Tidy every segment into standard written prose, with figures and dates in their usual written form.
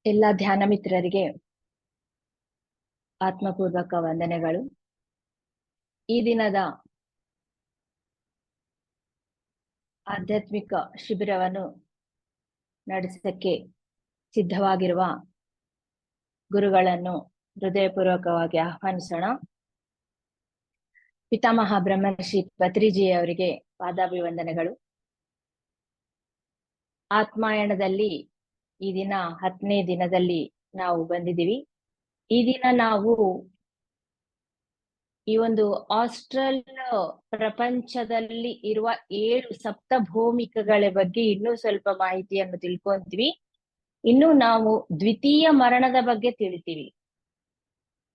ಎಲ್ಲ ಧ್ಯಾನ ಮಿತ್ರರಿಗೆ ಆತ್ಮಪೂರ್ವಕ ವಂದನೆಗಳು. ಈ ದಿನದ ಆಧ್ಯಾತ್ಮಿಕ ಶಿಬಿರವನ್ನು ನಡೆಸಕ್ಕೆ ಸಿದ್ಧವಾಗಿರುವ ಗುರುಗಳನ್ನು ಹೃದಯಪೂರ್ವಕವಾಗಿ ಆಹ್ವಾನಿಸೋಣ. ಪಿತಾಮಹ ಬ್ರಹ್ಮರ್ಷಿ ಪತ್ರಿಜಿ ಅವರಿಗೆ ಪಾದಾಭಿವಂದನೆಗಳು. ಆತ್ಮಾಯಣದಲ್ಲಿ ಈ ದಿನ 10ನೇ ದಿನದಲ್ಲಿ ನಾವು ಬಂದಿದ್ದೀವಿ. ಈ ದಿನ ನಾವು ಈ ಒಂದು ಆಸ್ಟ್ರಲ್ ಪ್ರಪಂಚದಲ್ಲಿ ಇರುವ 7 ಸಪ್ತಭೌಮಿಕಗಳ ಬಗ್ಗೆ ಇನ್ನೂ ಸ್ವಲ್ಪ ಮಾಹಿತಿಯನ್ನು ತಿಳ್ಕೊಂತೀವಿ. ಇನ್ನು ನಾವು ದ್ವಿತೀಯ ಮರಣದ ಬಗ್ಗೆ ತಿಳಿತೀವಿ.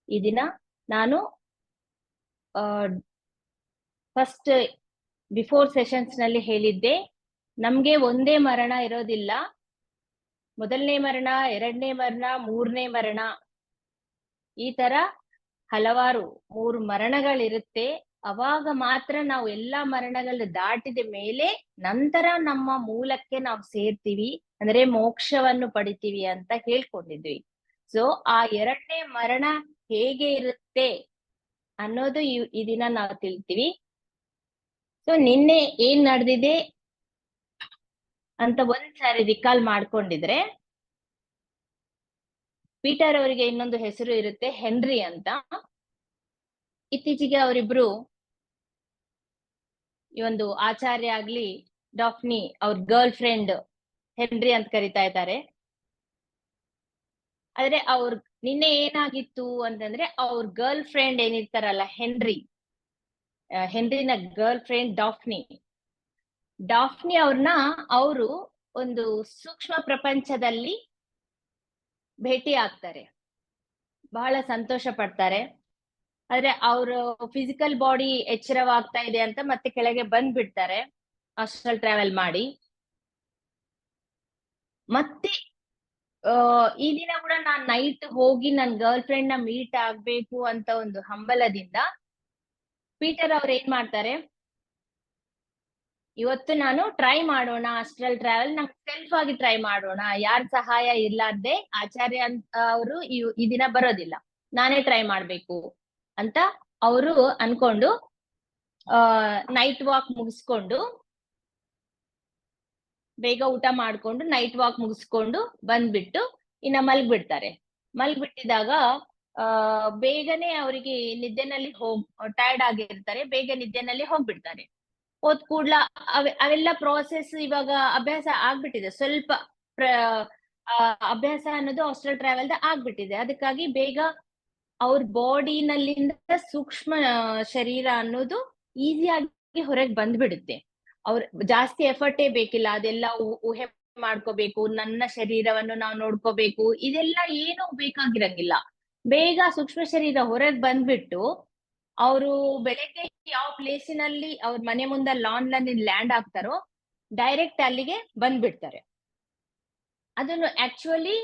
ಈ ದಿನ ನಾನು ಫಸ್ಟ್ ಬಿಫೋರ್ ಸೆಷನ್ಸ್ ನಲ್ಲಿ ಹೇಳಿದ್ದೆ, ನಮ್ಗೆ ಒಂದೇ ಮರಣ ಇರೋದಿಲ್ಲ. ಮೊದಲನೇ ಮರಣ, 2ನೇ ಮರಣ, 3ನೇ ಮರಣ, ಈ ತರ ಹಲವಾರು 3 ಮರಣಗಳಿರುತ್ತೆ. ಅವಾಗ ಮಾತ್ರ ನಾವು ಎಲ್ಲಾ ಮರಣಗಳು ದಾಟಿದ ಮೇಲೆ ನಂತರ ನಮ್ಮ ಮೂಲಕ್ಕೆ ನಾವು ಸೇರ್ತೀವಿ, ಅಂದ್ರೆ ಮೋಕ್ಷವನ್ನು ಪಡಿತೀವಿ ಅಂತ ಹೇಳ್ಕೊಂಡಿದ್ವಿ. ಸೊ ಆ 2ನೇ ಮರಣ ಹೇಗೆ ಇರುತ್ತೆ ಅನ್ನೋದು ಈ ದಿನ ನಾವು ತಿಳ್ತೀವಿ. ಸೊ ನಿನ್ನೆ ಏನ್ ನಡೆದಿದೆ ಅಂತ ಒಂದ್ಸಾರಿ ರಿಕಾಲ್ ಮಾಡ್ಕೊಂಡಿದ್ರೆ, ಪೀಟರ್ ಅವರಿಗೆ ಇನ್ನೊಂದು ಹೆಸರು ಇರುತ್ತೆ, ಹೆನ್ರಿ ಅಂತ. ಇತ್ತೀಚೆಗೆ ಅವರಿಬ್ರು ಈ ಒಂದು ಆಚಾರ್ಯ ಆಗ್ಲಿ ಡಾಫ್ನಿ ಅವ್ರ ಗರ್ಲ್ ಫ್ರೆಂಡ್ ಹೆನ್ರಿ ಅಂತ ಕರಿತಾ ಇದ್ದಾರೆ. ಆದ್ರೆ ನಿನ್ನೆ ಏನಾಗಿತ್ತು ಅಂತಂದ್ರೆ, ಅವ್ರ ಗರ್ಲ್ ಫ್ರೆಂಡ್ ಏನಿರ್ತಾರಲ್ಲ ಹೆನ್ರಿನ ಗರ್ಲ್ ಫ್ರೆಂಡ್ ಡಾಫ್ನಿ ಅವ್ರನ್ನ ಅವರು ಒಂದು ಸೂಕ್ಷ್ಮ ಪ್ರಪಂಚದಲ್ಲಿ ಭೇಟಿ ಆಗ್ತಾರೆ, ಬಹಳ ಸಂತೋಷ ಪಡ್ತಾರೆ. ಆದ್ರೆ ಅವರು ಫಿಸಿಕಲ್ ಬಾಡಿ ಎಚ್ಚರವಾಗ್ತಾ ಇದೆ ಅಂತ ಮತ್ತೆ ಕೆಳಗೆ ಬಂದ್ಬಿಡ್ತಾರೆ ಆಸ್ಟ್ರಲ್ ಟ್ರಾವೆಲ್ ಮಾಡಿ. ಮತ್ತೆ ಈ ದಿನ ಕೂಡ ನಾನ್ ನೈಟ್ ಹೋಗಿ ನನ್ ಗರ್ಲ್ ಫ್ರೆಂಡ್ ನ ಮೀಟ್ ಆಗ್ಬೇಕು ಅಂತ ಒಂದು ಹಂಬಲದಿಂದ ಪೀಟರ್ ಅವ್ರು ಏನ್ ಮಾಡ್ತಾರೆ, ಇವತ್ತು ನಾನು ಟ್ರೈ ಮಾಡೋಣ ಆಸ್ಟ್ರಲ್ ಟ್ರಾವೆಲ್, ನಂಗೆ ಸೆಲ್ಫ್ ಆಗಿ ಟ್ರೈ ಮಾಡೋಣ, ಯಾರ ಸಹಾಯ ಇರ್ಲಾರ್ದೆ ಆಚಾರ್ಯ ಅವರು ಈ ದಿನ ಬರೋದಿಲ್ಲ, ನಾನೇ ಟ್ರೈ ಮಾಡ್ಬೇಕು ಅಂತ ಅವರು ಅನ್ಕೊಂಡು ನೈಟ್ ವಾಕ್ ಮುಗಿಸ್ಕೊಂಡು ಬೇಗ ಊಟ ಮಾಡ್ಕೊಂಡು ನೈಟ್ ವಾಕ್ ಮುಗಿಸ್ಕೊಂಡು ಬಂದ್ಬಿಟ್ಟು ಇನ್ನ ಮಲ್ಗ್ಬಿಡ್ತಾರೆ. ಮಲ್ಗ್ಬಿಟ್ಟಿದಾಗ ಬೇಗನೆ ಅವರಿಗೆ ನಿದ್ದೆನಲ್ಲಿ ಟಯರ್ಡ್ ಆಗಿರ್ತಾರೆ, ಬೇಗ ನಿದ್ದೆನಲ್ಲಿ ಹೋಗ್ಬಿಡ್ತಾರೆ. ಹೋದ್ ಕೂಡ್ಲ ಅವೆಲ್ಲ ಪ್ರೋಸೆಸ್ ಇವಾಗ ಅಭ್ಯಾಸ ಆಗ್ಬಿಟ್ಟಿದೆ, ಸ್ವಲ್ಪ ಅಭ್ಯಾಸ ಅನ್ನೋದು ಆಸ್ಟ್ರಲ್ ಟ್ರಾವೆಲ್ ಆಗ್ಬಿಟ್ಟಿದೆ. ಅದಕ್ಕಾಗಿ ಬೇಗ ಅವ್ರ ಬಾಡಿನಲ್ಲಿಂದ ಸೂಕ್ಷ್ಮ ಶರೀರ ಅನ್ನೋದು ಈಸಿಯಾಗಿ ಹೊರಗೆ ಬಂದ್ಬಿಡುತ್ತೆ. ಅವ್ರ ಜಾಸ್ತಿ ಎಫರ್ಟೇ ಬೇಕಿಲ್ಲ, ಅದೆಲ್ಲ ಊಹೆ ಮಾಡ್ಕೋಬೇಕು, ನನ್ನ ಶರೀರವನ್ನು ನಾವು ನೋಡ್ಕೋಬೇಕು, ಇದೆಲ್ಲ ಏನು ಬೇಕಾಗಿರಂಗಿಲ್ಲ. ಬೇಗ ಸೂಕ್ಷ್ಮ ಶರೀರ ಹೊರಗೆ ಬಂದ್ಬಿಟ್ಟು ಅವರು ಬೆಳಗ್ಗೆ ಯಾವ ಪ್ಲೇಸಿನಲ್ಲಿ ಅವ್ರ ಮನೆ ಮುಂದೆ ಲಾನ್ ಲ್ಯಾಂಡ್ ಆಗ್ತಾರೋ ಡೈರೆಕ್ಟ್ ಅಲ್ಲಿಗೆ ಬಂದ್ಬಿಡ್ತಾರೆ. ಅದನ್ನು ಆಕ್ಚುಲಿ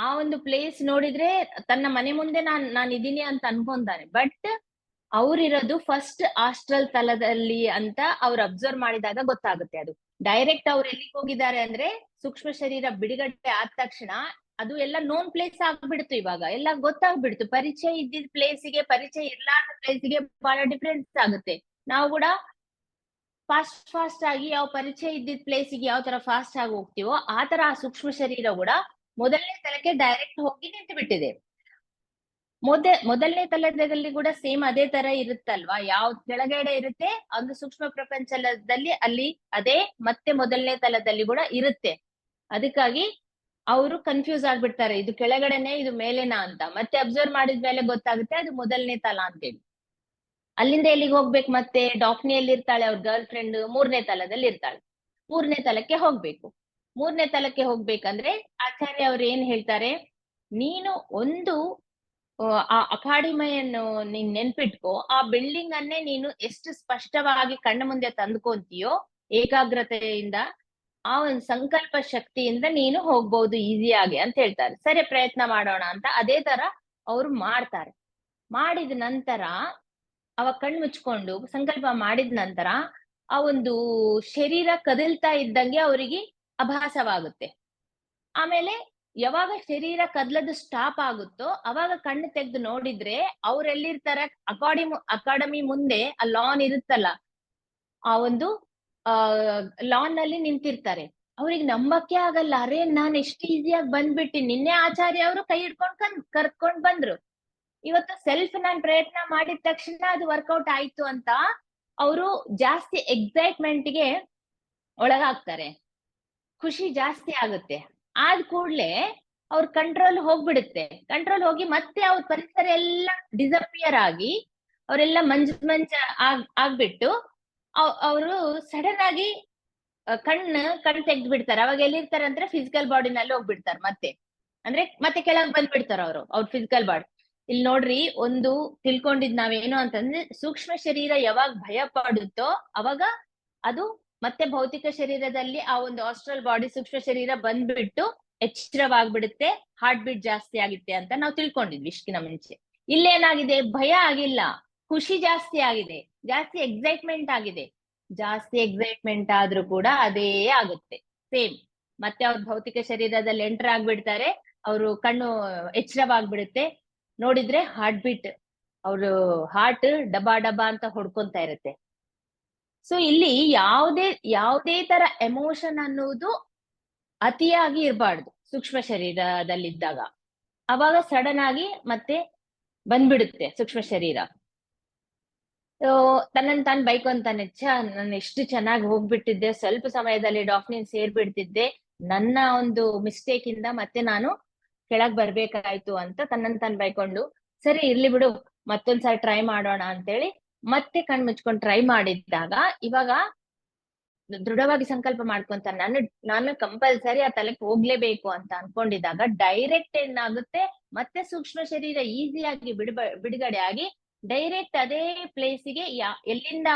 ಆ ಒಂದು ಪ್ಲೇಸ್ ನೋಡಿದ್ರೆ ತನ್ನ ಮನೆ ಮುಂದೆ ನಾನು ಇದೀನಿ ಅಂತ ಅನ್ಕೊಂತಾರೆ. ಬಟ್ ಅವ್ರಿರೋದು ಫಸ್ಟ್ ಆಸ್ಟ್ರಲ್ ತಲದಲ್ಲಿ ಅಂತ ಅವ್ರು ಅಬ್ಸರ್ವ್ ಮಾಡಿದಾಗ ಗೊತ್ತಾಗುತ್ತೆ. ಅದು ಡೈರೆಕ್ಟ್ ಅವ್ರು ಎಲ್ಲಿಗೆ ಹೋಗಿದ್ದಾರೆ ಅಂದ್ರೆ, ಸೂಕ್ಷ್ಮ ಶರೀರ ಬಿಡುಗಡೆ ಆದ ತಕ್ಷಣ ಅದು ಎಲ್ಲ ನೋನ್ ಪ್ಲೇಸ್ ಆಗ್ಬಿಡ್ತು. ಇವಾಗ ಎಲ್ಲ ಗೊತ್ತಾಗ್ಬಿಡ್ತು. ಪರಿಚಯ ಇದ್ದಿದ್ ಪ್ಲೇಸಿಗೆ ಪರಿಚಯ ಇರ್ಲಾರ್ದ ಪ್ಲೇಸಿಗೆ ಬಹಳ ಡಿಫ್ರೆನ್ಸ್ ಆಗುತ್ತೆ. ನಾವು ಕೂಡ ಫಾಸ್ಟ್ ಆಗಿ ಯಾವ ಪರಿಚಯ ಇದ್ದಿದ್ ಪ್ಲೇಸಿಗೆ ಯಾವ ತರ ಫಾಸ್ಟ್ ಆಗಿ ಹೋಗ್ತೀವೋ ಆ ತರ ಆ ಸೂಕ್ಷ್ಮ ಶರೀರ ಕೂಡ ಮೊದಲನೇ ತಲಕ್ಕೆ ಡೈರೆಕ್ಟ್ ಹೋಗಿ ನಿಂತು ಬಿಟ್ಟಿದೆ. ಮೊದಲನೇ ತಲದಲ್ಲಿ ಕೂಡ ಸೇಮ್ ಅದೇ ತರ ಇರುತ್ತಲ್ವಾ, ಯಾವ ಕೆಳಗಡೆ ಇರುತ್ತೆ ಒಂದು ಸೂಕ್ಷ್ಮ ಪ್ರಪಂಚದಲ್ಲಿ, ಅಲ್ಲಿ ಅದೇ ಮತ್ತೆ ಮೊದಲನೇ ತಲದಲ್ಲಿ ಕೂಡ ಇರುತ್ತೆ. ಅದಕ್ಕಾಗಿ ಅವರು ಕನ್ಫ್ಯೂಸ್ ಆಗ್ಬಿಡ್ತಾರೆ, ಇದು ಕೆಳಗಡೆನೆ ಇದು ಮೇಲೆನಾ ಅಂತ. ಮತ್ತೆ ಅಬ್ಸರ್ವ್ ಮಾಡಿದ್ಮೇಲೆ ಗೊತ್ತಾಗುತ್ತೆ ಅದು ಮೊದಲನೇ ತಲ ಅಂತೇಳಿ. ಅಲ್ಲಿಂದ ಎಲ್ಲಿಗೆ ಹೋಗ್ಬೇಕು, ಮತ್ತೆ ಡಾಫ್ನಿಯಲ್ಲಿ ಇರ್ತಾಳೆ ಅವ್ರ ಗರ್ಲ್ ಫ್ರೆಂಡ್, 3ನೇ ತಲದಲ್ಲಿ ಇರ್ತಾಳೆ. 3ನೇ ತಲಕ್ಕೆ ಹೋಗ್ಬೇಕು. 3ನೇ ತಲಕ್ಕೆ ಹೋಗ್ಬೇಕಂದ್ರೆ ಆಚಾರ್ಯ ಅವ್ರು ಏನ್ ಹೇಳ್ತಾರೆ, ನೀನು ಒಂದು ಆ ಅಕಾಡೆಮಿಯನ್ನು ನೀನ್ ನೆನ್ಪಿಟ್ಕೋ, ಆ ಬಿಲ್ಡಿಂಗ್ ಅನ್ನೇ ನೀನು ಎಷ್ಟು ಸ್ಪಷ್ಟವಾಗಿ ಕಣ್ಣ ಮುಂದೆ ತಂದ್ಕೊಂತೀಯೋ ಏಕಾಗ್ರತೆಯಿಂದ, ಆ ಒಂದು ಸಂಕಲ್ಪ ಶಕ್ತಿಯಿಂದ ನೀನು ಹೋಗ್ಬಹುದು ಈಸಿಯಾಗಿ ಅಂತ ಹೇಳ್ತಾರೆ. ಸರಿ, ಪ್ರಯತ್ನ ಮಾಡೋಣ ಅಂತ ಅದೇ ತರ ಅವ್ರು ಮಾಡ್ತಾರೆ. ಮಾಡಿದ ನಂತರ ಅವಾಗ ಕಣ್ ಮುಚ್ಕೊಂಡು ಸಂಕಲ್ಪ ಮಾಡಿದ ನಂತರ ಆ ಒಂದು ಶರೀರ ಕದಲ್ತಾ ಇದ್ದಂಗೆ ಅವರಿಗೆ ಅಭಾಸವಾಗುತ್ತೆ. ಆಮೇಲೆ ಯಾವಾಗ ಶರೀರ ಕದ್ಲದು ಸ್ಟಾಪ್ ಆಗುತ್ತೋ ಅವಾಗ ಕಣ್ಣು ತೆಗೆದು ನೋಡಿದ್ರೆ ಅವ್ರು ಎಲ್ಲಿರ್ತಾರೆ, ಅಕಾಡೆಮಿ ಮುಂದೆ ಆ ಲಾನ್ ಇರುತ್ತಲ್ಲ, ಆ ಒಂದು ಲಾನ್ ನಲ್ಲಿ ನಿಂತಿರ್ತಾರೆ. ಅವ್ರಿಗೆ ನಂಬಕ್ಕೆ ಆಗಲ್ಲ, ಅರೆ ನಾನ್ ಎಷ್ಟು ಈಸಿಯಾಗಿ ಬಂದ್ಬಿಟ್ಟಿ, ನಿನ್ನೆ ಆಚಾರ್ಯ ಅವರು ಕೈ ಹಿಡ್ಕೊಂಡ್ ಕರ್ಕೊಂಡ್ ಬಂದ್ರು, ಇವತ್ತು ಸೆಲ್ಫ್ ನಾನ್ ಪ್ರಯತ್ನ ಮಾಡಿದ ತಕ್ಷಣ ಅದು ವರ್ಕೌಟ್ ಆಯ್ತು ಅಂತ ಅವರು ಜಾಸ್ತಿ ಎಕ್ಸೈಟ್ಮೆಂಟ್ ಗೆ ಒಳಗಾಗ್ತಾರೆ, ಖುಷಿ ಜಾಸ್ತಿ ಆಗುತ್ತೆ. ಆದ ಕೂಡ್ಲೆ ಅವ್ರ ಕಂಟ್ರೋಲ್ ಹೋಗ್ಬಿಡುತ್ತೆ. ಕಂಟ್ರೋಲ್ ಹೋಗಿ ಮತ್ತೆ ಅವ್ರ ಪರಿಸರ ಎಲ್ಲ ಡಿಸಪಿಯರ್ ಆಗಿ ಅವರೆಲ್ಲ ಮಂಜ ಆಗ್ಬಿಟ್ಟು ಅವರು ಸಡನ್ ಆಗಿ ಕಣ್ ತೆಗ್ದು ಬಿಡ್ತಾರೆ. ಅವಾಗ ಎಲ್ಲಿರ್ತಾರೆ ಅಂದ್ರೆ ಫಿಸಿಕಲ್ ಬಾಡಿನಲ್ಲಿ ಹೋಗ್ಬಿಡ್ತಾರೆ ಮತ್ತೆ ಕೆಳಗ್ ಬಂದ್ಬಿಡ್ತಾರ ಅವ್ರ ಫಿಸಿಕಲ್ ಬಾಡಿ. ಇಲ್ಲಿ ನೋಡ್ರಿ, ಒಂದು ತಿಳ್ಕೊಂಡಿದ್ ನಾವೇನು ಅಂತಂದ್ರೆ, ಸೂಕ್ಷ್ಮ ಶರೀರ ಯಾವಾಗ ಭಯ ಪಡುತ್ತೋ ಅವಾಗ ಅದು ಮತ್ತೆ ಭೌತಿಕ ಶರೀರದಲ್ಲಿ ಆ ಒಂದು ಆಸ್ಟ್ರಲ್ ಬಾಡಿ ಸೂಕ್ಷ್ಮ ಶರೀರ ಬಂದ್ಬಿಟ್ಟು ಎಚ್ಚರವಾಗ್ಬಿಡುತ್ತೆ, ಹಾರ್ಟ್ ಬೀಟ್ ಜಾಸ್ತಿ ಆಗುತ್ತೆ ಅಂತ ನಾವು ತಿಳ್ಕೊಂಡಿದ್ವಿ ಇಷ್ಟಿನ ಮುಂಚೆ. ಇಲ್ಲೇನಾಗಿದೆ, ಭಯ ಆಗಿಲ್ಲ, ಖುಷಿ ಜಾಸ್ತಿ ಆಗಿದೆ, ಜಾಸ್ತಿ ಎಕ್ಸೈಟ್ಮೆಂಟ್ ಆಗಿದೆ. ಜಾಸ್ತಿ ಎಕ್ಸೈಟ್ಮೆಂಟ್ ಆದ್ರೂ ಕೂಡ ಅದೇ ಆಗುತ್ತೆ ಸೇಮ್. ಮತ್ತೆ ಅವ್ರ ಭೌತಿಕ ಶರೀರದಲ್ಲಿ ಎಂಟರ್ ಆಗ್ಬಿಡ್ತಾರೆ, ಅವರು ಕಣ್ಣು ಎಚ್ಚರವಾಗ್ಬಿಡುತ್ತೆ. ನೋಡಿದ್ರೆ ಹಾರ್ಟ್ ಬೀಟ್, ಅವ್ರ ಹಾರ್ಟ್ ಡಬಾ ಡಬಾ ಅಂತ ಹೊಡ್ಕೊಂತ ಇರುತ್ತೆ. ಸೊ ಇಲ್ಲಿ ಯಾವುದೇ ತರ ಎಮೋಷನ್ ಅನ್ನುವುದು ಅತಿಯಾಗಿ ಇರಬಾರ್ದು ಸೂಕ್ಷ್ಮ ಶರೀರದಲ್ಲಿದ್ದಾಗ. ಅವಾಗ ಸಡನ್ ಆಗಿ ಮತ್ತೆ ಬಂದ್ಬಿಡುತ್ತೆ ಸೂಕ್ಷ್ಮ ಶರೀರ. ತನ್ನನ್ ತಾನು ಬೈಕೊಂತಾನೆ, ನಾನು ಎಷ್ಟು ಚೆನ್ನಾಗಿ ಹೋಗ್ಬಿಟ್ಟಿದ್ದೆ, ಸ್ವಲ್ಪ ಸಮಯದಲ್ಲಿ ಡಾಫ್ನಿನ್ ಸೇರ್ಬಿಡ್ತಿದ್ದೆ, ನನ್ನ ಒಂದು ಮಿಸ್ಟೇಕ್ ಇಂದ ಮತ್ತೆ ನಾನು ಕೆಳಗ್ ಬರ್ಬೇಕಾಯ್ತು ಅಂತ ತನ್ನನ್ ತಾನು ಬೈಕೊಂಡು, ಸರಿ ಇರ್ಲಿ ಬಿಡು ಮತ್ತೊಂದ್ಸರಿ ಟ್ರೈ ಮಾಡೋಣ ಅಂತೇಳಿ ಮತ್ತೆ ಕಣ್ ಮುಚ್ಕೊಂಡು ಟ್ರೈ ಮಾಡಿದ್ದಾಗ, ಇವಾಗ ದೃಢವಾಗಿ ಸಂಕಲ್ಪ ಮಾಡ್ಕೊಂತ ನಾನು ಕಂಪಲ್ಸರಿ ಆ ತಲೆಗೆ ಹೋಗ್ಲೇಬೇಕು ಅಂತ ಅನ್ಕೊಂಡಿದ್ದಾಗ ಡೈರೆಕ್ಟ್ ಏನಾಗುತ್ತೆ, ಮತ್ತೆ ಸೂಕ್ಷ್ಮ ಶರೀರ ಈಸಿಯಾಗಿ ಬಿಡುಗಡೆ ಆಗಿ ಡೈರೆಕ್ಟ್ ಅದೇ ಪ್ಲೇಸಿಗೆ ಎಲ್ಲಿಂದ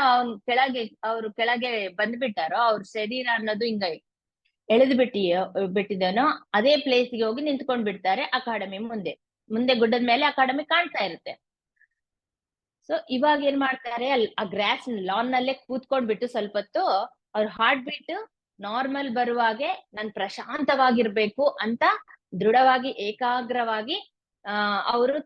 ಅವ್ರು ಕೆಳಗೆ ಬಂದ್ಬಿಟ್ಟಾರೋ, ಅವ್ರ ಶರೀರ ಅನ್ನೋದು ಹಿಂಗ ಎಳೆದು ಬಿಟ್ಟಿದ್ದೇನೋ ಅದೇ ಪ್ಲೇಸ್ಗೆ ಹೋಗಿ ನಿಂತ್ಕೊಂಡ್ ಬಿಡ್ತಾರೆ ಅಕಾಡೆಮಿ ಮುಂದೆ ಗುಡ್ಡದ ಮೇಲೆ ಅಕಾಡೆಮಿ ಕಾಣ್ತಾ ಇರುತ್ತೆ. ಸೊ ಇವಾಗ ಏನ್ ಮಾಡ್ತಾರೆ, ಆ ಗ್ರಾಸ್ ಲಾನ್ ನಲ್ಲೇ ಕೂತ್ಕೊಂಡ್ಬಿಟ್ಟು ಸ್ವಲ್ಪ ಹೊತ್ತು ಅವ್ರ ಹಾರ್ಟ್ ಬೀಟ್ ನಾರ್ಮಲ್ ಬರುವಾಗೆ ನಾನ್ ಪ್ರಶಾಂತವಾಗಿರ್ಬೇಕು ಅಂತ ದೃಢವಾಗಿ ಏಕಾಗ್ರವಾಗಿ ಅವರು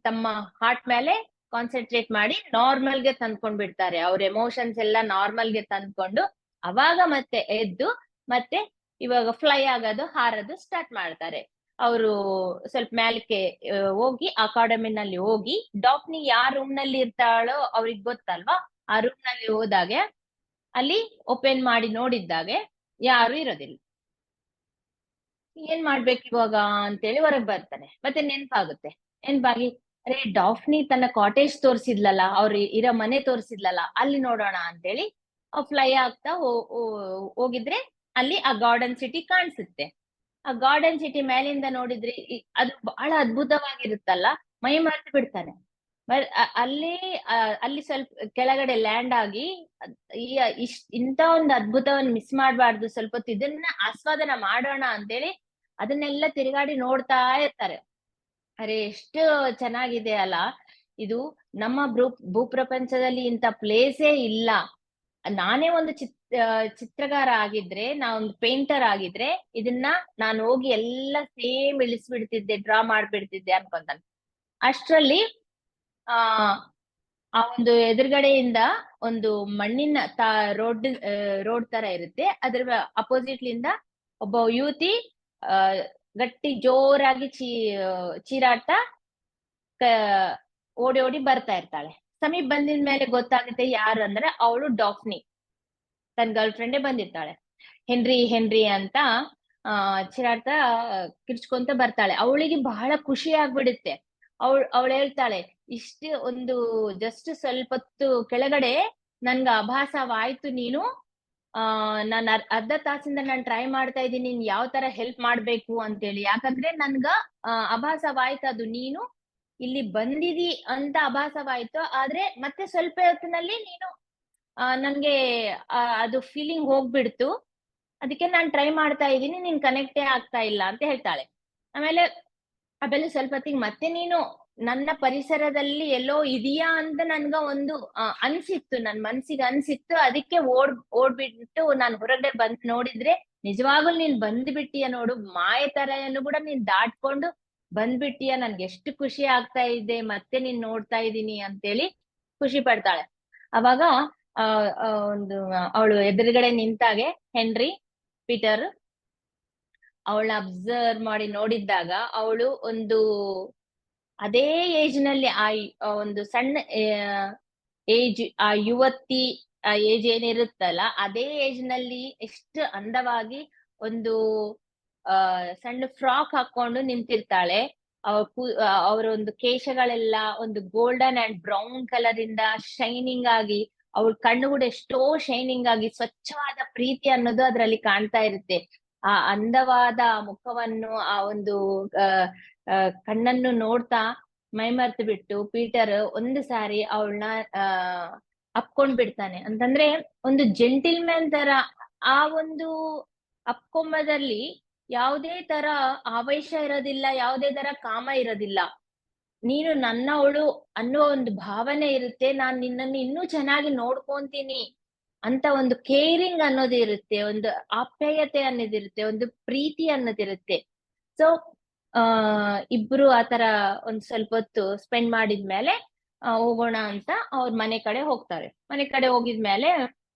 ತಮ್ಮ ಹಾರ್ಟ್ ಮೇಲೆ ಕಾನ್ಸಂಟ್ರೇಟ್ ಮಾಡಿ ನಾರ್ಮಲ್ಗೆ ತಂದ್ಕೊಂಡ್ ಬಿಡ್ತಾರೆ. ಅವ್ರ ಎಮೋಷನ್ಸ್ ಎಲ್ಲ ನಾರ್ಮಲ್ಗೆ ತಂದ್ಕೊಂಡು ಅವಾಗ ಮತ್ತೆ ಎದ್ದು ಮತ್ತೆ ಇವಾಗ ಫ್ಲೈ ಆಗೋದು, ಹಾರೋದು ಸ್ಟಾರ್ಟ್ ಮಾಡ್ತಾರೆ. ಅವರು ಸ್ವಲ್ಪ ಮೇಲಕ್ಕೆ ಹೋಗಿ ಅಕಾಡೆಮಿನಲ್ಲಿ ಹೋಗಿ, ಡಾಫ್ನಿ ಯಾವ ರೂಮ್ ನಲ್ಲಿ ಇರ್ತಾಳೋ ಅವ್ರಿಗೆ ಗೊತ್ತಲ್ವಾ, ಆ ರೂಮ್ ನಲ್ಲಿ ಹೋದಾಗೆ ಅಲ್ಲಿ ಓಪನ್ ಮಾಡಿ ನೋಡಿದ್ದಾಗೆ ಯಾರು ಇರೋದಿಲ್ಲ. ಏನ್ ಮಾಡ್ಬೇಕು ಇವಾಗ ಅಂತೇಳಿ ಹೊರಗ್ ಬರ್ತಾನೆ. ಮತ್ತೆ ನೆನ್ಪಾಗಿ, ಅರೆ ಡಾಫ್ನಿ ತನ್ನ ಕಾಟೇಜ್ ತೋರ್ಸಿದ್ಲಲ್ಲ, ಅವ್ರು ಇರೋ ಮನೆ ತೋರ್ಸಿದ್ಲಲ್ಲ, ಅಲ್ಲಿ ನೋಡೋಣ ಅಂತೇಳಿ ಫ್ಲೈ ಆಗ್ತಾ ಹೋಗಿದ್ರೆ ಅಲ್ಲಿ ಆ ಗಾರ್ಡನ್ ಸಿಟಿ ಕಾಣಿಸುತ್ತೆ. ಆ ಗಾರ್ಡನ್ ಸಿಟಿ ಮೇಲಿಂದ ನೋಡಿದ್ರೆ ಅದು ಬಹಳ ಅದ್ಭುತವಾಗಿರುತ್ತಲ್ಲ, ಮೈ ಮರೆತು ಬಿಡ್ತಾನೆ. ಅಲ್ಲಿ ಸ್ವಲ್ಪ ಕೆಳಗಡೆ ಲ್ಯಾಂಡ್ ಆಗಿ ಇಂತ ಒಂದು ಅದ್ಭುತವನ್ನು ಮಿಸ್ ಮಾಡ್ಬಾರ್ದು, ಸ್ವಲ್ಪ ಹೊತ್ತು ಇದನ್ನ ಆಸ್ವಾದನ ಮಾಡೋಣ ಅಂತೇಳಿ ಅದನ್ನೆಲ್ಲ ತಿರುಗಾಡಿ ನೋಡ್ತಾ ಇರ್ತಾರೆ. ಅರೆ ಎಷ್ಟು ಚೆನ್ನಾಗಿದೆ ಅಲ್ಲ ಇದು, ನಮ್ಮ ಭೂಪ್ರಪಂಚದಲ್ಲಿ ಇಂಥ ಪ್ಲೇಸೇ ಇಲ್ಲ. ನಾನೇ ಒಂದು ಚಿತ್ರಗಾರ ಆಗಿದ್ರೆ, ನಾವೊಂದು ಪೇಂಟರ್ ಆಗಿದ್ರೆ ಇದನ್ನ ನಾನು ಹೋಗಿ ಎಲ್ಲ ಸೇಮ್ ಇಳಿಸ್ಬಿಡ್ತಿದ್ದೆ, ಡ್ರಾ ಮಾಡ್ಬಿಡ್ತಿದ್ದೆ ಅನ್ಕೊಂತಾನೆ. ಅಷ್ಟ್ರಲ್ಲಿ ಆ ಒಂದು ಎದುರುಗಡೆಯಿಂದ ಒಂದು ಮಣ್ಣಿನ ರೋಡ್ ತರ ಇರುತ್ತೆ, ಅದ್ರ ಅಪೋಸಿಟ್ಲಿಂದ ಒಬ್ಬ ಯುವತಿ ಗಟ್ಟಿ ಜೋರಾಗಿ ಚೀರಾಡ್ತಾ ಓಡಿ ಬರ್ತಾ ಇರ್ತಾಳೆ. ಸಮೀಪ್ ಬಂದಿದ ಮೇಲೆ ಗೊತ್ತಾಗುತ್ತೆ ಯಾರು ಅಂದ್ರೆ, ಅವಳು ಡಾಫ್ನಿ, ತನ್ನ ಗರ್ಲ್ ಫ್ರೆಂಡೇ ಬಂದಿರ್ತಾಳೆ. ಹೆನ್ರಿ ಅಂತ ಚೀರಾಡ್ತಾ ಕಿರ್ಚ್ಕೊಂತ ಬರ್ತಾಳೆ. ಅವಳಿಗೆ ಬಹಳ ಖುಷಿ ಆಗ್ಬಿಡುತ್ತೆ. ಅವಳು ಹೇಳ್ತಾಳೆ, ಇಷ್ಟು ಒಂದು ಜಸ್ಟ್ ಸ್ವಲ್ಪ ಹೊತ್ತು ಕೆಳಗಡೆ ನನ್ಗ ಆಭಾಸವಾಯ್ತು, ನೀನು ನಾನು ಅರ್ಧ ತಾಸಿಂದ ನಾನು ಟ್ರೈ ಮಾಡ್ತಾ ಇದ್ದೀನಿ ನೀನ್ ಯಾವ ತರ ಹೆಲ್ಪ್ ಮಾಡ್ಬೇಕು ಅಂತೇಳಿ. ಯಾಕಂದ್ರೆ ನನ್ಗ ಆಭಾಸವಾಯ್ತು, ಅದು ನೀನು ಇಲ್ಲಿ ಬಂದಿದಿ ಅಂತ ಆಭಾಸವಾಯ್ತು, ಆದ್ರೆ ಮತ್ತೆ ಸ್ವಲ್ಪ ಹೊತ್ತಿನಲ್ಲಿ ನೀನು ನನ್ಗೆ ಅದು ಫೀಲಿಂಗ್ ಹೋಗ್ಬಿಡ್ತು, ಅದಕ್ಕೆ ನಾನ್ ಟ್ರೈ ಮಾಡ್ತಾ ಇದ್ದೀನಿ, ನೀನ್ ಕನೆಕ್ಟೇ ಆಗ್ತಾ ಇಲ್ಲ ಅಂತ ಹೇಳ್ತಾಳೆ. ಆಮೇಲೆ ಸ್ವಲ್ಪ ಹೊತ್ತಿಗೆ ಮತ್ತೆ ನೀನು ನನ್ನ ಪರಿಸರದಲ್ಲಿ ಎಲ್ಲೋ ಇದೆಯಾ ಅಂತ ನನ್ಗ ಒಂದು ಅನ್ಸಿತ್ತು, ನನ್ ಮನ್ಸಿಗೆ ಅನ್ಸಿತ್ತು, ಅದಕ್ಕೆ ಓಡ್ಬಿಟ್ಟು ನಾನು ಹೊರಗಡೆ ಬಂದ್ ನೋಡಿದ್ರೆ ನಿಜವಾಗ್ಲೂ ನೀನ್ ಬಂದ್ಬಿಟ್ಟಿಯ ನೋಡು, ಮಾಯ ತರೆಯನ್ನು ಕೂಡ ನೀನ್ ದಾಟ್ಕೊಂಡು ಬಂದ್ಬಿಟ್ಟಿಯ, ನನ್ಗೆ ಎಷ್ಟು ಖುಷಿ ಆಗ್ತಾ ಇದೆ ಮತ್ತೆ ನೀನ್ ನೋಡ್ತಾ ಇದ್ದೀನಿ ಅಂತೇಳಿ ಖುಷಿ ಪಡ್ತಾಳೆ. ಅವಾಗ ಆ ಒಂದು ಅವಳು ಎದುರುಗಡೆ ನಿಂತಾಗೆ ಹೆನ್ರಿ ಪೀಟರ್ ಅವಳನ್ನ ಅಬ್ಸರ್ವ್ ಮಾಡಿ ನೋಡಿದ್ದಾಗ ಅವಳು ಒಂದು ಅದೇ ಏಜ್ ನಲ್ಲಿ ಆ ಒಂದು ಸಣ್ಣ ಏಜ್, ಆ ಯುವತಿ ಆ ಏಜ್ ಏನಿರುತ್ತಲ್ಲ ಅದೇ ಏಜ್ ನಲ್ಲಿ ಎಷ್ಟು ಅಂದವಾಗಿ ಒಂದು ಸಣ್ಣ ಫ್ರಾಕ್ ಹಾಕೊಂಡು ನಿಂತಿರ್ತಾಳೆ. ಅವರ ಒಂದು ಕೇಶಗಳೆಲ್ಲ ಒಂದು ಗೋಲ್ಡನ್ ಅಂಡ್ ಬ್ರೌನ್ ಕಲರ್ ಇಂದ ಶೈನಿಂಗ್ ಆಗಿ, ಅವಳ ಕಣ್ಣು ಕೂಡ ಎಷ್ಟೋ ಶೈನಿಂಗ್ ಆಗಿ ಸ್ವಚ್ಛವಾದ ಪ್ರೀತಿ ಅನ್ನೋದು ಅದ್ರಲ್ಲಿ ಕಾಣ್ತಾ ಇರುತ್ತೆ. ಆ ಅಂದವಾದ ಮುಖವನ್ನು, ಆ ಒಂದು ಕಣ್ಣನ್ನು ನೋಡ್ತಾ ಮೈಮರ್ತು ಬಿಟ್ಟು ಪೀಟರ್ ಒಂದು ಸಾರಿ ಅವಳನ್ನ ಅಪ್ಕೊಂಡ್ ಬಿಡ್ತಾನೆ. ಅಂತಂದ್ರೆ ಒಂದು ಜೆಂಟಿಲ್ಮ್ಯಾನ್ ತರ ಆ ಒಂದು ಅಪ್ಕೊಂಬದಲ್ಲಿ ಯಾವುದೇ ತರ ಆವೇಶ ಇರೋದಿಲ್ಲ, ಯಾವುದೇ ತರ ಕಾಮ ಇರೋದಿಲ್ಲ. ನೀನು ನನ್ನವಳು ಅನ್ನುವ ಒಂದು ಭಾವನೆ ಇರುತ್ತೆ, ನಾನ್ ನಿನ್ನನ್ನು ಇನ್ನೂ ಚೆನ್ನಾಗಿ ನೋಡ್ಕೊಂತೀನಿ ಅಂತ ಒಂದು ಕೇರಿಂಗ್ ಅನ್ನೋದು ಇರುತ್ತೆ, ಒಂದು ಆಪ್ಯಾಯತೆ ಅನ್ನೋದಿರುತ್ತೆ, ಒಂದು ಪ್ರೀತಿ ಅನ್ನೋದಿರುತ್ತೆ. ಸೊ ಇಬ್ರು ಆತರ ಒಂದ್ ಸ್ವಲ್ಪ ಹೊತ್ತು ಸ್ಪೆಂಡ್ ಮಾಡಿದ್ಮೇಲೆ ಹೋಗೋಣ ಅಂತ ಅವ್ರ ಮನೆ ಕಡೆ ಹೋಗ್ತಾರೆ. ಮನೆ ಕಡೆ ಹೋಗಿದ್ಮೇಲೆ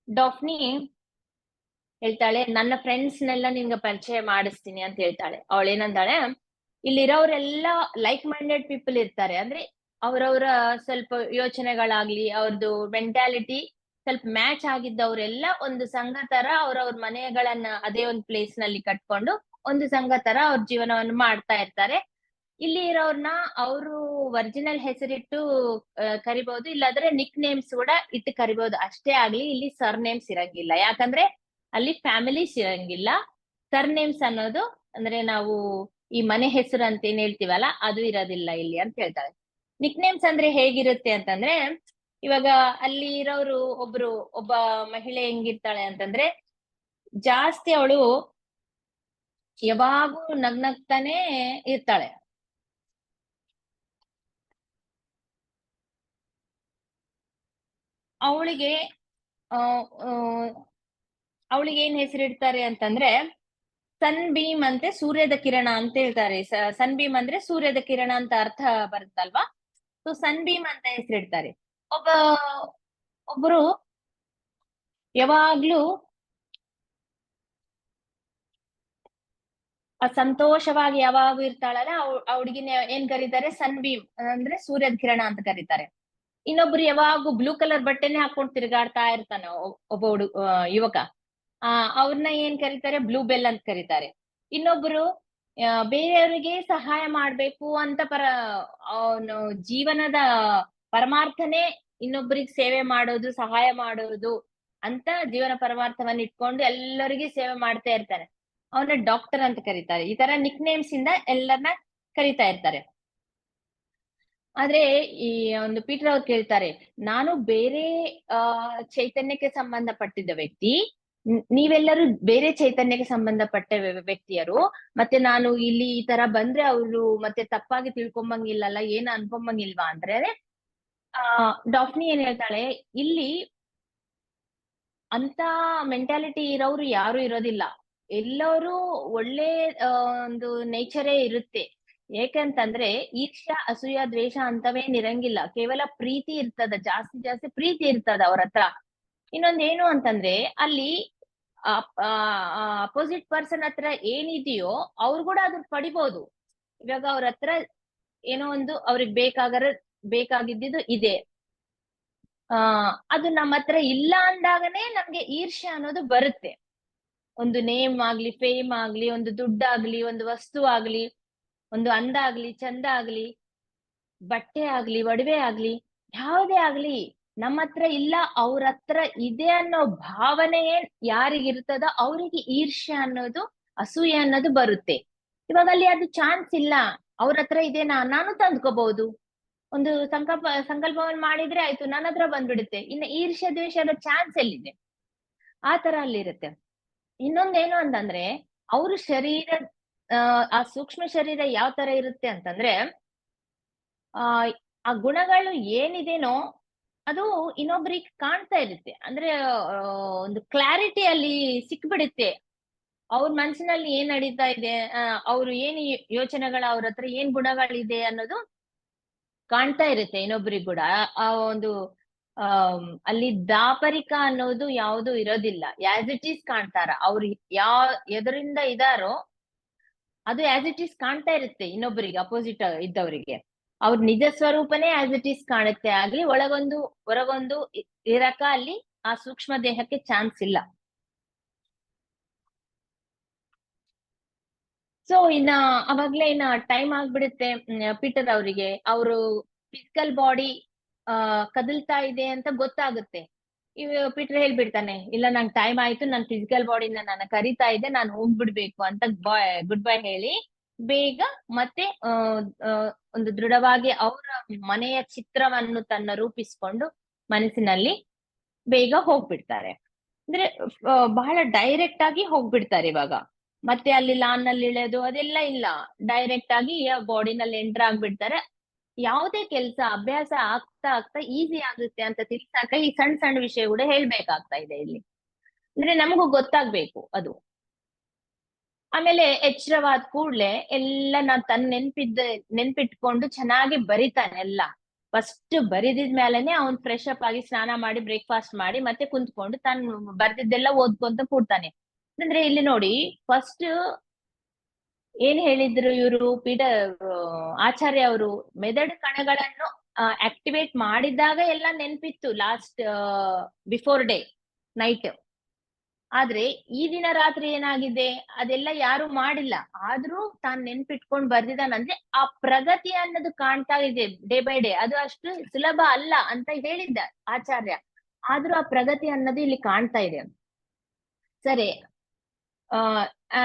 ಡಾಫ್ನಿ ಹೇಳ್ತಾಳೆ, ನನ್ನ ಫ್ರೆಂಡ್ಸ್ನೆಲ್ಲ ನಿನ್ಗೆ ಪರಿಚಯ ಮಾಡಿಸ್ತೀನಿ ಅಂತ ಹೇಳ್ತಾಳೆ. ಅವಳೇನಂದಾಳೆ, ಇಲ್ಲಿರೋರೆಲ್ಲ ಲೈಕ್ ಮೈಂಡೆಡ್ ಪೀಪಲ್ ಇರ್ತಾರೆ. ಅಂದ್ರೆ ಅವ್ರವ್ರ ಸ್ವಲ್ಪ ಯೋಚನೆಗಳಾಗ್ಲಿ, ಅವ್ರದ್ದು ಮೆಂಟಾಲಿಟಿ ಸ್ವಲ್ಪ ಮ್ಯಾಚ್ ಆಗಿದ್ದವರೆಲ್ಲ ಒಂದು ಸಂಘ ತರ ಅವ್ರವ್ರ ಮನೆಗಳನ್ನ ಅದೇ ಒಂದು ಪ್ಲೇಸ್ ನಲ್ಲಿ ಕಟ್ಕೊಂಡು ಒಂದು ಸಂಘ ತರ ಅವ್ರ ಜೀವನವನ್ನು ಮಾಡ್ತಾ ಇರ್ತಾರೆ. ಇಲ್ಲಿ ಇರೋರ್ನ ಅವರು ಒರಿಜಿನಲ್ ಹೆಸರಿಟ್ಟು ಕರಿಬಹುದು, ಇಲ್ಲಾಂದ್ರೆ ನಿಕ್ ನೇಮ್ಸ್ ಕೂಡ ಇಟ್ಟು ಕರಿಬಹುದು ಅಷ್ಟೇ ಆಗ್ಲಿ. ಇಲ್ಲಿ ಸರ್ ನೇಮ್ಸ್ ಇರಂಗಿಲ್ಲ, ಯಾಕಂದ್ರೆ ಅಲ್ಲಿ ಫ್ಯಾಮಿಲೀಸ್ ಇರಂಗಿಲ್ಲ. ಸರ್ ನೇಮ್ಸ್ ಅನ್ನೋದು ಅಂದ್ರೆ ನಾವು ಈ ಮನೆ ಹೆಸರು ಅಂತ ಏನ್ ಹೇಳ್ತೀವಲ್ಲ ಅದು ಇರೋದಿಲ್ಲ ಇಲ್ಲಿ ಅಂತ ಹೇಳ್ತಾರೆ. ನಿಕ್ ನೇಮ್ಸ್ ಅಂದ್ರೆ ಹೇಗಿರುತ್ತೆ ಅಂತಂದ್ರೆ, ಇವಾಗ ಅಲ್ಲಿ ಇರೋರು ಒಬ್ಬ ಮಹಿಳೆ ಹೆಂಗಿರ್ತಾಳೆ ಅಂತಂದ್ರೆ, ಜಾಸ್ತಿ ಅವಳು ಯಾವಾಗೂ ನಗ್ನಗ್ತಾನೆ ಇರ್ತಾಳೆ. ಅವಳಿಗೆ ಅವಳಿಗೆ ಏನ್ ಹೆಸರಿಡ್ತಾರೆ ಅಂತಂದ್ರೆ ಸನ್ ಬೀಮ್ ಅಂತೆ, ಸೂರ್ಯದ ಕಿರಣ ಅಂತ ಹೇಳ್ತಾರೆ. ಸನ್ ಬೀಮ್ ಅಂದ್ರೆ ಸೂರ್ಯದ ಕಿರಣ ಅಂತ ಅರ್ಥ ಬರುತ್ತಲ್ವಾ. ಸೊ ಸನ್ ಬೀಮ್ ಅಂತ ಹೆಸರಿಡ್ತಾರೆ. ಒಬ್ರು ಯಾವಾಗ್ಲೂ ಸಂತೋಷವಾಗಿ ಯಾವಾಗೂ ಇರ್ತಾಳಲ್ಲ, ಹುಡುಗಿನ ಏನ್ ಕರೀತಾರೆ, ಸನ್ ಬೀಮ್ ಅಂದ್ರೆ ಸೂರ್ಯದ ಕಿರಣ ಅಂತ ಕರೀತಾರೆ. ಇನ್ನೊಬ್ರು ಯಾವಾಗೂ ಬ್ಲೂ ಕಲರ್ ಬಟ್ಟೆನೆ ಹಾಕೊಂಡು ತಿರುಗಾಡ್ತಾ ಇರ್ತಾನೆ ಒಬ್ಬ ಯುವಕ, ಅವ್ರನ್ನ ಏನ್ ಕರೀತಾರೆ, ಬ್ಲೂ ಬೆಲ್ ಅಂತ ಕರೀತಾರೆ. ಇನ್ನೊಬ್ರು ಬೇರೆಯವರಿಗೆ ಸಹಾಯ ಮಾಡ್ಬೇಕು ಅಂತ ಅವನು ಜೀವನದ ಪರಮಾರ್ಥನೇ ಇನ್ನೊಬ್ಬರಿಗೆ ಸೇವೆ ಮಾಡೋದು, ಸಹಾಯ ಮಾಡೋದು ಅಂತ ಜೀವನ ಪರಮಾರ್ಥವನ್ನ ಇಟ್ಕೊಂಡು ಎಲ್ಲರಿಗೂ ಸೇವೆ ಮಾಡ್ತಾ ಇರ್ತಾನೆ, ಅವನ ಡಾಕ್ಟರ್ ಅಂತ ಕರೀತಾರೆ. ಈ ತರ ನಿಕ್ ನೇಮ್ಸ್ ಇಂದ ಎಲ್ಲರನ್ನ ಕರೀತಾ ಇರ್ತಾರೆ. ಆದ್ರೆ ಈ ಒಂದು ಪೀಟರ್ ಅವ್ರು ಕೇಳ್ತಾರೆ, ನಾನು ಬೇರೆ ಚೈತನ್ಯಕ್ಕೆ ಸಂಬಂಧಪಟ್ಟಿದ್ದ ವ್ಯಕ್ತಿ, ನೀವೆಲ್ಲರೂ ಬೇರೆ ಚೈತನ್ಯಕ್ಕೆ ಸಂಬಂಧಪಟ್ಟ ವ್ಯಕ್ತಿಯರು, ಮತ್ತೆ ನಾನು ಇಲ್ಲಿ ಈ ತರ ಬಂದ್ರೆ ಅವರು ಮತ್ತೆ ತಪ್ಪಾಗಿ ತಿಳ್ಕೊಂಬಂಗಿಲ್ಲಲ್ಲ, ಏನ್ ಅನ್ಕೊಂಬಂಗಿಲ್ವಾ ಅಂದ್ರೆ ಡಾಫ್ನಿ ಏನ್ ಹೇಳ್ತಾಳೆ, ಇಲ್ಲಿ ಅಂತ ಮೆಂಟಾಲಿಟಿ ಇರೋರು ಯಾರು ಇರೋದಿಲ್ಲ, ಎಲ್ಲರೂ ಒಳ್ಳೆ ಒಂದು ನೇಚರೇ ಇರುತ್ತೆ. ಏಕೆಂತಂದ್ರೆ ಈರ್ಷ್ಯ ಅಸೂಯ ದ್ವೇಷ ಅಂತವೇನಿರಂಗಿಲ್ಲ, ಕೇವಲ ಪ್ರೀತಿ ಇರ್ತದ, ಜಾಸ್ತಿ ಜಾಸ್ತಿ ಪ್ರೀತಿ ಇರ್ತದ ಅವ್ರ ಹತ್ರ. ಇನ್ನೊಂದ್ ಏನು ಅಂತಂದ್ರೆ ಅಲ್ಲಿ ಅಪೋಸಿಟ್ ಪರ್ಸನ್ ಹತ್ರ ಏನಿದೆಯೋ ಅವ್ರು ಕೂಡ ಅದನ್ನ ಪಡಿಬಹುದು. ಇವಾಗ ಅವ್ರ ಹತ್ರ ಏನೋ ಒಂದು ಅವ್ರಿಗೆ ಬೇಕಾಗಿದ್ದು ಇದೆ, ಅದು ನಮ್ಮ ಹತ್ರ ಇಲ್ಲ ಅಂದಾಗನೇ ನಮ್ಗೆ ಈರ್ಷ್ಯ ಅನ್ನೋದು ಬರುತ್ತೆ. ಒಂದು ನೇಮ್ ಆಗ್ಲಿ, ಫೇಮ್ ಆಗ್ಲಿ, ಒಂದು ದುಡ್ಡಾಗ್ಲಿ, ಒಂದು ವಸ್ತು ಆಗ್ಲಿ, ಒಂದು ಅಂದ ಆಗ್ಲಿ, ಚಂದ ಆಗ್ಲಿ, ಬಟ್ಟೆ ಆಗ್ಲಿ, ಒಡವೆ ಆಗ್ಲಿ, ಯಾವುದೇ ಆಗ್ಲಿ ನಮ್ಮ ಹತ್ರ ಇಲ್ಲ, ಅವ್ರ ಹತ್ರ ಇದೆ ಅನ್ನೋ ಭಾವನೆ ಯಾರಿಗಿರ್ತದ ಅವರಿಗೆ ಈರ್ಷ್ಯ ಅನ್ನೋದು, ಅಸೂಯೆ ಅನ್ನೋದು ಬರುತ್ತೆ. ಇವಾಗ ಅಲ್ಲಿ ಅದು ಚಾನ್ಸ್ ಇಲ್ಲ, ಅವ್ರ ಹತ್ರ ಇದೆ, ನಾನು ತಂದ್ಕೋಬಹುದು, ಒಂದು ಸಂಕಲ್ಪವನ್ನು ಮಾಡಿದ್ರೆ ಆಯ್ತು, ನನ್ನ ಹತ್ರ ಬಂದ್ಬಿಡುತ್ತೆ. ಇನ್ನು ಈರ್ಷ್ಯ ದ್ವೇಷದ ಚಾನ್ಸ್ ಎಲ್ಲಿದೆ? ಆ ತರ ಅಲ್ಲಿರುತ್ತೆ. ಇನ್ನೊಂದೇನು ಅಂತಂದ್ರೆ, ಅವ್ರ ಶರೀರ ಆ ಸೂಕ್ಷ್ಮ ಶರೀರ ಯಾವ ತರ ಇರುತ್ತೆ ಅಂತಂದ್ರೆ, ಆ ಗುಣಗಳು ಏನಿದೆನೋ ಅದು ಇನ್ನೊಬ್ರಿಗೆ ಕಾಣ್ತಾ ಇರುತ್ತೆ. ಅಂದ್ರೆ ಒಂದು ಕ್ಲಾರಿಟಿ ಅಲ್ಲಿ ಸಿಕ್ಬಿಡುತ್ತೆ. ಅವ್ರ ಮನಸ್ಸಿನಲ್ಲಿ ಏನ್ ನಡೀತಾ ಇದೆ, ಅವ್ರು ಏನ್ ಯೋಚನೆಗಳ, ಅವ್ರ ಹತ್ರ ಏನ್ ಗುಣಗಳಿದೆ ಅನ್ನೋದು ಕಾಣ್ತಾ ಇರುತ್ತೆ ಇನ್ನೊಬ್ರಿಗೆ ಕೂಡ. ಆ ಒಂದು ಅಲ್ಲಿ ದಾಪರಿಕ ಅನ್ನೋದು ಯಾವುದು ಇರೋದಿಲ್ಲ, ಆಸ್ ಇಟ್ ಈಸ್ ಕಾಣ್ತಾರ. ಅವ್ರು ಎದರಿಂದ ಇದಾರೋ ಅದು ಆಸ್ ಇಟ್ ಈಸ್ ಕಾಣ್ತಾ ಇರುತ್ತೆ ಇನ್ನೊಬ್ಬರಿಗೆ, ಅಪೋಸಿಟ್ ಇದ್ದವರಿಗೆ. ಅವ್ರ ನಿಜ ಸ್ವರೂಪನೇ ಆಸ್ ಇಟ್ ಈಸ್ ಕಾಣುತ್ತೆ ಆಗ್ಲಿ, ಒಳಗೊಂದು ಹೊರಗೊಂದು ಇರಕ ಅಲ್ಲಿ ಆ ಸೂಕ್ಷ್ಮ ದೇಹಕ್ಕೆ ಚಾನ್ಸ್ ಇಲ್ಲ. ಸೊ ಇನ್ನ ಅವಾಗ್ಲೇ ಇನ್ನ ಟೈಮ್ ಆಗ್ಬಿಡುತ್ತೆ ಪೀಟರ್ ಅವರಿಗೆ. ಅವರು ಫಿಸಿಕಲ್ ಬಾಡಿ ಕದಲ್ತಾ ಇದೆ ಅಂತ ಗೊತ್ತಾಗುತ್ತೆ. ಪೀಟರ್ ಹೇಳ್ಬಿಡ್ತಾನೆ, ಇಲ್ಲ ನಂಗೆ ಟೈಮ್ ಆಯ್ತು, ನನ್ ಫಿಸಿಕಲ್ ಬಾಡಿನ ನನ್ನ ಕರಿತಾ ಇದೆ, ನಾನು ಹೋಗ್ಬಿಡ್ಬೇಕು ಅಂತ ಗುಡ್ ಬೈ ಹೇಳಿ ಬೇಗ ಮತ್ತೆ ಒಂದು ದೃಢವಾಗಿ ಅವರ ಮನೆಯ ಚಿತ್ರವನ್ನು ತನ್ನ ರೂಪಿಸ್ಕೊಂಡು ಮನಸ್ಸಿನಲ್ಲಿ ಬೇಗ ಹೋಗ್ಬಿಡ್ತಾರೆ. ಅಂದ್ರೆ ಬಹಳ ಡೈರೆಕ್ಟ್ ಆಗಿ ಹೋಗ್ಬಿಡ್ತಾರೆ ಇವಾಗ. ಮತ್ತೆ ಅಲ್ಲಿ ಲಾನ್ ನಲ್ಲಿ ಇಳಿಯೋದು ಅದೆಲ್ಲ ಇಲ್ಲ, ಡೈರೆಕ್ಟ್ ಆಗಿ ಬಾಡಿನಲ್ಲಿ ಎಂಟರ್ ಆಗ್ಬಿಡ್ತಾರೆ. ಯಾವುದೇ ಕೆಲಸ ಅಭ್ಯಾಸ ಆಗ್ತಾ ಆಗ್ತಾ ಈಸಿ ಆಗುತ್ತೆ ಅಂತ ತಿಳ್ಸಾಕ ಈ ಸಣ್ಣ ಸಣ್ಣ ವಿಷಯ ಕೂಡ ಹೇಳ್ಬೇಕಾಗ್ತಾ ಇದೆ ಇಲ್ಲಿ. ಅಂದ್ರೆ ನಮಗೂ ಗೊತ್ತಾಗ್ಬೇಕು ಅದು. ಆಮೇಲೆ ಎಚ್ಚರವಾದ ಕೂಡ್ಲೆ ಎಲ್ಲ ನಾನ್ ನೆನ್ಪಿಟ್ಕೊಂಡು ಚೆನ್ನಾಗಿ ಬರಿತಾನೆ ಎಲ್ಲ. ಫಸ್ಟ್ ಬರಿದಿದ್ಮೇಲೆನೆ ಅವ್ನ್ ಫ್ರೆಶ್ ಅಪ್ ಆಗಿ ಸ್ನಾನ ಮಾಡಿ ಬ್ರೇಕ್ಫಾಸ್ಟ್ ಮಾಡಿ ಮತ್ತೆ ಕುಂತ್ಕೊಂಡು ತಾನು ಬರ್ದಿದ್ದೆಲ್ಲ ಓದ್ಕೊಂತ ಕೂಡ್ತಾನೆ. ಅಂದ್ರೆ ಇಲ್ಲಿ ನೋಡಿ, ಫಸ್ಟ್ ಏನ್ ಹೇಳಿದ್ರು ಇವರು ಆಚಾರ್ಯ ಅವರು, ಮೆದಡು ಕಣಗಳನ್ನು ಆಕ್ಟಿವೇಟ್ ಮಾಡಿದಾಗ ಎಲ್ಲ ನೆನ್ಪಿತ್ತು ಲಾಸ್ಟ್ ಬಿಫೋರ್ ಡೇ ನೈಟ್. ಆದ್ರೆ ಈ ದಿನ ರಾತ್ರಿ ಏನಾಗಿದೆ ಅದೆಲ್ಲ ಯಾರು ಮಾಡಿಲ್ಲ, ಆದ್ರೂ ತಾನ್ ನೆನ್ಪಿಟ್ಕೊಂಡ್ ಬರ್ದಿದಾನಂದ್ರೆ ಆ ಪ್ರಗತಿ ಅನ್ನೋದು ಕಾಣ್ತಾ ಇದೆ ಡೇ ಬೈ ಡೇ. ಅದು ಅಷ್ಟು ಸುಲಭ ಅಲ್ಲ ಅಂತ ಹೇಳಿದ್ದ ಆಚಾರ್ಯ, ಆದ್ರೂ ಆ ಪ್ರಗತಿ ಅನ್ನೋದು ಇಲ್ಲಿ ಕಾಣ್ತಾ ಇದೆ. ಸರಿ,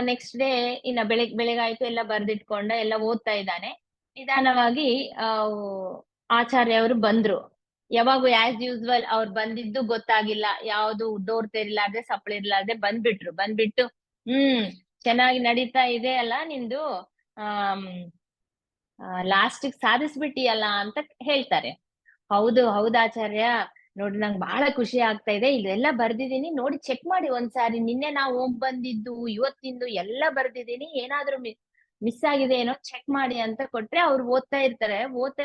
ನೆಕ್ಸ್ಟ್ ಡೇ ಇನ್ನ ಬೆಳಗಾಯ್ತು, ಎಲ್ಲ ಬರ್ದಿಟ್ಕೊಂಡ ಎಲ್ಲ ಓದ್ತಾ ಇದ್ದಾನೆ. ನಿಧಾನವಾಗಿ ಆಚಾರ್ಯ ಅವರು ಬಂದ್ರು. ಯಾವಾಗೂ ಆಸ್ ಯೂಸ್ವಲ್ ಅವ್ರು ಬಂದಿದ್ದು ಗೊತ್ತಾಗಿಲ್ಲ, ಯಾವ್ದು ಡೋರ್ ತೆರಿಲಾರ್ದೆ ಸಪ್ಪಳಿರ್ಲಾರ್ದೆ ಬಂದ್ಬಿಟ್ಟು ಚೆನ್ನಾಗಿ ನಡೀತಾ ಇದೆ ಅಲ್ಲ ನಿಂದು, ಲಾಸ್ಟ್ ಸಾಧಿಸ್ಬಿಟ್ಟಿಯಲ್ಲ ಅಂತ ಹೇಳ್ತಾರೆ. ಹೌದಾಚಾರ್ಯ, ನೋಡಿ ನಂಗೆ ಬಹಳ ಖುಷಿ ಆಗ್ತಾ ಇದೆ, ಇದೆಲ್ಲ ಬರ್ದಿದೀನಿ, ನೋಡಿ ಚೆಕ್ ಮಾಡಿ ಒಂದ್ಸಾರಿ. ನಿನ್ನೆ ನಾವು ಹೋಗ್ ಬಂದಿದ್ದು ಇವತ್ತಿಂದು ಎಲ್ಲ ಬರ್ದಿದೀನಿ, ಏನಾದ್ರೂ ಮಿಸ್ ಆಗಿದೆ ಏನೋ ಚೆಕ್ ಮಾಡಿ ಅಂತ ಕೊಟ್ರೆ ಅವ್ರು ಓದ್ತಾ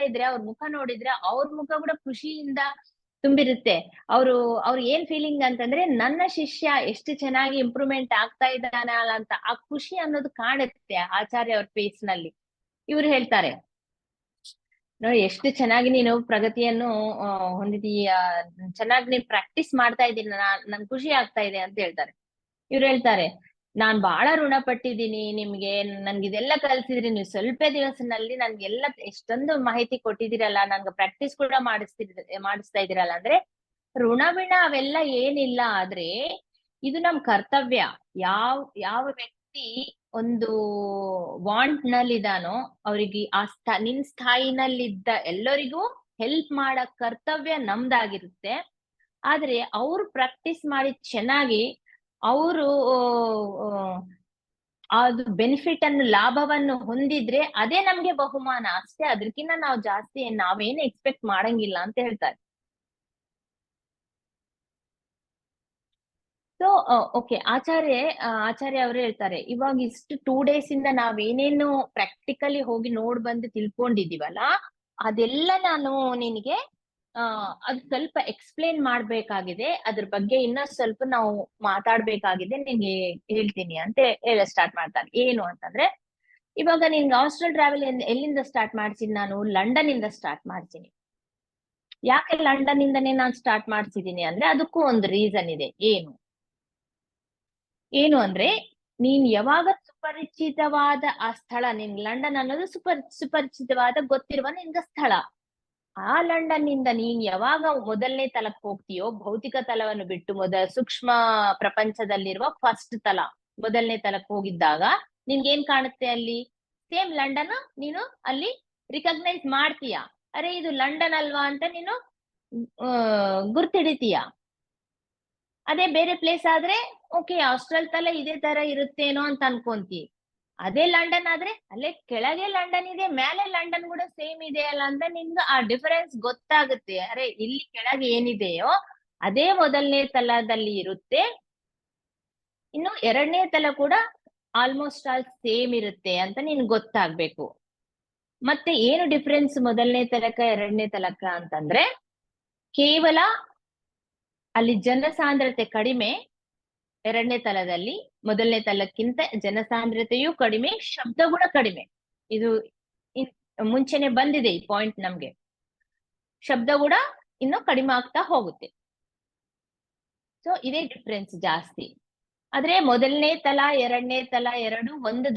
ಇದ್ರೆ ಅವ್ರ ಮುಖ ನೋಡಿದ್ರೆ ಅವ್ರ ಮುಖ ಕೂಡ ಖುಷಿಯಿಂದ ತುಂಬಿರುತ್ತೆ. ಅವ್ರು ಏನ್ ಫೀಲಿಂಗ್ ಅಂತಂದ್ರೆ, ನನ್ನ ಶಿಷ್ಯ ಎಷ್ಟು ಚೆನ್ನಾಗಿ ಇಂಪ್ರೂವ್ಮೆಂಟ್ ಆಗ್ತಾ ಇದ್ದಾನ ಅಂತ ಆ ಖುಷಿ ಅನ್ನೋದು ಕಾಣುತ್ತೆ ಆಚಾರ್ಯ ಅವ್ರ ಫೇಸ್ ನಲ್ಲಿ. ಇವ್ರು ಹೇಳ್ತಾರೆ, ನೋಡಿ ಎಷ್ಟು ಚೆನ್ನಾಗಿ ನೀನು ಪ್ರಗತಿಯನ್ನು ಹೊಂದಿದೀಯ, ಚೆನ್ನಾಗಿ ನೀನ್ ಪ್ರಾಕ್ಟೀಸ್ ಮಾಡ್ತಾ ಇದ್ದೀನಿ, ನನ್ ಖುಷಿ ಆಗ್ತಾ ಇದೆ ಅಂತ ಹೇಳ್ತಾರೆ. ಇವ್ರು ಹೇಳ್ತಾರೆ, ನಾನ್ ಬಹಳ ಋಣ ಪಟ್ಟಿದ್ದೀನಿ ನಿಮ್ಗೆ, ನನ್ಗಿದೆಲ್ಲ ಕಲ್ಸಿದ್ರಿ ನೀವು, ಸ್ವಲ್ಪ ದಿವಸನಲ್ಲಿ ನನ್ಗೆಲ್ಲ ಎಷ್ಟೊಂದು ಮಾಹಿತಿ ಕೊಟ್ಟಿದ್ದೀರಲ್ಲ, ನನ್ಗೆ ಪ್ರಾಕ್ಟೀಸ್ ಕೂಡ ಮಾಡಿಸ್ತಾ ಇದೀರಲ್ಲ. ಅಂದ್ರೆ ಋಣವಿಣ ಅವೆಲ್ಲ ಏನಿಲ್ಲ, ಆದ್ರೆ ಇದು ನಮ್ ಕರ್ತವ್ಯ. ಯಾವ ವ್ಯಕ್ತಿ ಒಂದು ವಾಂಟ್ ನಲ್ಲಿದಾನೋ ಅವ್ರಿಗೆ ನಿನ್ ಸ್ಥಾಯಿನಲ್ಲಿದ್ದ ಎಲ್ಲರಿಗೂ ಹೆಲ್ಪ್ ಮಾಡಕ್ ಕರ್ತವ್ಯ ನಮ್ದಾಗಿರುತ್ತೆ. ಆದ್ರೆ ಅವ್ರು ಪ್ರಾಕ್ಟೀಸ್ ಮಾಡಿ ಚೆನ್ನಾಗಿ ಅವರು ಅದು ಬೆನಿಫಿಟ್ ಅನ್ನು, ಲಾಭವನ್ನು ಹೊಂದಿದ್ರೆ ಅದೇ ನಮ್ಗೆ ಬಹುಮಾನ ಅಷ್ಟೇ, ಅದಕ್ಕಿಂತ ನಾವು ಜಾಸ್ತಿ ನಾವೇನು ಎಕ್ಸ್ಪೆಕ್ಟ್ ಮಾಡಂಗಿಲ್ಲ ಅಂತ ಹೇಳ್ತಾರೆ. ಸೊ ಓಕೆ, ಆಚಾರ್ಯ ಅವರು ಹೇಳ್ತಾರೆ, ಇವಾಗ ಇಷ್ಟು 2 days ಇಂದ ನಾವೇನೇನು ಪ್ರಾಕ್ಟಿಕಲಿ ಹೋಗಿ ನೋಡ್ ಬಂದು ತಿಳ್ಕೊಂಡಿದೀವಲ್ಲ, ಅದೆಲ್ಲ ನಾನು ನಿನಗೆ ಅದು ಸ್ವಲ್ಪ ಎಕ್ಸ್ಪ್ಲೇನ್ ಮಾಡ್ಬೇಕಾಗಿದೆ, ಅದ್ರ ಬಗ್ಗೆ ಇನ್ನೂ ಸ್ವಲ್ಪ ನಾವು ಮಾತಾಡ್ಬೇಕಾಗಿದೆ, ನಿನ್ಗೆ ಹೇಳ್ತೀನಿ ಅಂತ ಸ್ಟಾರ್ಟ್ ಮಾಡ್ತಾರೆ. ಏನು ಅಂತಂದ್ರೆ, ಇವಾಗ ನಿನ್ಗೆ ಹಾಸ್ಟೆಲ್ ಟ್ರಾವೆಲ್ ಎಲ್ಲಿಂದ ಸ್ಟಾರ್ಟ್ ಮಾಡ್ತೀನಿ ನಾನು? ಲಂಡನ್ ಇಂದ ಸ್ಟಾರ್ಟ್ ಮಾಡ್ತೀನಿ. ಯಾಕೆ ಲಂಡನ್ ಇಂದನೇ ನಾನು ಸ್ಟಾರ್ಟ್ ಮಾಡ್ತಿದ್ದೀನಿ ಅಂದ್ರೆ ಅದಕ್ಕೂ ಒಂದು ರೀಸನ್ ಇದೆ. ಏನು ಅಂದ್ರೆ, ನೀನ್ ಯಾವಾಗ ಸುಪರಿಚಿತವಾದ ಆ ಸ್ಥಳ, ನಿನ್ ಲಂಡನ್ ಅನ್ನೋದು ಸುಪರಿಚಿತವಾದ ಗೊತ್ತಿರುವ ನಿನ್ಗ ಸ್ಥಳ. ಆ ಲಂಡನ್ ನಿಂದ ನೀನ್ ಯಾವಾಗ ಮೊದಲನೇ ತಲಕ್ ಹೋಗ್ತೀಯೋ, ಭೌತಿಕ ತಲವನ್ನು ಬಿಟ್ಟು ಸೂಕ್ಷ್ಮ ಪ್ರಪಂಚದಲ್ಲಿರುವ ಫಸ್ಟ್ ತಲ, ಮೊದಲನೇ ತಲಕ್ ಹೋಗಿದ್ದಾಗ ನಿನ್ಗೇನ್ ಕಾಣುತ್ತೆ ಅಲ್ಲಿ? ಸೇಮ್ ಲಂಡನ್ ನೀನು ಅಲ್ಲಿ ರಿಕಗ್ನೈಸ್ ಮಾಡ್ತೀಯ. ಅರೆ ಇದು ಲಂಡನ್ ಅಲ್ವಾ ಅಂತ ನೀನು ಗುರ್ತಿಡಿತೀಯ. ಅದೇ ಬೇರೆ ಪ್ಲೇಸ್ ಆದ್ರೆ ಓಕೆ, ಹಾಸ್ಟೆಲ್ ತಲೆ ಇದೇ ತರ ಇರುತ್ತೇನೋ ಅಂತ ಅನ್ಕೊಂತಿ. ಅದೇ ಲಂಡನ್ ಆದ್ರೆ ಅಲ್ಲೇ ಕೆಳಗೆ ಲಂಡನ್ ಇದೆ, ಮೇಲೆ ಲಂಡನ್ ಕೂಡ ಸೇಮ್ ಇದೆ ಅಲ್ಲ ಅಂತ ನಿಮ್ಗೆ ಆ ಡಿಫರೆನ್ಸ್ ಗೊತ್ತಾಗುತ್ತೆ. ಅರೆ ಇಲ್ಲಿ ಕೆಳಗೆ ಏನಿದೆಯೋ ಅದೇ ಮೊದಲನೇ ತಲದಲ್ಲಿ ಇರುತ್ತೆ, ಇನ್ನು ಎರಡನೇ ತಲ ಕೂಡ ಆಲ್ಮೋಸ್ಟ್ ಆಲ್ ಸೇಮ್ ಇರುತ್ತೆ ಅಂತ ನಿನ್ ಗೊತ್ತಾಗ್ಬೇಕು. ಮತ್ತೆ ಏನು ಡಿಫ್ರೆನ್ಸ್ ಮೊದಲನೇ ತಲಕ ಎರಡನೇ ತಲಕ ಅಂತಂದ್ರೆ, ಕೇವಲ ಅಲ್ಲಿ ಜನಸಾಂದ್ರತೆ ಕಡಿಮೆ, ಎರಡನೇ ತಲದಲ್ಲಿ ಮೊದಲನೇ ತಲಕ್ಕಿಂತ ಜನಸಾಂದ್ರತೆಯೂ ಕಡಿಮೆ, ಶಬ್ದ ಕೂಡ ಕಡಿಮೆ. ಇದು ಮುಂಚೆನೆ ಬಂದಿದೆ ಈ ಪಾಯಿಂಟ್ ನಮ್ಗೆ. ಶಬ್ದ ಕೂಡ ಇನ್ನು ಕಡಿಮೆ ಆಗ್ತಾ ಹೋಗುತ್ತೆ. ಸೊ ಇದೇ ಡಿಫ್ರೆನ್ಸ್ ಜಾಸ್ತಿ. ಆದ್ರೆ ಮೊದಲನೇ ತಲ ಎರಡನೇ ತಲ ಎರಡು ಒಂದು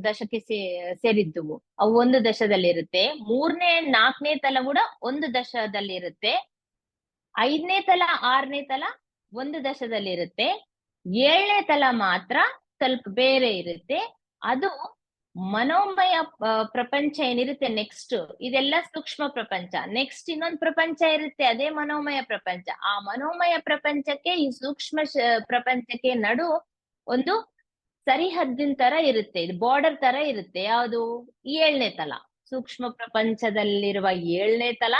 ದಶಕ್ಕೆ ಸೇರಿದ್ದುವು, ಅವು ಒಂದು ದಶದಲ್ಲಿರುತ್ತೆ. ಮೂರನೇ ನಾಲ್ಕನೇ ತಲ ಕೂಡ ಒಂದು ದಶದಲ್ಲಿರುತ್ತೆ. ಐದನೇ ತಲ ಆರನೇ ತಲ ಒಂದು ದಶದಲ್ಲಿರುತ್ತೆ. ಏಳನೇ ತಲ ಮಾತ್ರ ಸ್ವಲ್ಪ ಬೇರೆ ಇರುತ್ತೆ. ಅದು ಮನೋಮಯ ಪ್ರಪಂಚ ಏನಿರುತ್ತೆ ನೆಕ್ಸ್ಟ್, ಇದೆಲ್ಲ ಸೂಕ್ಷ್ಮ ಪ್ರಪಂಚ. ನೆಕ್ಸ್ಟ್ ಇನ್ನೊಂದು ಪ್ರಪಂಚ ಇರುತ್ತೆ, ಅದೇ ಮನೋಮಯ ಪ್ರಪಂಚ. ಆ ಮನೋಮಯ ಪ್ರಪಂಚಕ್ಕೆ ಈ ಸೂಕ್ಷ್ಮ ಪ್ರಪಂಚಕ್ಕೆ ನಡು ಒಂದು ಸರಿಹದ್ದಿನ ತರ ಇರುತ್ತೆ, ಇದು ಬಾರ್ಡರ್ ತರ ಇರುತ್ತೆ. ಯಾವುದು? ಏಳನೇ ತಲ, ಸೂಕ್ಷ್ಮ ಪ್ರಪಂಚದಲ್ಲಿರುವ ಏಳನೇ ತಲ.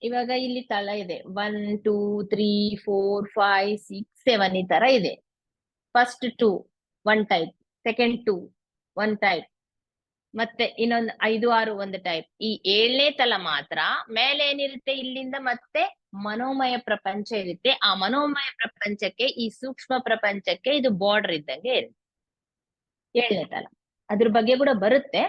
ಇವಾಗ ಇಲ್ಲಿ ತಳ ಇದೆ, 1 2 3 4 5 6 7 ಈ ತರ ಇದೆ. ಫಸ್ಟ್ 2 1 ಟೈಪ್, ಸೆಕೆಂಡ್ 2 1 ಟೈಪ್, ಮತ್ತೆ ಇನ್ನೊಂದು 5 6 ಒಂದು ಟೈಪ್. ಈ ಏಳನೇ ತಲ ಮಾತ್ರ ಮೇಲೆ ಏನಿರುತ್ತೆ, ಇಲ್ಲಿಂದ ಮತ್ತೆ ಮನೋಮಯ ಪ್ರಪಂಚ ಇರುತ್ತೆ. ಆ ಮನೋಮಯ ಪ್ರಪಂಚಕ್ಕೆ ಈ ಸೂಕ್ಷ್ಮ ಪ್ರಪಂಚಕ್ಕೆ ಇದು ಬಾರ್ಡರ್ ಇದ್ದಂಗೆ ಇರುತ್ತೆ ಏಳನೇ ತಲ. ಅದ್ರ ಬಗ್ಗೆ ಕೂಡ ಬರುತ್ತೆ.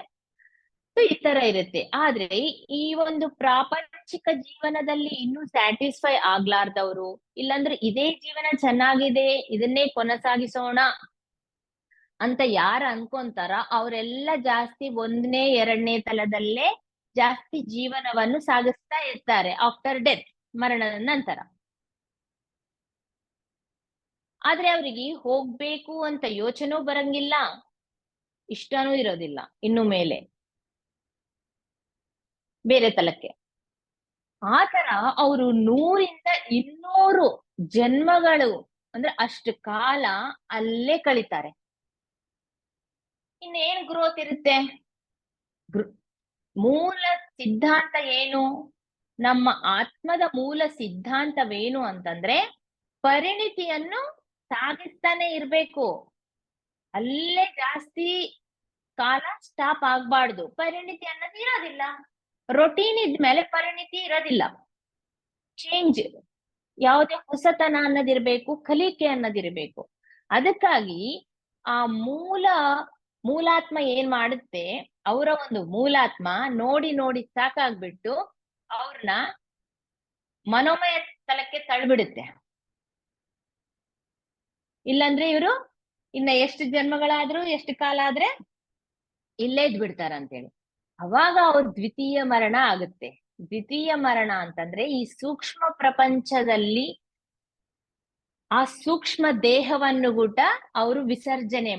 ಈ ತರ ಇರುತ್ತೆ. ಆದ್ರೆ ಈ ಒಂದು ಪ್ರಾಪಂಚಿಕ ಜೀವನದಲ್ಲಿ ಇನ್ನೂ ಸ್ಯಾಟಿಸ್ಫೈ ಆಗ್ಲಾರ್ದವ್ರು, ಇಲ್ಲಾಂದ್ರೆ ಇದೇ ಜೀವನ ಚೆನ್ನಾಗಿದೆ, ಇದನ್ನೇ ಕೊನಸಾಗಿಸೋಣ ಅಂತ ಯಾರು ಅನ್ಕೊಂತಾರ, ಅವರೆಲ್ಲ ಜಾಸ್ತಿ ಒಂದನೇ ಎರಡನೇ ತಲದಲ್ಲೇ ಜಾಸ್ತಿ ಜೀವನವನ್ನು ಸಾಗಿಸ್ತಾ ಇರ್ತಾರೆ ಆಫ್ಟರ್ ಡೆತ್, ಮರಣದ ನಂತರ. ಆದ್ರೆ ಅವ್ರಿಗೆ ಹೋಗ್ಬೇಕು ಅಂತ ಯೋಚನೆ ಬರಂಗಿಲ್ಲ, ಇಷ್ಟನೂ ಇರೋದಿಲ್ಲ ಇನ್ನು ಮೇಲೆ ಬೇರೆ ತಲಕ್ಕೆ. ಆ ತರ ಅವರು 100 ಇಂದ 200 ಜನ್ಮಗಳು ಅಂದ್ರೆ ಅಷ್ಟು ಕಾಲ ಅಲ್ಲೇ ಕಳೀತಾರೆ. ಇನ್ನೇನ್ ಗ್ರೋತ್ ಇರುತ್ತೆ? ಮೂಲ ಸಿದ್ಧಾಂತ ಏನು? ನಮ್ಮ ಆತ್ಮದ ಮೂಲ ಸಿದ್ಧಾಂತವೇನು ಅಂತಂದ್ರೆ, ಪರಿಣಿತಿಯನ್ನು ಸಾಗಿಸ್ತಾನೆ ಇರ್ಬೇಕು, ಅಲ್ಲೇ ಜಾಸ್ತಿ ಕಾಲ ಸ್ಟಾಪ್ ಆಗ್ಬಾರ್ದು. ಪರಿಣಿತಿ ಅನ್ನೋದು ಇರೋದಿಲ್ಲ, ರೊಟೀನ್ ಇದ್ಮೇಲೆ ಪರಿಣಿತಿ ಇರೋದಿಲ್ಲ. ಚೇಂಜ್, ಯಾವುದೇ ಹೊಸತನ ಅನ್ನೋದಿರ್ಬೇಕು, ಕಲಿಕೆ ಅನ್ನೋದಿರ್ಬೇಕು. ಅದಕ್ಕಾಗಿ ಆ ಮೂಲಾತ್ಮ ಏನ್ ಮಾಡುತ್ತೆ, ಅವರ ಒಂದು ಮೂಲಾತ್ಮ ನೋಡಿ ನೋಡಿ ಸಾಕಾಗ್ಬಿಟ್ಟು ಅವ್ರನ್ನ ಮನೋಮಯ ತಲಕ್ಕೆ ತಳ್ಬಿಡುತ್ತೆ. ಇಲ್ಲಾಂದ್ರೆ ಇವರು ಇನ್ನ ಎಷ್ಟು ಜನ್ಮಗಳಾದ್ರೂ ಎಷ್ಟು ಕಾಲ ಆದ್ರೆ ಇಲ್ಲೇ ಇದ್ಬಿಡ್ತಾರಂತೇಳಿ. ಅವಾಗ ಅವ್ರ ದ್ವಿತೀಯ ಮರಣ ಆಗುತ್ತೆ. ದ್ವಿತೀಯ ಮರಣ ಅಂತಂದ್ರೆ ಈ ಸೂಕ್ಷ್ಮ ಪ್ರಪಂಚದಲ್ಲಿ ಆ ಸೂಕ್ಷ್ಮ ದೇಹವನ್ನು ಕೂಡ ಅವರು ವಿಸರ್ಜನೆ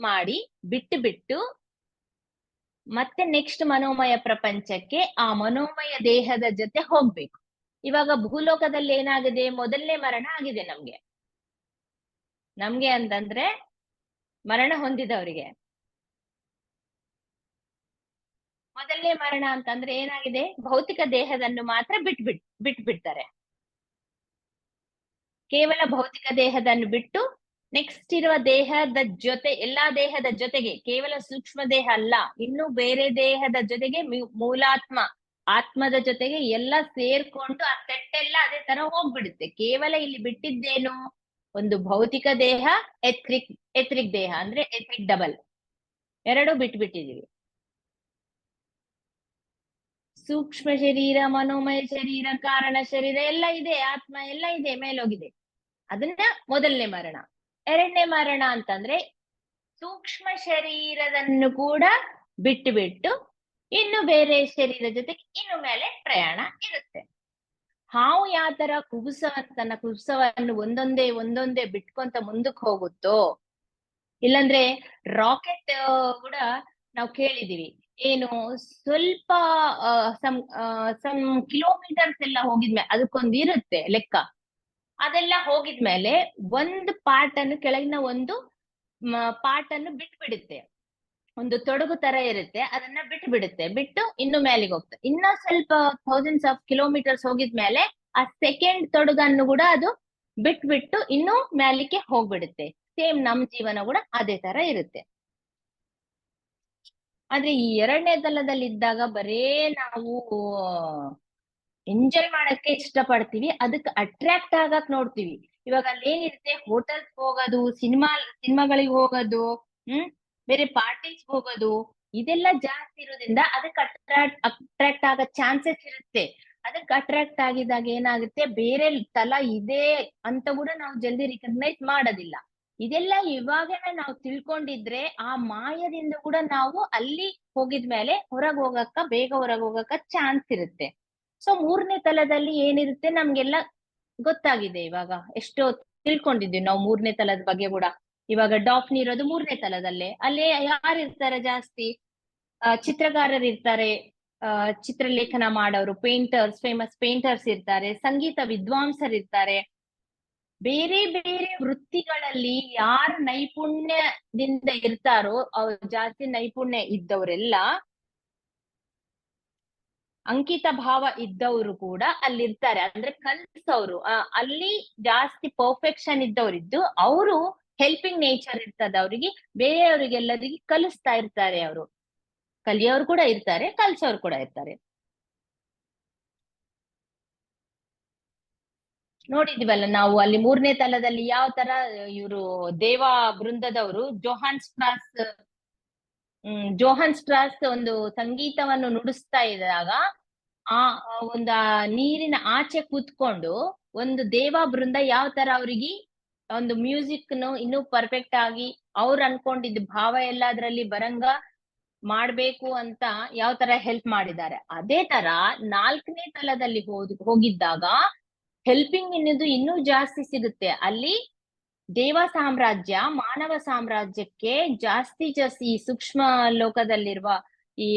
ಮಾಡಿ ಬಿಟ್ಟು ಮತ್ತೆ ನೆಕ್ಸ್ಟ್ ಮನೋಮಯ ಪ್ರಪಂಚಕ್ಕೆ ಆ ಮನೋಮಯ ದೇಹದ ಜೊತೆ ಹೋಗ್ಬೇಕು. ಇವಾಗ ಭೂಲೋಕದಲ್ಲಿ ಏನಾಗಿದೆ, ಮೊದಲನೇ ಮರಣ ಆಗಿದೆ ನಮ್ಗೆ ಅಂತಂದ್ರೆ ಮರಣ ಹೊಂದಿದವರಿಗೆ. ಮೊದಲನೇ ಮರಣ ಅಂತಂದ್ರೆ ಏನಾಗಿದೆ, ಭೌತಿಕ ದೇಹದನ್ನು ಮಾತ್ರ ಬಿಟ್ಬಿಡ್ತಾರೆ. ಕೇವಲ ಭೌತಿಕ ದೇಹದನ್ನು ಬಿಟ್ಟು ನೆಕ್ಸ್ಟ್ ಇರುವ ದೇಹದ ಜೊತೆ, ಎಲ್ಲಾ ದೇಹದ ಜೊತೆಗೆ, ಕೇವಲ ಸೂಕ್ಷ್ಮ ದೇಹ ಅಲ್ಲ, ಇನ್ನು ಬೇರೆ ದೇಹದ ಜೊತೆಗೆ ಮೂಲಾತ್ಮ ಆತ್ಮದ ಜೊತೆಗೆ ಎಲ್ಲ ಸೇರ್ಕೊಂಡು ಆ ಸೆಟ್ಟೆಲ್ಲ ಅದೇ ತರ ಹೋಗ್ಬಿಡುತ್ತೆ. ಕೇವಲ ಇಲ್ಲಿ ಬಿಟ್ಟಿದ್ದೇನು, ಒಂದು ಭೌತಿಕ ದೇಹ, ಎಥ್ರಿಕ್ ದೇಹ ಅಂದ್ರೆ ಎಥ್ರಿಕ್ ಡಬಲ್, ಎರಡು ಬಿಟ್ಬಿಟ್ಟಿದೀವಿ. ಸೂಕ್ಷ್ಮ ಶರೀರ, ಮನೋಮಯ ಶರೀರ, ಕಾರಣ ಶರೀರ ಎಲ್ಲ ಇದೆ, ಆತ್ಮ ಎಲ್ಲ ಇದೆ, ಮೇಲೋಗಿದೆ. ಅದನ್ನ ಮೊದಲನೇ ಮರಣ. ಎರಡನೇ ಮರಣ ಅಂತಂದ್ರೆ ಸೂಕ್ಷ್ಮ ಶರೀರದನ್ನು ಕೂಡ ಬಿಟ್ಟು ಇನ್ನು ಬೇರೆ ಶರೀರ ಜೊತೆಗೆ ಇನ್ನು ಮೇಲೆ ಪ್ರಯಾಣ ಇರುತ್ತೆ. ಹಾವು ಯಾವ ತರ ತನ್ನ ಕುಬುಸವನ್ನು ಒಂದೊಂದೇ ಬಿಟ್ಕೊಂತ ಮುಂದಕ್ಕೆ ಹೋಗುತ್ತೋ, ಇಲ್ಲಾಂದ್ರೆ ರಾಕೆಟ್ ಕೂಡ ನಾವು ಕೇಳಿದೀವಿ, ಏನು ಸ್ವಲ್ಪ ಸಮ್ ಕಿಲೋಮೀಟರ್ಸ್ ಎಲ್ಲ ಹೋಗಿದ್ಮೇಲೆ ಅದಕ್ಕೊಂದು ಇರುತ್ತೆ ಲೆಕ್ಕ, ಅದೆಲ್ಲ ಹೋಗಿದ್ಮೇಲೆ ಒಂದು ಪಾರ್ಟ್ ಅನ್ನು, ಕೆಳಗಿನ ಒಂದು ಪಾರ್ಟ್ ಅನ್ನು ಬಿಟ್ಬಿಡುತ್ತೆ, ಒಂದು ತೊಡಗು ತರ ಇರುತ್ತೆ, ಅದನ್ನ ಬಿಟ್ಟು ಇನ್ನು ಮೇಲಿಗೆ ಹೋಗ್ತದೆ. ಇನ್ನ ಸ್ವಲ್ಪ ಥೌಸಂಡ್ಸ್ ಆಫ್ ಕಿಲೋಮೀಟರ್ಸ್ ಹೋಗಿದ್ಮೇಲೆ ಆ ಸೆಕೆಂಡ್ ತೊಡಗನ್ನು ಕೂಡ ಅದು ಬಿಟ್ಬಿಟ್ಟು ಇನ್ನು ಮ್ಯಾಲಿಕ್ಕೆ ಹೋಗ್ಬಿಡುತ್ತೆ. ಸೇಮ್ ನಮ್ ಜೀವನ ಕೂಡ ಅದೇ ತರ ಇರುತ್ತೆ. ಆದ್ರೆ ಈ ಎರಡನೇ ತಲದಲ್ಲಿ ಇದ್ದಾಗ ಬರೇ ನಾವು ಎಂಜಾಯ್ ಮಾಡಕ್ಕೆ ಇಷ್ಟಪಡ್ತೀವಿ, ಅದಕ್ಕೆ ಅಟ್ರಾಕ್ಟ್ ಆಗಕ್ ನೋಡ್ತೀವಿ. ಇವಾಗ ಅಲ್ಲಿ ಏನಿರುತ್ತೆ, ಹೋಟೆಲ್ಸ್ ಹೋಗೋದು, ಸಿನಿಮಾಗಳಿಗೆ ಹೋಗೋದು, ಬೇರೆ ಪಾರ್ಟೀಸ್ ಹೋಗೋದು, ಇದೆಲ್ಲ ಜಾಸ್ತಿ ಇರೋದ್ರಿಂದ ಅದಕ್ಕೆ ಅಟ್ರಾಕ್ಟ್ ಆಗೋ ಚಾನ್ಸಸ್ ಇರುತ್ತೆ. ಅದಕ್ಕೆ ಅಟ್ರಾಕ್ಟ್ ಆಗಿದಾಗ ಏನಾಗುತ್ತೆ, ಬೇರೆ ತಲ ಇದೆ ಅಂತ ಕೂಡ ನಾವು ಜಲ್ದಿ ರಿಕಗ್ನೈಸ್ ಮಾಡೋದಿಲ್ಲ. ಇದೆಲ್ಲ ಇವಾಗನೇ ನಾವು ತಿಳ್ಕೊಂಡಿದ್ರೆ ಆ ಮಾಯದಿಂದ ಕೂಡ ನಾವು ಅಲ್ಲಿ ಹೋಗಿದ್ಮೇಲೆ ಬೇಗ ಹೊರಗೆ ಹೋಗಕ್ಕ ಚಾನ್ಸ್ ಇರುತ್ತೆ. ಸೊ ಮೂರನೇ ತಲದಲ್ಲಿ ಏನಿರುತ್ತೆ ನಮ್ಗೆಲ್ಲ ಗೊತ್ತಾಗಿದೆ. ಇವಾಗ ಎಷ್ಟೋ ತಿಳ್ಕೊಂಡಿದ್ವಿ ನಾವು ಮೂರನೇ ತಲದ ಬಗ್ಗೆ ಕೂಡ. ಇವಾಗ ಡಾಫ್ನಿ ಇರೋದು ಮೂರನೇ ತಲದಲ್ಲೇ. ಅಲ್ಲೇ ಯಾರು ಇರ್ತಾರೆ ಜಾಸ್ತಿ? ಚಿತ್ರಕಾರರು ಇರ್ತಾರೆ, ಚಿತ್ರಲೇಖನ ಮಾಡೋರು, ಪೇಂಟರ್ಸ್, ಫೇಮಸ್ ಪೇಂಟರ್ಸ್ ಇರ್ತಾರೆ, ಸಂಗೀತ ವಿದ್ವಾಂಸರು ಇರ್ತಾರೆ. ಬೇರೆ ಬೇರೆ ವೃತ್ತಿಗಳಲ್ಲಿ ಯಾರು ನೈಪುಣ್ಯದಿಂದ ಇರ್ತಾರೋ, ಅವ್ರು ಜಾಸ್ತಿ ನೈಪುಣ್ಯ ಇದ್ದವರೆಲ್ಲ, ಅಂಕಿತ ಭಾವ ಇದ್ದವರು ಕೂಡ ಅಲ್ಲಿರ್ತಾರೆ. ಅಂದ್ರೆ ಕಲ್ಸೋರು ಅಲ್ಲಿ ಜಾಸ್ತಿ ಪರ್ಫೆಕ್ಷನ್ ಇದ್ದವರಿದ್ದು, ಅವರು ಹೆಲ್ಪಿಂಗ್ ನೇಚರ್ ಇರ್ತದೆ ಅವ್ರಿಗೆ, ಬೇರೆಯವರಿಗೆಲ್ಲರಿಗೆ ಕಲಿಸ್ತಾ ಇರ್ತಾರೆ. ಅವರು ಕಲಿಯೋರು ಕೂಡ ಇರ್ತಾರೆ, ಕಲ್ಸೋರು ಕೂಡ ಇರ್ತಾರೆ. ನೋಡಿದ್ವಲ್ಲ ನಾವು ಅಲ್ಲಿ ಮೂರನೇ ತಲದಲ್ಲಿ ಯಾವ ತರ ಇವರು ದೇವಾ ಬೃಂದದವರು ಜೋಹನ್ ಸ್ಟ್ರಾಸ್ ಒಂದು ಸಂಗೀತವನ್ನು ನುಡಿಸ್ತಾ ಇದ್ದಾಗ, ಆ ಒಂದು ನೀರಿನ ಆಚೆ ಕೂತ್ಕೊಂಡು ಒಂದು ದೇವಾ ಬೃಂದ ಯಾವ ತರ ಅವ್ರಿಗೆ ಒಂದು ಮ್ಯೂಸಿಕ್ ಇನ್ನೂ ಪರ್ಫೆಕ್ಟ್ ಆಗಿ ಅವ್ರು ಅನ್ಕೊಂಡಿದ್ದ ಭಾವ ಎಲ್ಲ ಅದ್ರಲ್ಲಿ ಬರಂಗ ಮಾಡ್ಬೇಕು ಅಂತ ಯಾವ ತರ ಹೆಲ್ಪ್ ಮಾಡಿದ್ದಾರೆ. ಅದೇ ತರ ನಾಲ್ಕನೇ ತಲದಲ್ಲಿ ಹೋಗಿದ್ದಾಗ ಹೆಲ್ಪಿಂಗ್ ಅನ್ನೋದು ಇನ್ನೂ ಜಾಸ್ತಿ ಸಿಗುತ್ತೆ. ಅಲ್ಲಿ ದೇವ ಸಾಮ್ರಾಜ್ಯ ಮಾನವ ಸಾಮ್ರಾಜ್ಯಕ್ಕೆ ಜಾಸ್ತಿ ಈ ಸೂಕ್ಷ್ಮ ಲೋಕದಲ್ಲಿರುವ ಈ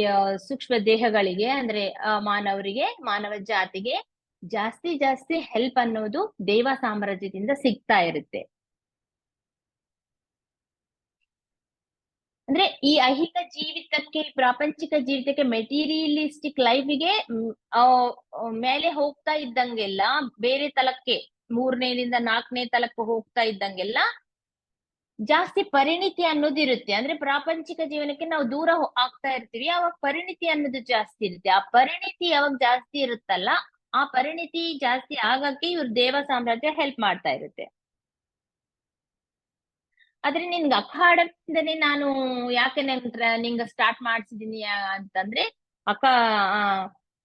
ಸೂಕ್ಷ್ಮ ದೇಹಗಳಿಗೆ, ಅಂದ್ರೆ ಮಾನವರಿಗೆ, ಮಾನವ ಜಾತಿಗೆ ಜಾಸ್ತಿ ಹೆಲ್ಪ್ ಅನ್ನೋದು ದೇವ ಸಾಮ್ರಾಜ್ಯದಿಂದ ಸಿಗ್ತಾ ಇರುತ್ತೆ. ಅಂದ್ರೆ ಈ ಐಹಿಕ ಜೀವಿತಕ್ಕೆ, ಪ್ರಾಪಂಚಿಕ ಜೀವಿತಕ್ಕೆ, ಮೆಟೀರಿಯಲಿಸ್ಟಿಕ್ ಲೈಫಿಗೆ ಮೇಲೆ ಹೋಗ್ತಾ ಇದ್ದಂಗೆಲ್ಲ, ಬೇರೆ ತಲಕ್ಕೆ ಮೂರನೇದಿಂದ ನಾಲ್ಕನೇ ತಲಕ್ಕೆ ಹೋಗ್ತಾ ಇದ್ದಂಗೆಲ್ಲ ಜಾಸ್ತಿ ಪರಿಣಿತಿ ಅನ್ನೋದು ಇರುತ್ತೆ. ಅಂದ್ರೆ ಪ್ರಾಪಂಚಿಕ ಜೀವನಕ್ಕೆ ನಾವು ದೂರ ಆಗ್ತಾ ಇರ್ತೀವಿ, ಅವಾಗ ಪರಿಣಿತಿ ಅನ್ನೋದು ಜಾಸ್ತಿ ಇರುತ್ತೆ. ಆ ಪರಿಣಿತಿ ಯಾವಾಗ ಜಾಸ್ತಿ ಇರುತ್ತಲ್ಲ, ಆ ಪರಿಣಿತಿ ಜಾಸ್ತಿ ಆಗಕ್ಕೆ ಇವ್ರ ದೇವ ಸಾಮ್ರಾಜ್ಯ ಹೆಲ್ಪ್ ಮಾಡ್ತಾ ಇರುತ್ತೆ. ಆದ್ರೆ ನಿನ್ಗೆ ಅಖಾಡದಿಂದನೇ ನಾನು ಯಾಕೆ ನಿಂಗ ಸ್ಟಾರ್ಟ್ ಮಾಡ್ಸಿದೀನಿ ಅಂತಂದ್ರೆ,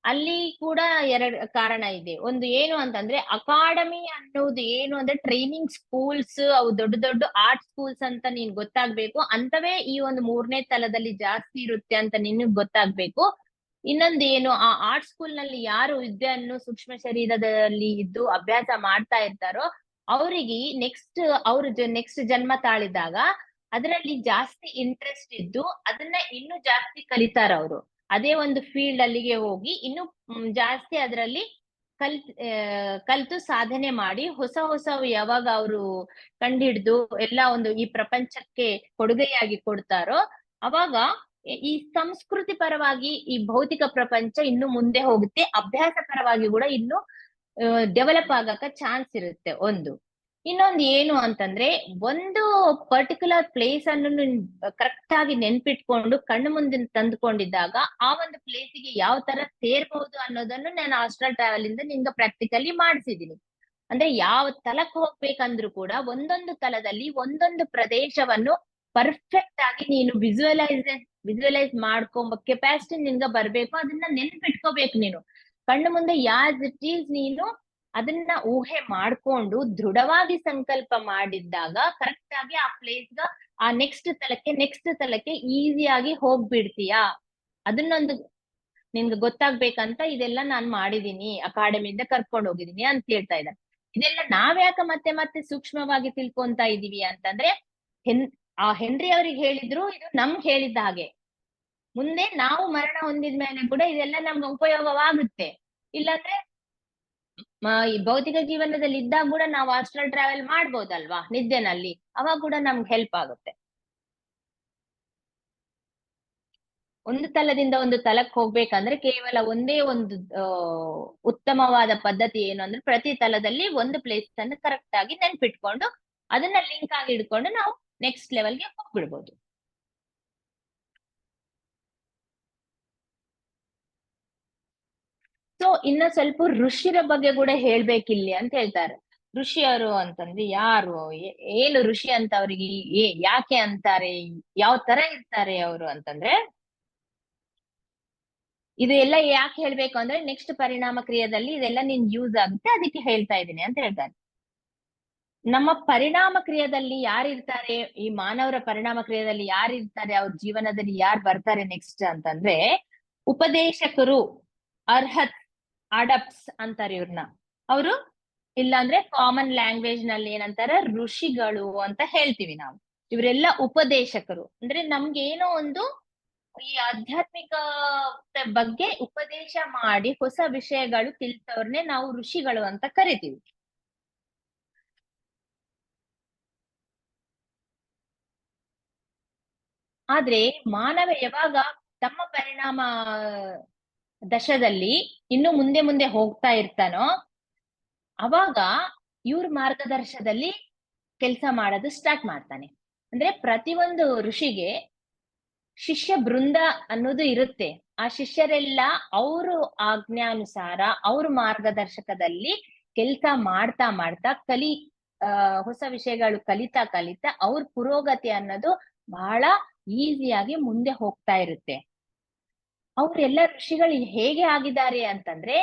ಅಲ್ಲಿ ಕೂಡ ಎರಡು ಕಾರಣ ಇದೆ. ಒಂದು ಏನು ಅಂತಂದ್ರೆ, ಅಕಾಡೆಮಿ ಅನ್ನೋದು ಏನು ಅಂದ್ರೆ ಟ್ರೈನಿಂಗ್ ಸ್ಕೂಲ್ಸ್, ಅವು ದೊಡ್ಡ ದೊಡ್ಡ ಆರ್ಟ್ ಸ್ಕೂಲ್ಸ್ ಅಂತ ನೀನ್ ಗೊತ್ತಾಗ್ಬೇಕು. ಅಂತವೇ ಈ ಒಂದು ಮೂರನೇ ತಲದಲ್ಲಿ ಜಾಸ್ತಿ ಇರುತ್ತೆ ಅಂತ ನಿನಗ್ ಗೊತ್ತಾಗ್ಬೇಕು. ಇನ್ನೊಂದು ಏನು, ಆ ಆರ್ಟ್ ಸ್ಕೂಲ್ ನಲ್ಲಿ ಯಾರು ವಿದ್ಯೆಯನ್ನು ಸೂಕ್ಷ್ಮ ಶರೀರದಲ್ಲಿ ಇದ್ದು ಅಭ್ಯಾಸ ಮಾಡ್ತಾ ಇರ್ತಾರೋ ಅವರಿಗೆ ನೆಕ್ಸ್ಟ್ ಜನ್ಮ ತಾಳಿದಾಗ ಅದರಲ್ಲಿ ಜಾಸ್ತಿ ಇಂಟ್ರೆಸ್ಟ್ ಇದ್ದು ಅದನ್ನ ಇನ್ನೂ ಜಾಸ್ತಿ ಕಲಿತಾರ ಅವರು. ಅದೇ ಒಂದು ಫೀಲ್ಡ್ ಅಲ್ಲಿಗೆ ಹೋಗಿ ಇನ್ನು ಜಾಸ್ತಿ ಅದರಲ್ಲಿ ಕಲ್ತು ಸಾಧನೆ ಮಾಡಿ ಹೊಸ ಯಾವಾಗ ಅವರು ಕಂಡುಹಿಡ್ದು ಎಲ್ಲ ಒಂದು ಈ ಪ್ರಪಂಚಕ್ಕೆ ಕೊಡುಗೆಯಾಗಿ ಕೊಡ್ತಾರೋ, ಅವಾಗ ಈ ಸಂಸ್ಕೃತಿ ಪರವಾಗಿ ಈ ಭೌತಿಕ ಪ್ರಪಂಚ ಇನ್ನು ಮುಂದೆ ಹೋಗುತ್ತೆ. ಅಭ್ಯಾಸ ಪರವಾಗಿ ಕೂಡ ಇನ್ನು ಡೆವಲಪ್ ಆಗಕ ಚಾನ್ಸ್ ಇರುತ್ತೆ. ಒಂದು ಇನ್ನೊಂದು ಏನು ಅಂತಂದ್ರೆ, ಒಂದು ಪರ್ಟಿಕ್ಯುಲರ್ ಪ್ಲೇಸ್ ಅನ್ನು ಕರೆಕ್ಟ್ ಆಗಿ ನೆನ್ಪಿಟ್ಕೊಂಡು ಕಣ್ಣು ಮುಂದೆ ತಂದುಕೊಂಡಿದ್ದಾಗ ಆ ಒಂದು ಪ್ಲೇಸಿಗೆ ಯಾವ ತರ ಸೇರ್ಬಹುದು ಅನ್ನೋದನ್ನು ನಾನು ಆಸ್ಟ್ರಲ್ ಟ್ರಾವೆಲ್ ಇಂದ ನಿಂಗೆ ಪ್ರಾಕ್ಟಿಕಲಿ ಮಾಡಿಸಿದೀನಿ. ಅಂದ್ರೆ ಯಾವ ತಲಕ್ಕೆ ಹೋಗ್ಬೇಕಂದ್ರೂ ಕೂಡ ಒಂದೊಂದು ತಲದಲ್ಲಿ ಒಂದೊಂದು ಪ್ರದೇಶವನ್ನು ಪರ್ಫೆಕ್ಟ್ ಆಗಿ ನೀನು ವಿಜುವಲೈಸ್ ಮಾಡ್ಕೊಂಬ ಕೆಪಾಸಿಟಿ ನಿನ್ಗ ಬರ್ಬೇಕು. ಅದನ್ನ ನೆನ್ಪಿಟ್ಕೋಬೇಕು ನೀನು. ಕಣ್ಣು ಮುಂದೆ ಯಾಸ್ ಇಟ್ ಈಸ್ ನೀನು ಅದನ್ನ ಊಹೆ ಮಾಡ್ಕೊಂಡು ದೃಢವಾಗಿ ಸಂಕಲ್ಪ ಮಾಡಿದ್ದಾಗ ಕರೆಕ್ಟ್ ಆಗಿ ಆ ಪ್ಲೇಸ್ಗ ಆ ನೆಕ್ಸ್ಟ್ ತಲಕ್ಕೆ ಈಸಿಯಾಗಿ ಹೋಗ್ಬಿಡ್ತೀಯಾ. ಅದನ್ನೊಂದು ನಿನ್ಗೆ ಗೊತ್ತಾಗ್ಬೇಕಂತ ಇದೆಲ್ಲ ನಾನ್ ಮಾಡಿದೀನಿ, ಅಕಾಡೆಮಿಯಿಂದ ಕರ್ಕೊಂಡು ಹೋಗಿದೀನಿ ಅಂತ ಹೇಳ್ತಾ ಇದ್ದಾರೆ. ಇದೆಲ್ಲ ನಾವ್ಯಾಕ ಮತ್ತೆ ಮತ್ತೆ ಸೂಕ್ಷ್ಮವಾಗಿ ತಿಳ್ಕೊಂತ ಇದೀವಿ ಅಂತಂದ್ರೆ, ಹೆನ್ರಿ ಅವ್ರಿಗೆ ಹೇಳಿದ್ರು, ಇದು ನಮ್ಗೆ ಹೇಳಿದ್ದ ಹಾಗೆ. ಮುಂದೆ ನಾವು ಮರಣ ಹೊಂದಿದ್ಮೇಲೆ ಕೂಡ ಇದೆಲ್ಲ ನಮ್ಗೆ ಉಪಯೋಗವಾಗುತ್ತೆ. ಇಲ್ಲಾಂದ್ರೆ ಈ ಭೌತಿಕ ಜೀವನದಲ್ಲಿ ಇದ್ದಾಗ ಕೂಡ ನಾವು ಆಸ್ಟ್ರಲ್ ಟ್ರಾವೆಲ್ ಮಾಡ್ಬೋದಲ್ವಾ ನಿದ್ದೆನಲ್ಲಿ, ಅವಾಗ ಕೂಡ ನಮ್ಗೆ ಹೆಲ್ಪ್ ಆಗುತ್ತೆ. ಒಂದು ತಲದಿಂದ ಒಂದು ತಲಕ್ಕೆ ಹೋಗ್ಬೇಕಂದ್ರೆ ಕೇವಲ ಒಂದೇ ಒಂದು ಉತ್ತಮವಾದ ಪದ್ಧತಿ ಏನು ಅಂದ್ರೆ ಪ್ರತಿ ತಲದಲ್ಲಿ ಒಂದು ಪ್ಲೇಸ್ ಅನ್ನು ಕರೆಕ್ಟ್ ಆಗಿ ನೆನ್ಪಿಟ್ಕೊಂಡು ಅದನ್ನ ಲಿಂಕ್ ಆಗಿ ಇಟ್ಕೊಂಡು ನಾವು ನೆಕ್ಸ್ಟ್ ಲೆವೆಲ್ಗೆ ಹೋಗ್ಬಿಡ್ಬೋದು. ಸೊ ಇನ್ನ ಸ್ವಲ್ಪ ಋಷಿರ ಬಗ್ಗೆ ಕೂಡ ಹೇಳ್ಬೇಕಿಲ್ಲಿ ಅಂತ ಹೇಳ್ತಾರೆ. ಋಷಿಯರು ಅಂತಂದ್ರೆ ಯಾರು, ಏನು ಋಷಿ ಅಂತ ಅವ್ರಿಗೆ ಯಾಕೆ ಅಂತಾರೆ, ಯಾವ ತರ ಇರ್ತಾರೆ ಅವರು ಅಂತಂದ್ರೆ, ಇದು ಎಲ್ಲ ಯಾಕೆ ಹೇಳ್ಬೇಕು ಅಂದ್ರೆ ನೆಕ್ಸ್ಟ್ ಪರಿಣಾಮ ಕ್ರಿಯೆಯಲ್ಲಿ ಇದೆಲ್ಲ ನಿನ್ ಯೂಸ್ ಆಗುತ್ತೆ, ಅದಕ್ಕೆ ಹೇಳ್ತಾ ಇದ್ದೀನಿ ಅಂತ ಹೇಳ್ತಾರೆ. ನಮ್ಮ ಪರಿಣಾಮ ಕ್ರಿಯೆಯಲ್ಲಿ ಯಾರಿರ್ತಾರೆ, ಈ ಮಾನವರ ಪರಿಣಾಮ ಕ್ರಿಯೆಯಲ್ಲಿ ಯಾರಿರ್ತಾರೆ, ಅವ್ರ ಜೀವನದಲ್ಲಿ ಯಾರು ಬರ್ತಾರೆ ನೆಕ್ಸ್ಟ್ ಅಂತಂದ್ರೆ ಉಪದೇಶಕರು, ಅರ್ಹತ್, ಅಡಪ್ಟ್ಸ್ ಅಂತಾರೆ ಇವ್ರನ್ನ. ಅವರು ಇಲ್ಲಾಂದ್ರೆ ಕಾಮನ್ ಲ್ಯಾಂಗ್ವೇಜ್ ನಲ್ಲಿ ಏನಂತಾರೆ ಋಷಿಗಳು ಅಂತ ಹೇಳ್ತೀವಿ ನಾವು. ಇವರೆಲ್ಲ ಉಪದೇಶಕರು ಅಂದ್ರೆ ನಮ್ಗೆ ಏನೋ ಒಂದು ಈ ಆಧ್ಯಾತ್ಮಿಕ ಬಗ್ಗೆ ಉಪದೇಶ ಮಾಡಿ ಹೊಸ ವಿಷಯಗಳು ತಿಳಿಸೋರ್ನೆ ನಾವು ಋಷಿಗಳು ಅಂತ ಕರಿತೀವಿ. ಆದ್ರೆ ಮಾನವ ಯಾವಾಗ ತಮ್ಮ ಪರಿಣಾಮ ದಶದಲ್ಲಿ ಇನ್ನು ಮುಂದೆ ಮುಂದೆ ಹೋಗ್ತಾ ಇರ್ತಾನೋ ಅವಾಗ ಇವ್ರ ಮಾರ್ಗದರ್ಶನದಲ್ಲಿ ಕೆಲಸ ಮಾಡೋದು ಸ್ಟಾರ್ಟ್ ಮಾಡ್ತಾನೆ. ಅಂದ್ರೆ ಪ್ರತಿಯೊಂದು ಋಷಿಗೆ ಶಿಷ್ಯ ಬೃಂದ ಅನ್ನೋದು ಇರುತ್ತೆ. ಆ ಶಿಷ್ಯರೆಲ್ಲ ಅವರು ಆಜ್ಞಾನುಸಾರ ಅವ್ರ ಮಾರ್ಗದರ್ಶಕದಲ್ಲಿ ಕೆಲಸ ಮಾಡ್ತಾ ಮಾಡ್ತಾ ಹೊಸ ವಿಷಯಗಳು ಕಲಿತಾ ಕಲಿತಾ ಅವ್ರ ಪುರೋಗತಿ ಅನ್ನೋದು ಬಹಳ ಈಸಿಯಾಗಿ ಮುಂದೆ ಹೋಗ್ತಾ ಇರುತ್ತೆ. ಅವ್ರೆಲ್ಲ ಋಷಿಗಳು ಹೇಗೆ ಆಗಿದ್ದಾರೆ ಅಂತಂದ್ರೆ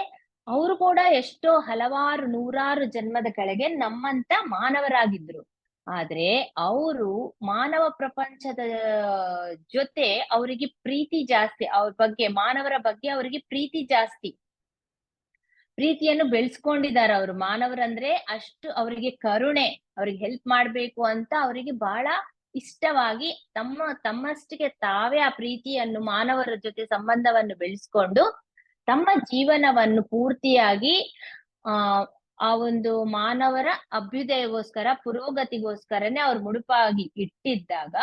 ಅವರು ಕೂಡ ಎಷ್ಟೋ ಹಲವಾರು ನೂರಾರು ಜನ್ಮದ ಕೆಳಗೆ ನಮ್ಮಂತ ಮಾನವರಾಗಿದ್ರು. ಆದ್ರೆ ಅವರು ಮಾನವ ಪ್ರಪಂಚದ ಜೊತೆ ಅವರಿಗೆ ಪ್ರೀತಿ ಜಾಸ್ತಿ, ಅವ್ರ ಬಗ್ಗೆ ಮಾನವರ ಬಗ್ಗೆ ಅವರಿಗೆ ಪ್ರೀತಿ ಜಾಸ್ತಿ, ಪ್ರೀತಿಯನ್ನು ಬೆಳೆಸ್ಕೊಂಡಿದ್ದಾರೆ ಅವರು. ಮಾನವರಂದ್ರೆ ಅಷ್ಟು ಅವರಿಗೆ ಕರುಣೆ, ಅವ್ರಿಗೆ ಹೆಲ್ಪ್ ಮಾಡ್ಬೇಕು ಅಂತ ಅವರಿಗೆ ಬಹಳ ಇಷ್ಟವಾಗಿ ತಮ್ಮಷ್ಟಿಗೆ ತಾವೇ ಆ ಪ್ರೀತಿಯನ್ನು ಮಾನವರ ಜೊತೆ ಸಂಬಂಧವನ್ನು ಬೆಳೆಸ್ಕೊಂಡು ತಮ್ಮ ಜೀವನವನ್ನು ಪೂರ್ತಿಯಾಗಿ ಆ ಒಂದು ಮಾನವರ ಅಭ್ಯುದಯಗೋಸ್ಕರ ಪುರೋಗತಿಗೋಸ್ಕರನೇ ಅವ್ರು ಮುಡುಪಾಗಿ ಇಟ್ಟಿದ್ದಾಗ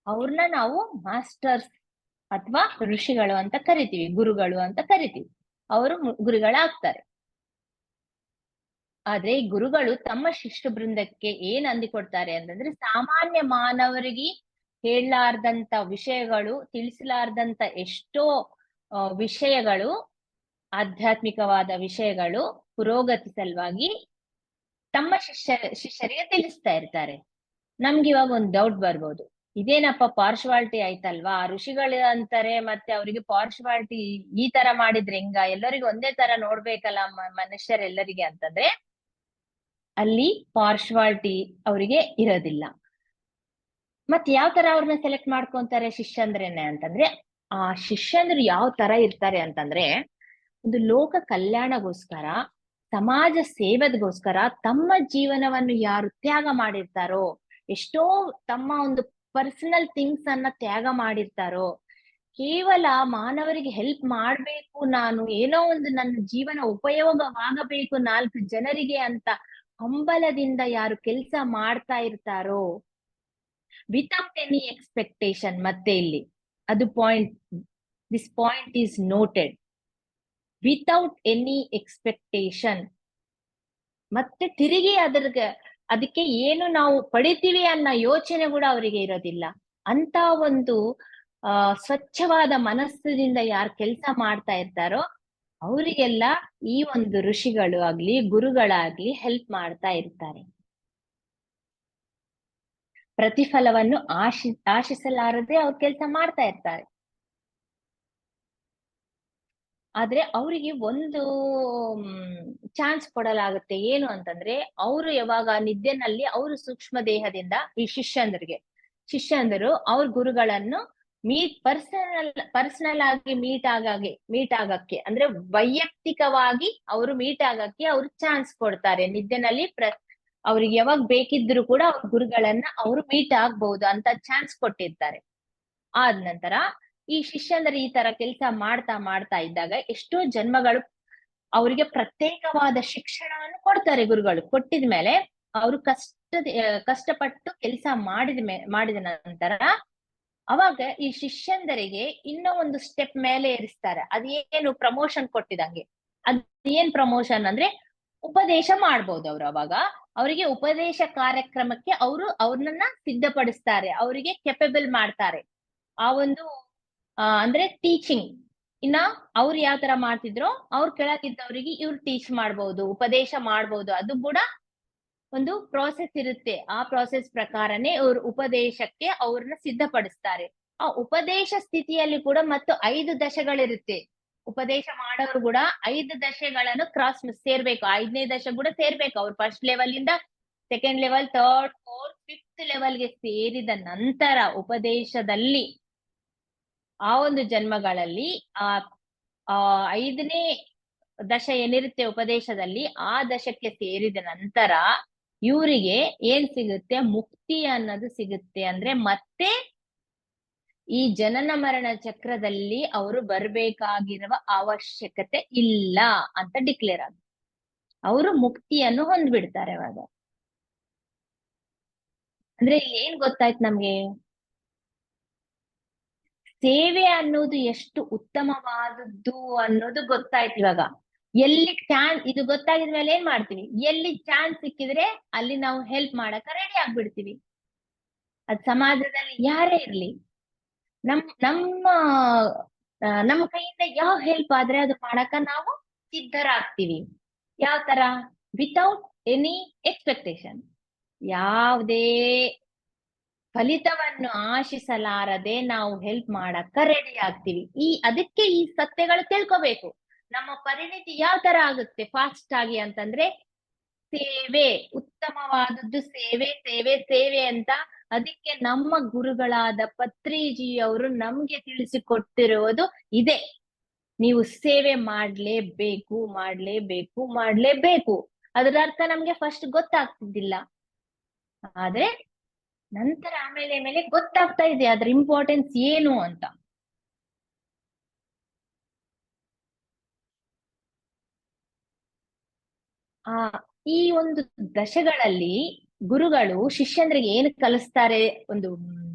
ಅವ್ರನ್ನ ನಾವು ಮಾಸ್ಟರ್ಸ್ ಅಥವಾ ಋಷಿಗಳು ಅಂತ ಕರಿತೀವಿ, ಗುರುಗಳು ಅಂತ ಕರಿತೀವಿ. ಅವರು ಗುರುಗಳಾಗ್ತಾರೆ. ಆದ್ರೆ ಈ ಗುರುಗಳು ತಮ್ಮ ಶಿಷ್ಯ ಬೃಂದಕ್ಕೆ ಏನ್ ಅಂದಿಕೊಡ್ತಾರೆ ಅಂತಂದ್ರೆ ಸಾಮಾನ್ಯ ಮಾನವರಿಗೆ ಹೇಳಲಾರ್ದಂತ ವಿಷಯಗಳು, ತಿಳಿಸಲಾರ್ದಂತ ಎಷ್ಟೋ ವಿಷಯಗಳು, ಆಧ್ಯಾತ್ಮಿಕವಾದ ವಿಷಯಗಳು ಪುರೋಗತಿ ಸಲುವಾಗಿ ತಮ್ಮ ಶಿಷ್ಯರಿಗೆ ತಿಳಿಸ್ತಾ ಇರ್ತಾರೆ. ನಮ್ಗೆ ಇವಾಗ ಒಂದು ಡೌಟ್ ಬರ್ಬೋದು, ಇದೇನಪ್ಪ ಪಾರ್ಶುವಾಲಿಟಿ ಆಯ್ತಲ್ವಾ, ಋಷಿಗಳು ಅಂತಾರೆ ಮತ್ತೆ ಅವರಿಗೆ ಪಾರ್ಶುವಾಲಿಟಿ ಈ ತರ ಮಾಡಿದ್ರೆ ಹೆಂಗ, ಎಲ್ಲರಿಗೂ ಒಂದೇ ತರ ನೋಡ್ಬೇಕಲ್ಲ ಮನುಷ್ಯರೆಲ್ಲರಿಗೆ ಅಂತಂದ್ರೆ ಅಲ್ಲಿ ಪಾರ್ಶುವಾಲಿಟಿ ಅವರಿಗೆ ಇರೋದಿಲ್ಲ. ಮತ್ ಯಾವ ತರ ಅವ್ರನ್ನ ಸೆಲೆಕ್ಟ್ ಮಾಡ್ಕೊಂತಾರೆ ಶಿಷ್ಯಂದ್ರೇನೆ ಅಂತಂದ್ರೆ, ಆ ಶಿಷ್ಯಂದ್ರು ಯಾವ ತರ ಇರ್ತಾರೆ ಅಂತಂದ್ರೆ ಒಂದು ಲೋಕ ಕಲ್ಯಾಣಗೋಸ್ಕರ, ಸಮಾಜ ಸೇವೆಗೋಸ್ಕರ ತಮ್ಮ ಜೀವನವನ್ನು ಯಾರು ತ್ಯಾಗ ಮಾಡಿರ್ತಾರೋ, ಎಷ್ಟೋ ತಮ್ಮ ಒಂದು ಪರ್ಸನಲ್ ಥಿಂಗ್ಸ್ ಅನ್ನ ತ್ಯಾಗ ಮಾಡಿರ್ತಾರೋ, ಕೇವಲ ಮಾನವರಿಗೆ ಹೆಲ್ಪ್ ಮಾಡ್ಬೇಕು, ನಾನು ಏನೋ ಒಂದು ನನ್ನ ಜೀವನ ಉಪಯೋಗವಾಗಬೇಕು 4 ಜನರಿಗೆ ಅಂತ ಹಂಬಲದಿಂದ ಯಾರು ಕೆಲಸ ಮಾಡ್ತಾ ಇರ್ತಾರೋ ವಿತೌಟ್ ಎನಿ ಎಕ್ಸ್ಪೆಕ್ಟೇಷನ್, ಮತ್ತೆ ಇಲ್ಲಿ ಅದು point, this point is noted, without any expectation. ಮತ್ತೆ ತಿರುಗಿ ಅದಕ್ಕೆ ಏನು ನಾವು ಪಡಿತೀವಿ ಅನ್ನೋ ಯೋಚನೆ ಕೂಡ ಅವರಿಗೆ ಇರೋದಿಲ್ಲ. ಅಂತ ಒಂದು ಸ್ವಚ್ಛವಾದ ಮನಸ್ಸಿನಿಂದ ಯಾರು ಕೆಲಸ ಮಾಡ್ತಾ ಇರ್ತಾರೋ ಅವರಿಗೆಲ್ಲ ಈ ಒಂದು ಋಷಿಗಳು ಆಗ್ಲಿ ಗುರುಗಳಾಗ್ಲಿ ಹೆಲ್ಪ್ ಮಾಡ್ತಾ ಇರ್ತಾರೆ. ಪ್ರತಿಫಲವನ್ನು ಆಶಿಸಲಾರದೆ ಅವ್ರು ಕೆಲಸ ಮಾಡ್ತಾ ಇರ್ತಾರೆ. ಆದ್ರೆ ಅವರಿಗೆ ಒಂದು ಚಾನ್ಸ್ ಕೊಡಲಾಗುತ್ತೆ, ಏನು ಅಂತಂದ್ರೆ ಅವರು ಯಾವಾಗ ನಿದ್ದೆನಲ್ಲಿ ಅವರು ಸೂಕ್ಷ್ಮ ದೇಹದಿಂದ ಈ ಶಿಷ್ಯಂದರು ಅವ್ರ ಗುರುಗಳನ್ನು ಪರ್ಸನಲ್ ಆಗಿ ಮೀಟ್ ಆಗಕ್ಕೆ ಅಂದ್ರೆ ವೈಯಕ್ತಿಕವಾಗಿ ಅವರು ಮೀಟ್ ಆಗಕ್ಕೆ ಅವ್ರು ಚಾನ್ಸ್ ಕೊಡ್ತಾರೆ. ನಿದ್ದೆನಲ್ಲಿ ಅವ್ರಿಗೆ ಯಾವಾಗ ಬೇಕಿದ್ರು ಕೂಡ ಅವ್ರ ಗುರುಗಳನ್ನ ಅವರು ಮೀಟ್ ಆಗ್ಬಹುದು ಅಂತ ಚಾನ್ಸ್ ಕೊಟ್ಟಿರ್ತಾರೆ. ಆದ ನಂತರ ಈ ಶಿಷ್ಯಂದ್ರೆ ಈ ತರ ಕೆಲಸ ಮಾಡ್ತಾ ಮಾಡ್ತಾ ಇದ್ದಾಗ ಎಷ್ಟೋ ಜನ್ಮಗಳು ಅವರಿಗೆ ಪ್ರತ್ಯೇಕವಾದ ಶಿಕ್ಷಣವನ್ನು ಕೊಡ್ತಾರೆ ಗುರುಗಳು. ಕೊಟ್ಟಿದ್ಮೇಲೆ ಅವರು ಕಷ್ಟಪಟ್ಟು ಕೆಲಸ ಮಾಡಿದ ನಂತರ ಅವಾಗ ಈ ಶಿಷ್ಯಂದರಿಗೆ ಇನ್ನೂ ಒಂದು ಸ್ಟೆಪ್ ಮೇಲೆ ಏರಿಸ್ತಾರೆ. ಅದೇನು ಪ್ರಮೋಷನ್ ಕೊಟ್ಟಿದಂಗೆ. ಅದ್ ಏನ್ ಪ್ರಮೋಷನ್ ಅಂದ್ರೆ ಉಪದೇಶ ಮಾಡ್ಬೋದು ಅವ್ರು. ಅವಾಗ ಅವರಿಗೆ ಉಪದೇಶ ಕಾರ್ಯಕ್ರಮಕ್ಕೆ ಅವ್ರನ್ನ ಸಿದ್ಧಪಡಿಸ್ತಾರೆ, ಅವರಿಗೆ ಕೆಪಬಲ್ ಮಾಡ್ತಾರೆ. ಆ ಒಂದು ಅಂದ್ರೆ ಟೀಚಿಂಗ್. ಇನ್ನ ಅವ್ರು ಯಾವ ತರ ಮಾಡ್ತಿದ್ರೋ ಅವ್ರ ಕೆಳಗಿದ್ದವರಿಗೆ ಇವ್ರು ಟೀಚ್ ಮಾಡ್ಬೋದು, ಉಪದೇಶ ಮಾಡ್ಬೋದು. ಅದು ಕೂಡ ಒಂದು ಪ್ರಾಸೆಸ್ ಇರುತ್ತೆ. ಆ ಪ್ರಾಸೆಸ್ ಪ್ರಕಾರನೇ ಅವ್ರ ಉಪದೇಶಕ್ಕೆ ಅವ್ರನ್ನ ಸಿದ್ಧಪಡಿಸ್ತಾರೆ. ಆ ಉಪದೇಶ ಸ್ಥಿತಿಯಲ್ಲಿ ಕೂಡ ಮತ್ತು 5 ದಶಗಳಿರುತ್ತೆ. ಉಪದೇಶ ಮಾಡೋರು ಕೂಡ 5 ದಶೆಗಳನ್ನು ಕ್ರಾಸ್ ಸೇರ್ಬೇಕು. 5ನೇ ದಶ ಕೂಡ ಸೇರ್ಬೇಕು. ಅವ್ರು ಫಸ್ಟ್ ಲೆವೆಲ್ ಇಂದ second level, third, fourth, fifth ಲೆವೆಲ್ಗೆ ಸೇರಿದ ನಂತರ ಉಪದೇಶದಲ್ಲಿ ಆ ಒಂದು ಜನ್ಮಗಳಲ್ಲಿ ಆ 5ನೇ ದಶ ಏನಿರುತ್ತೆ ಉಪದೇಶದಲ್ಲಿ, ಆ ದಶಕ್ಕೆ ಸೇರಿದ ನಂತರ ಇವರಿಗೆ ಏನ್ ಸಿಗುತ್ತೆ? ಮುಕ್ತಿ ಅನ್ನೋದು ಸಿಗುತ್ತೆ. ಅಂದ್ರೆ ಮತ್ತೆ ಈ ಜನನ ಮರಣ ಚಕ್ರದಲ್ಲಿ ಅವರು ಬರ್ಬೇಕಾಗಿರುವ ಅವಶ್ಯಕತೆ ಇಲ್ಲ ಅಂತ ಡಿಕ್ಲೇರ್ ಆಗುತ್ತೆ. ಅವರು ಮುಕ್ತಿಯನ್ನು ಹೊಂದ್ಬಿಡ್ತಾರೆ ಅವಾಗ. ಅಂದ್ರೆ ಇಲ್ಲಿ ಏನ್ ಗೊತ್ತಾಯ್ತು ನಮ್ಗೆ? ಸೇವೆ ಅನ್ನೋದು ಎಷ್ಟು ಉತ್ತಮವಾದದ್ದು ಅನ್ನೋದು ಗೊತ್ತಾಯ್ತು ಇವಾಗ. ಎಲ್ಲಿ ಚಾನ್ಸ್ ಇದು ಗೊತ್ತಾಗಿದ್ಮೇಲೆ ಏನ್ ಮಾಡ್ತೀವಿ? ಎಲ್ಲಿ ಚಾನ್ಸ್ ಸಿಕ್ಕಿದ್ರೆ ಅಲ್ಲಿ ನಾವು ಹೆಲ್ಪ್ ಮಾಡಕ ರೆಡಿ ಆಗ್ಬಿಡ್ತೀವಿ. ಅದ್ ಸಮಾಜದಲ್ಲಿ ಯಾರೇ ಇರ್ಲಿ, ನಮ್ಮ ನಮ್ಮ ಕೈಯಿಂದ ಯಾವ ಹೆಲ್ಪ್ ಆದ್ರೆ ಅದು ಮಾಡಕ ನಾವು ಸಿದ್ಧರಾಗ್ತೀವಿ. ಯಾವ ತರ? ವಿತೌಟ್ ಎನಿ ಎಕ್ಸ್ಪೆಕ್ಟೇಷನ್, ಯಾವುದೇ ಫಲಿತವನ್ನು ಆಶಿಸಲಾರದೆ ನಾವು ಹೆಲ್ಪ್ ಮಾಡಕ್ಕ ರೆಡಿ ಆಗ್ತೀವಿ. ಅದಕ್ಕೆ ಈ ಸತ್ಯಗಳು ತಿಳ್ಕೋಬೇಕು. ನಮ್ಮ ಪರಿಣಿತಿ ಯಾವ ತರ ಆಗುತ್ತೆ ಫಾಸ್ಟ್ ಆಗಿ ಅಂತಂದ್ರೆ, ಸೇವೆ, ಉತ್ತಮವಾದದ್ದು ಸೇವೆ ಸೇವೆ ಸೇವೆ ಅಂತ. ಅದಕ್ಕೆ ನಮ್ಮ ಗುರುಗಳಾದ ಪತ್ರಿಜಿಯವರು ನಮ್ಗೆ ತಿಳಿಸಿಕೊಟ್ಟಿರುವುದು ಇದೆ. ನೀವು ಸೇವೆ ಮಾಡ್ಲೇಬೇಕು ಮಾಡ್ಲೇಬೇಕು ಮಾಡ್ಲೇಬೇಕು. ಅದರ ಅರ್ಥ ನಮ್ಗೆ ಫಸ್ಟ್ ಗೊತ್ತಾಗ್ತಿದ್ದಿಲ್ಲ, ಆದ್ರೆ ನಂತರ ಆಮೇಲೆ ಗೊತ್ತಾಗ್ತಾ ಇದೆ ಅದ್ರ ಇಂಪಾರ್ಟೆನ್ಸ್ ಏನು ಅಂತ. ಆ ಈ ಒಂದು ದಶಗಳಲ್ಲಿ ಗುರುಗಳು ಶಿಷ್ಯಂದ್ರಿಗೆ ಏನು ಕಲಿಸ್ತಾರೆ? ಒಂದು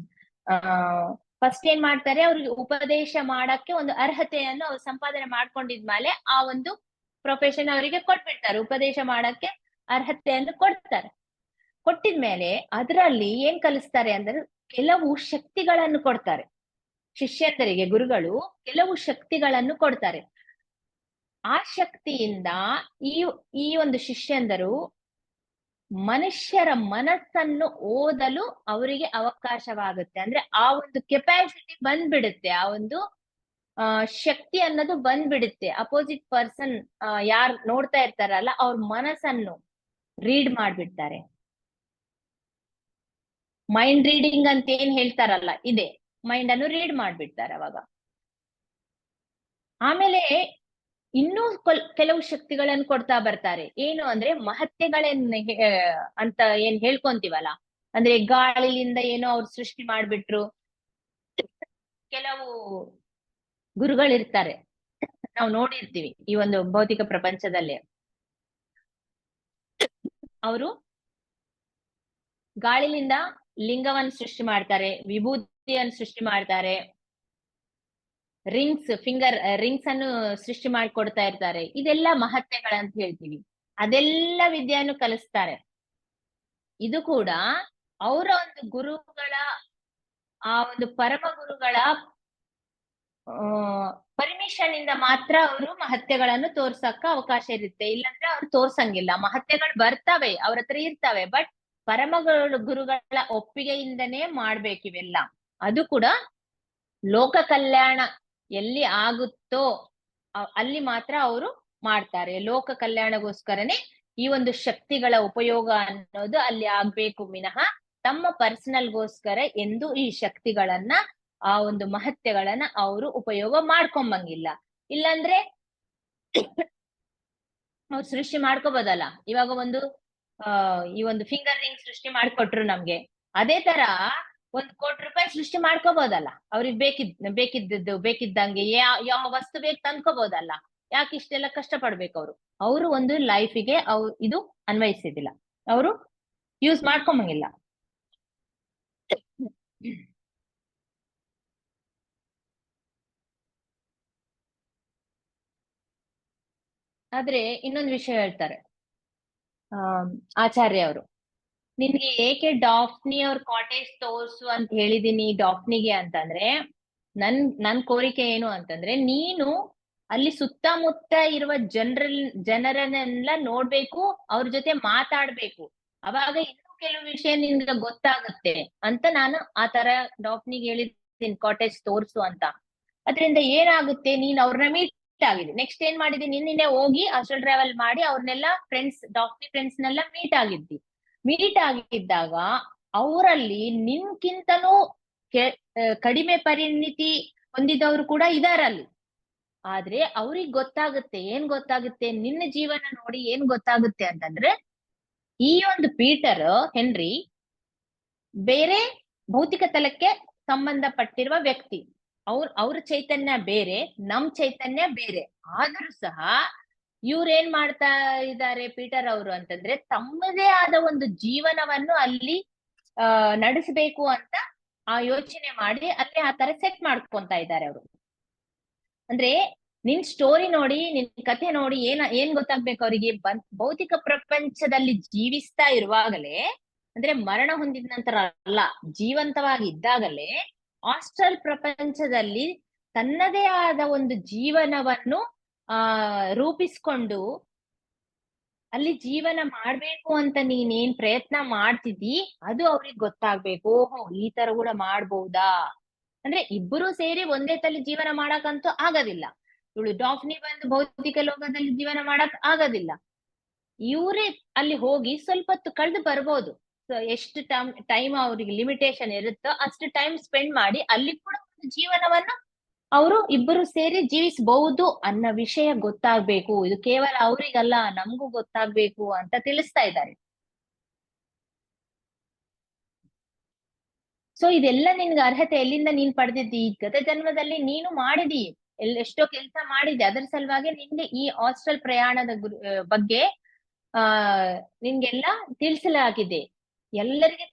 ಆ ಫಸ್ಟ್ ಏನ್ ಮಾಡ್ತಾರೆ? ಅವ್ರಿಗೆ ಉಪದೇಶ ಮಾಡಕ್ಕೆ ಒಂದು ಅರ್ಹತೆಯನ್ನು ಅವ್ರು ಸಂಪಾದನೆ ಮಾಡ್ಕೊಂಡಿದ್ಮೇಲೆ ಆ ಒಂದು ಪ್ರೊಫೆಷನ್ ಅವರಿಗೆ ಕೊಟ್ಬಿಡ್ತಾರೆ. ಉಪದೇಶ ಮಾಡಕ್ಕೆ ಅರ್ಹತೆಯನ್ನು ಕೊಡ್ತಾರೆ. ಕೊಟ್ಟಿದ್ಮೇಲೆ ಅದರಲ್ಲಿ ಏನ್ ಕಲಿಸ್ತಾರೆ ಅಂದ್ರೆ ಕೆಲವು ಶಕ್ತಿಗಳನ್ನು ಕೊಡ್ತಾರೆ. ಶಿಷ್ಯಂದರಿಗೆ ಗುರುಗಳು ಕೆಲವು ಶಕ್ತಿಗಳನ್ನು ಕೊಡ್ತಾರೆ. ಆ ಶಕ್ತಿಯಿಂದ ಈ ಈ ಒಂದು ಶಿಷ್ಯಂದರು ಮನುಷ್ಯರ ಮನಸ್ಸನ್ನು ಓದಲು ಅವರಿಗೆ ಅವಕಾಶವಾಗುತ್ತೆ. ಅಂದ್ರೆ ಆ ಒಂದು ಕೆಪಾಸಿಟಿ ಬಂದ್ಬಿಡುತ್ತೆ, ಆ ಒಂದು ಶಕ್ತಿ ಅನ್ನೋದು ಬಂದ್ಬಿಡುತ್ತೆ. ಅಪೋಸಿಟ್ ಪರ್ಸನ್ ಯಾರು ನೋಡ್ತಾ ಇರ್ತಾರಲ್ಲ ಅವ್ರ ಮನಸ್ಸನ್ನು ರೀಡ್ ಮಾಡ್ಬಿಡ್ತಾರೆ. ಮೈಂಡ್ ರೀಡಿಂಗ್ ಅಂತ ಏನ್ ಹೇಳ್ತಾರಲ್ಲ, ಇದೆ. ಮೈಂಡ್ ಅನ್ನು ರೀಡ್ ಮಾಡ್ಬಿಡ್ತಾರೆ ಅವಾಗ. ಆಮೇಲೆ ಇನ್ನೂ ಕೆಲವು ಶಕ್ತಿಗಳನ್ನು ಕೊಡ್ತಾ ಬರ್ತಾರೆ. ಏನು ಅಂದ್ರೆ ಮಹತ್ಯಗಳನ್ನ ಅಂತ ಏನ್ ಹೇಳ್ಕೊಂತೀವಲ್ಲ, ಅಂದ್ರೆ ಗಾಳಿಲಿಂದ ಏನೋ ಅವ್ರು ಸೃಷ್ಟಿ ಮಾಡ್ಬಿಟ್ರು. ಕೆಲವು ಗುರುಗಳಿರ್ತಾರೆ, ನಾವು ನೋಡಿರ್ತೀವಿ ಈ ಒಂದು ಭೌತಿಕ ಪ್ರಪಂಚದಲ್ಲಿ. ಅವರು ಗಾಳಿಲಿಂದ ಲಿಂಗವನ್ನು ಸೃಷ್ಟಿ ಮಾಡ್ತಾರೆ, ವಿಭೂತಿಯನ್ನು ಸೃಷ್ಟಿ ಮಾಡ್ತಾರೆ, ಫಿಂಗರ್ ರಿಂಗ್ಸ್ ಅನ್ನು ಸೃಷ್ಟಿ ಮಾಡಿಕೊಡ್ತಾ ಇರ್ತಾರೆ. ಇದೆಲ್ಲ ಮಹತ್ಯಗಳಂತ ಹೇಳ್ತೀವಿ. ಅದೆಲ್ಲ ವಿದ್ಯೆಯನ್ನು ಕಲಿಸ್ತಾರೆ. ಇದು ಕೂಡ ಅವರ ಒಂದು ಗುರುಗಳ, ಆ ಒಂದು ಪರಮ ಗುರುಗಳ ಪರ್ಮಿಷನ್ ಇಂದ ಮಾತ್ರ ಅವರು ಮಹತ್ಯಗಳನ್ನು ತೋರ್ಸಕ್ಕ ಅವಕಾಶ ಇರುತ್ತೆ. ಇಲ್ಲಾಂದ್ರೆ ಅವ್ರು ತೋರ್ಸಂಗಿಲ್ಲ. ಮಹತ್ಯಗಳು ಬರ್ತವೆ, ಅವ್ರ ಹತ್ರ ಇರ್ತವೆ, ಬಟ್ ಗುರುಗಳ ಒಪ್ಪಿಗೆಯಿಂದನೇ ಮಾಡ್ಬೇಕಿವೆಲ್ಲ. ಅದು ಕೂಡ ಲೋಕ ಕಲ್ಯಾಣ ಎಲ್ಲಿ ಆಗುತ್ತೋ ಅಲ್ಲಿ ಮಾತ್ರ ಅವರು ಮಾಡ್ತಾರೆ. ಲೋಕ ಕಲ್ಯಾಣಗೋಸ್ಕರನೇ ಈ ಒಂದು ಶಕ್ತಿಗಳ ಉಪಯೋಗ ಅನ್ನೋದು ಅಲ್ಲಿ ಆಗ್ಬೇಕು ವಿನಃ ತಮ್ಮ ಪರ್ಸನಲ್ಗೋಸ್ಕರ ಎಂದು ಈ ಶಕ್ತಿಗಳನ್ನ, ಆ ಒಂದು ಮಹತ್ಯಗಳನ್ನ ಅವರು ಉಪಯೋಗ ಮಾಡ್ಕೊಂಬಂಗಿಲ್ಲ. ಇಲ್ಲಾಂದ್ರೆ ಅವ್ರು ಸೃಷ್ಟಿ ಮಾಡ್ಕೋಬೋದಲ್ಲ. ಇವಾಗ ಒಂದು ಈ ಒಂದು ಫಿಂಗರ್ ರಿಂಗ್ ಸೃಷ್ಟಿ ಮಾಡ್ಕೊಟ್ರು ನಮ್ಗೆ, ಅದೇ ತರ 1 ಕೋಟಿ ರೂಪಾಯಿ ಸೃಷ್ಟಿ ಮಾಡ್ಕೋಬಹುದಲ್ಲ. ಅವ್ರಿಗೆ ಬೇಕಿದ್ದಂಗೆ ಯಾವ ವಸ್ತು ಬೇಕು ತಂದ್ಕೋಬಹುದಲ್ಲ. ಯಾಕೆ ಇಷ್ಟೆಲ್ಲ ಕಷ್ಟ ಪಡ್ಬೇಕು? ಅವರು ಒಂದು ಲೈಫಿಗೆ ಇದು ಅನ್ವಯಿಸಿದಿಲ್ಲ, ಅವರು ಯೂಸ್ ಮಾಡ್ಕೊಂಬಂಗಿಲ್ಲ. ಆದ್ರೆ ಇನ್ನೊಂದು ವಿಷಯ ಹೇಳ್ತಾರೆ ಆಚಾರ್ಯ ಅವರು, ನಿನ್ಗೆ ಏಕೆ ಡಾಫ್ನಿ ಅವ್ರ ಕಾಟೇಜ್ ತೋರ್ಸು ಅಂತ ಹೇಳಿದೀನಿ ಡಾಫ್ನಿಗೆ ಅಂತಂದ್ರೆ, ನನ್ ಕೋರಿಕೆ ಏನು ಅಂತಂದ್ರೆ, ನೀನು ಅಲ್ಲಿ ಸುತ್ತಮುತ್ತ ಇರುವ ಜನರನ್ನೆಲ್ಲ ನೋಡ್ಬೇಕು, ಅವ್ರ ಜೊತೆ ಮಾತಾಡ್ಬೇಕು, ಅವಾಗ ಇನ್ನೂ ಕೆಲವು ವಿಷಯ ನಿನ್ಗೆ ಗೊತ್ತಾಗುತ್ತೆ ಅಂತ ನಾನು ಆ ತರ ಡಾಫ್ನಿಗೆ ಹೇಳಿದ್ದೀನಿ ಕಾಟೇಜ್ ತೋರ್ಸು ಅಂತ. ಅದ್ರಿಂದ ಏನಾಗುತ್ತೆ, ನೀನ್ ಅವ್ರನ್ನ ಮೀಟ್ ಆಗಿದೆ, ನೆಕ್ಸ್ಟ್ ಏನ್ ಮಾಡಿದೀನಿ, ನಿನ್ನೆ ಹೋಗಿ ಅಸ್ಟ್ರಲ್ ಟ್ರಾವೆಲ್ ಮಾಡಿ ಅವ್ರನ್ನೆಲ್ಲ ಡಾಕ್ಟರಿ ಫ್ರೆಂಡ್ಸ್ನೆಲ್ಲ ಮೀಟ್ ಆಗಿದ್ದಾಗ ಅವರಲ್ಲಿ ನಿನ್ಕಿಂತನೂ ಕಡಿಮೆ ಪರಿಣಿತಿ ಹೊಂದಿದವರು ಕೂಡ ಇದಾರಲ್ಲಿ. ಆದ್ರೆ ಅವ್ರಿಗೆ ಗೊತ್ತಾಗುತ್ತೆ, ನಿನ್ನ ಜೀವನ ನೋಡಿ ಏನ್ ಗೊತ್ತಾಗುತ್ತೆ ಅಂತಂದ್ರೆ, ಈ ಒಂದು ಪೀಟರ್ ಹೆನ್ರಿ ಬೇರೆ ಭೌತಿಕ ತಲಕ್ಕೆ ಸಂಬಂಧಪಟ್ಟಿರುವ ವ್ಯಕ್ತಿ. ಅವ್ರ ಚೈತನ್ಯ ಬೇರೆ, ನಮ್ ಚೈತನ್ಯ ಬೇರೆ. ಆದ್ರೂ ಸಹ ಇವ್ರೇನ್ ಮಾಡ್ತಾ ಇದ್ದಾರೆ ಪೀಟರ್ ಅವರು ಅಂತಂದ್ರೆ, ತಮ್ಮದೇ ಆದ ಒಂದು ಜೀವನವನ್ನು ಅಲ್ಲಿ ನಡೆಸಬೇಕು ಅಂತ ಆ ಯೋಚನೆ ಮಾಡಿ ಅಲ್ಲಿ ಆ ತರ ಸೆಟ್ ಮಾಡ್ಕೊಂತ ಇದ್ದಾರೆ ಅವರು. ಅಂದ್ರೆ ನಿನ್ ಸ್ಟೋರಿ ನೋಡಿ, ನಿನ್ ಕಥೆ ನೋಡಿ ಏನ್ ಗೊತ್ತಾಗ್ಬೇಕು ಅವರಿಗೆ, ಭೌತಿಕ ಪ್ರಪಂಚದಲ್ಲಿ ಜೀವಿಸ್ತಾ ಇರುವಾಗಲೇ, ಅಂದ್ರೆ ಮರಣ ಹೊಂದಿದ ನಂತರ ಅಲ್ಲ, ಜೀವಂತವಾಗಿ ಇದ್ದಾಗಲೇ ಆಸ್ಟ್ರಲ್ ಪ್ರಪಂಚದಲ್ಲಿ ತನ್ನದೇ ಆದ ಒಂದು ಜೀವನವನ್ನು ರೂಪಿಸ್ಕೊಂಡು ಅಲ್ಲಿ ಜೀವನ ಮಾಡ್ಬೇಕು ಅಂತ ನೀನೇನ್ ಪ್ರಯತ್ನ ಮಾಡ್ತಿದ್ದಿ ಅದು ಅವ್ರಿಗೆ ಗೊತ್ತಾಗ್ಬೇಕು. ಓಹೋ, ಈ ತರ ಕೂಡ ಮಾಡ್ಬೋದಾ. ಅಂದ್ರೆ ಇಬ್ಬರು ಸೇರಿ ಒಂದೇ ತಲೆ ಜೀವನ ಮಾಡಕ್ಕಂತೂ ಆಗೋದಿಲ್ಲ. ಇವಳು ಡಾಫ್ನಿ ಬಂದು ಭೌತಿಕ ಲೋಕದಲ್ಲಿ ಜೀವನ ಮಾಡಕ್ ಆಗೋದಿಲ್ಲ. ಇವ್ರೇ ಅಲ್ಲಿ ಹೋಗಿ ಸ್ವಲ್ಪ ಹೊತ್ತು ಕಳೆದು ಬರ್ಬೋದು. ಎಷ್ಟು ಟೈಮ್ ಅವ್ರಿಗೆ ಲಿಮಿಟೇಷನ್ ಇರುತ್ತೋ ಅಷ್ಟು ಟೈಮ್ ಸ್ಪೆಂಡ್ ಮಾಡಿ ಅಲ್ಲಿ ಕೂಡ ಒಂದು ಜೀವನವನ್ನು ಅವರು ಇಬ್ಬರು ಸೇರಿ ಜೀವಿಸಬಹುದು ಅನ್ನೋ ವಿಷಯ ಗೊತ್ತಾಗ್ಬೇಕು. ಇದು ಕೇವಲ ಅವ್ರಿಗಲ್ಲ, ನಮಗೂ ಗೊತ್ತಾಗ್ಬೇಕು ಅಂತ ತಿಳಿಸ್ತಾ ಇದ್ದಾರೆ. ಸೊ ಇದೆಲ್ಲ ನಿನ್ಗೆ ಅರ್ಹತೆ ಎಲ್ಲಿಂದ ನೀನ್ ಪಡೆದಿದ್ದಿ, ಗತ ಜನ್ಮದಲ್ಲಿ ನೀನು ಮಾಡಿದಿ, ಎಷ್ಟೋ ಕೆಲಸ ಮಾಡಿದೆ, ಅದರ ಸಲುವಾಗಿ ನಿನ್ಗೆ ಈ ಹಾಸ್ಟೆಲ್ ಪ್ರಯಾಣದ ಬಗ್ಗೆ ನಿನ್ಗೆಲ್ಲ ತಿಳಿಸಲಾಗಿದೆ. ಎಲ್ಲರಿಗೆ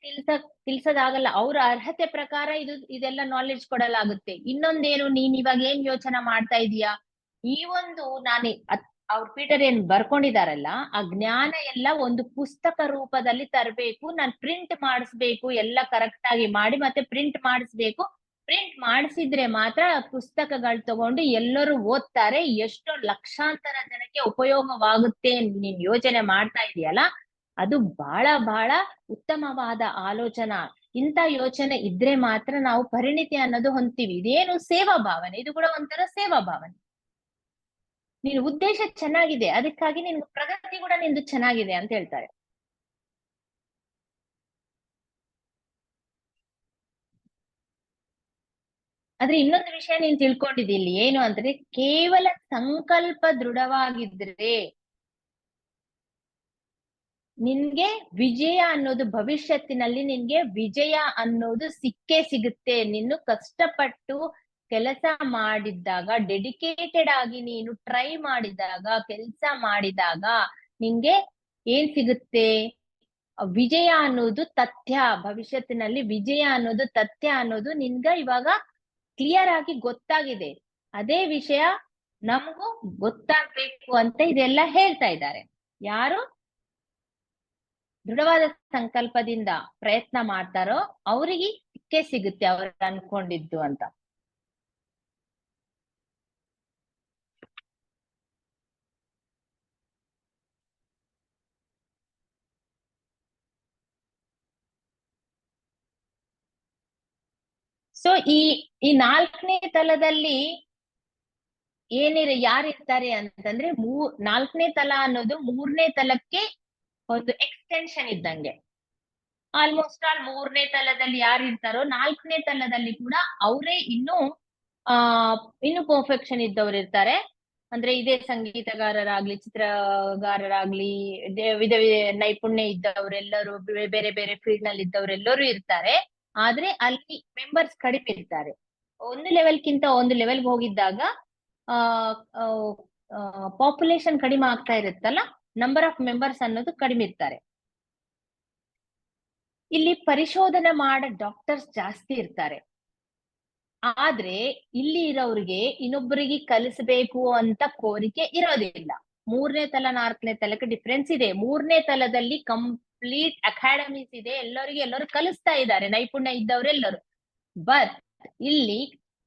ತಿಳ್ಸೋದಾಗಲ್ಲ, ಅವ್ರ ಅರ್ಹತೆ ಪ್ರಕಾರ ಇದೆಲ್ಲ ನಾಲೆಡ್ಜ್ ಕೊಡಲಾಗುತ್ತೆ. ಇನ್ನೊಂದೇನು, ನೀನ್ ಇವಾಗ ಏನ್ ಯೋಚನೆ ಮಾಡ್ತಾ ಇದೀಯಾ, ಈ ಒಂದು ಅವ್ರ ಪೀಟರ್ ಏನ್ ಬರ್ಕೊಂಡಿದಾರಲ್ಲ, ಆ ಜ್ಞಾನ ಎಲ್ಲ ಒಂದು ಪುಸ್ತಕ ರೂಪದಲ್ಲಿ ತರಬೇಕು, ನಾನ್ ಪ್ರಿಂಟ್ ಮಾಡಿಸ್ಬೇಕು, ಎಲ್ಲ ಕರೆಕ್ಟ್ ಆಗಿ ಮಾಡಿ ಮತ್ತೆ ಪ್ರಿಂಟ್ ಮಾಡಿಸ್ಬೇಕು. ಪ್ರಿಂಟ್ ಮಾಡಿಸಿದ್ರೆ ಮಾತ್ರ ಪುಸ್ತಕಗಳು ತಗೊಂಡು ಎಲ್ಲರೂ ಓದ್ತಾರೆ, ಎಷ್ಟೋ ಲಕ್ಷಾಂತರ ಜನಕ್ಕೆ ಉಪಯೋಗವಾಗುತ್ತೆ. ನೀನ್ ಯೋಚನೆ ಮಾಡ್ತಾ ಇದೀಯಲ್ಲ, ಅದು ಬಹಳ ಬಹಳ ಉತ್ತಮವಾದ ಆಲೋಚನಾ. ಇಂಥ ಯೋಚನೆ ಇದ್ರೆ ಮಾತ್ರ ನಾವು ಪರಿಣಿತಿ ಅನ್ನೋದು ಹೊಂದ್ತೀವಿ. ಇದೇನು ಸೇವಾ ಭಾವನೆ, ಇದು ಕೂಡ ಒಂಥರ ಸೇವಾ ಭಾವನೆ. ನಿನ್ ಉದ್ದೇಶ ಚೆನ್ನಾಗಿದೆ, ಅದಕ್ಕಾಗಿ ನಿನ್ ಪ್ರಗತಿ ಕೂಡ ನಿಂದು ಚೆನ್ನಾಗಿದೆ ಅಂತ ಹೇಳ್ತಾರೆ. ಆದ್ರೆ ಇನ್ನೊಂದು ವಿಷಯ ನೀನ್ ತಿಳ್ಕೊಂಡಿದ್ದಿಲ್ಲಿ ಏನು ಅಂದ್ರೆ, ಕೇವಲ ಸಂಕಲ್ಪ ದೃಢವಾಗಿದ್ರೆ ನಿನ್ಗೆ ವಿಜಯ ಅನ್ನೋದು, ಭವಿಷ್ಯತ್ತಿನಲ್ಲಿ ನಿನ್ಗೆ ವಿಜಯ ಅನ್ನೋದು ಸಿಕ್ಕೇ ಸಿಗುತ್ತೆ. ನೀನು ಕಷ್ಟಪಟ್ಟು ಕೆಲಸ ಮಾಡಿದ್ದಾಗ, ಡೆಡಿಕೇಟೆಡ್ ಆಗಿ ನೀನು ಟ್ರೈ ಮಾಡಿದಾಗ, ಕೆಲಸ ಮಾಡಿದಾಗ ನಿಂಗೆ ಏನ್ ಸಿಗುತ್ತೆ, ವಿಜಯ ಅನ್ನೋದು ತಥ್ಯ. ಭವಿಷ್ಯತ್ತಿನಲ್ಲಿ ವಿಜಯ ಅನ್ನೋದು ತಥ್ಯ ಅನ್ನೋದು ನಿನ್ಗ ಇವಾಗ ಕ್ಲಿಯರ್ ಆಗಿ ಗೊತ್ತಾಗಿದೆ. ಅದೇ ವಿಷಯ ನಮಗೂ ಗೊತ್ತಾಗ್ಬೇಕು ಅಂತ ಇದೆಲ್ಲ ಹೇಳ್ತಾ ಇದ್ದಾರೆ. ಯಾರು ದೃಢವಾದ ಸಂಕಲ್ಪದಿಂದ ಪ್ರಯತ್ನ ಮಾಡ್ತಾರೋ ಅವರಿಗೆ ಸಿಕ್ಕೇ ಸಿಗುತ್ತೆ ಅವ್ರು ಅನ್ಕೊಂಡಿದ್ದು ಅಂತ. ಸೊ ಈ 4ನೇ ತಲದಲ್ಲಿ ಯಾರಿರ್ತಾರೆ ಅಂತಂದ್ರೆ, 4ನೇ ತಲ ಅನ್ನೋದು 3ನೇ ತಲಕ್ಕೆ ಒಂದು ಎಕ್ಸ್ಟೆನ್ಷನ್ ಇದ್ದಂಗೆ. ಆಲ್ಮೋಸ್ಟ್ ಆಲ್ 3ನೇ ತಲದಲ್ಲಿ ಯಾರಿರ್ತಾರೋ 4ನೇ ತಲದಲ್ಲಿ ಕೂಡ ಅವರೇ ಇನ್ನು ಪರ್ಫೆಕ್ಷನ್ ಇದ್ದವ್ರು ಇರ್ತಾರೆ. ಅಂದ್ರೆ ಇದೇ ಸಂಗೀತಗಾರರಾಗ್ಲಿ, ಚಿತ್ರಗಾರರಾಗ್ಲಿ, ವಿಧ ನೈಪುಣ್ಯ ಇದ್ದವರೆಲ್ಲರೂ, ಬೇರೆ ಬೇರೆ ಫೀಲ್ಡ್ ನಲ್ಲಿ ಇದ್ದವರೆಲ್ಲರೂ ಇರ್ತಾರೆ. ಆದ್ರೆ ಅಲ್ಲಿ ಮೆಂಬರ್ಸ್ ಕಡಿಮೆ ಇರ್ತಾರೆ. ಒಂದು ಲೆವೆಲ್ಗಿಂತ ಒಂದು ಲೆವೆಲ್ಗೆ ಹೋಗಿದ್ದಾಗ ಪಾಪ್ಯುಲೇಷನ್ ಕಡಿಮೆ ಆಗ್ತಾ ಇರುತ್ತಲ್ಲ, ನಂಬರ್ ಆಫ್ ಮೆಂಬರ್ಸ್ ಅನ್ನೋದು ಕಡಿಮೆ ಇರ್ತಾರೆ. ಇಲ್ಲಿ ಪರಿಶೋಧನೆ ಮಾಡೋ ಡಾಕ್ಟರ್ಸ್ ಜಾಸ್ತಿ ಇರ್ತಾರೆ. ಆದ್ರೆ ಇಲ್ಲಿ ಇರೋರಿಗೆ ಇನ್ನೊಬ್ಬರಿಗೆ ಕಲಿಸಬೇಕು ಅಂತ ಕೋರಿಕೆ ಇರೋದಿಲ್ಲ. ಮೂರನೇ ತಲ 4ನೇ ತಲಕ್ಕೆ ಡಿಫ್ರೆನ್ಸ್ ಇದೆ. ಮೂರನೇ ತಲದಲ್ಲಿ ಕಂಪ್ಲೀಟ್ ಅಕಾಡೆಮೀಸ್ ಇದೆ, ಎಲ್ಲರೂ ಕಲಿಸ್ತಾ ಇದ್ದಾರೆ, ನೈಪುಣ್ಯ ಇದ್ದವರೆಲ್ಲರೂ. ಬಟ್ ಇಲ್ಲಿ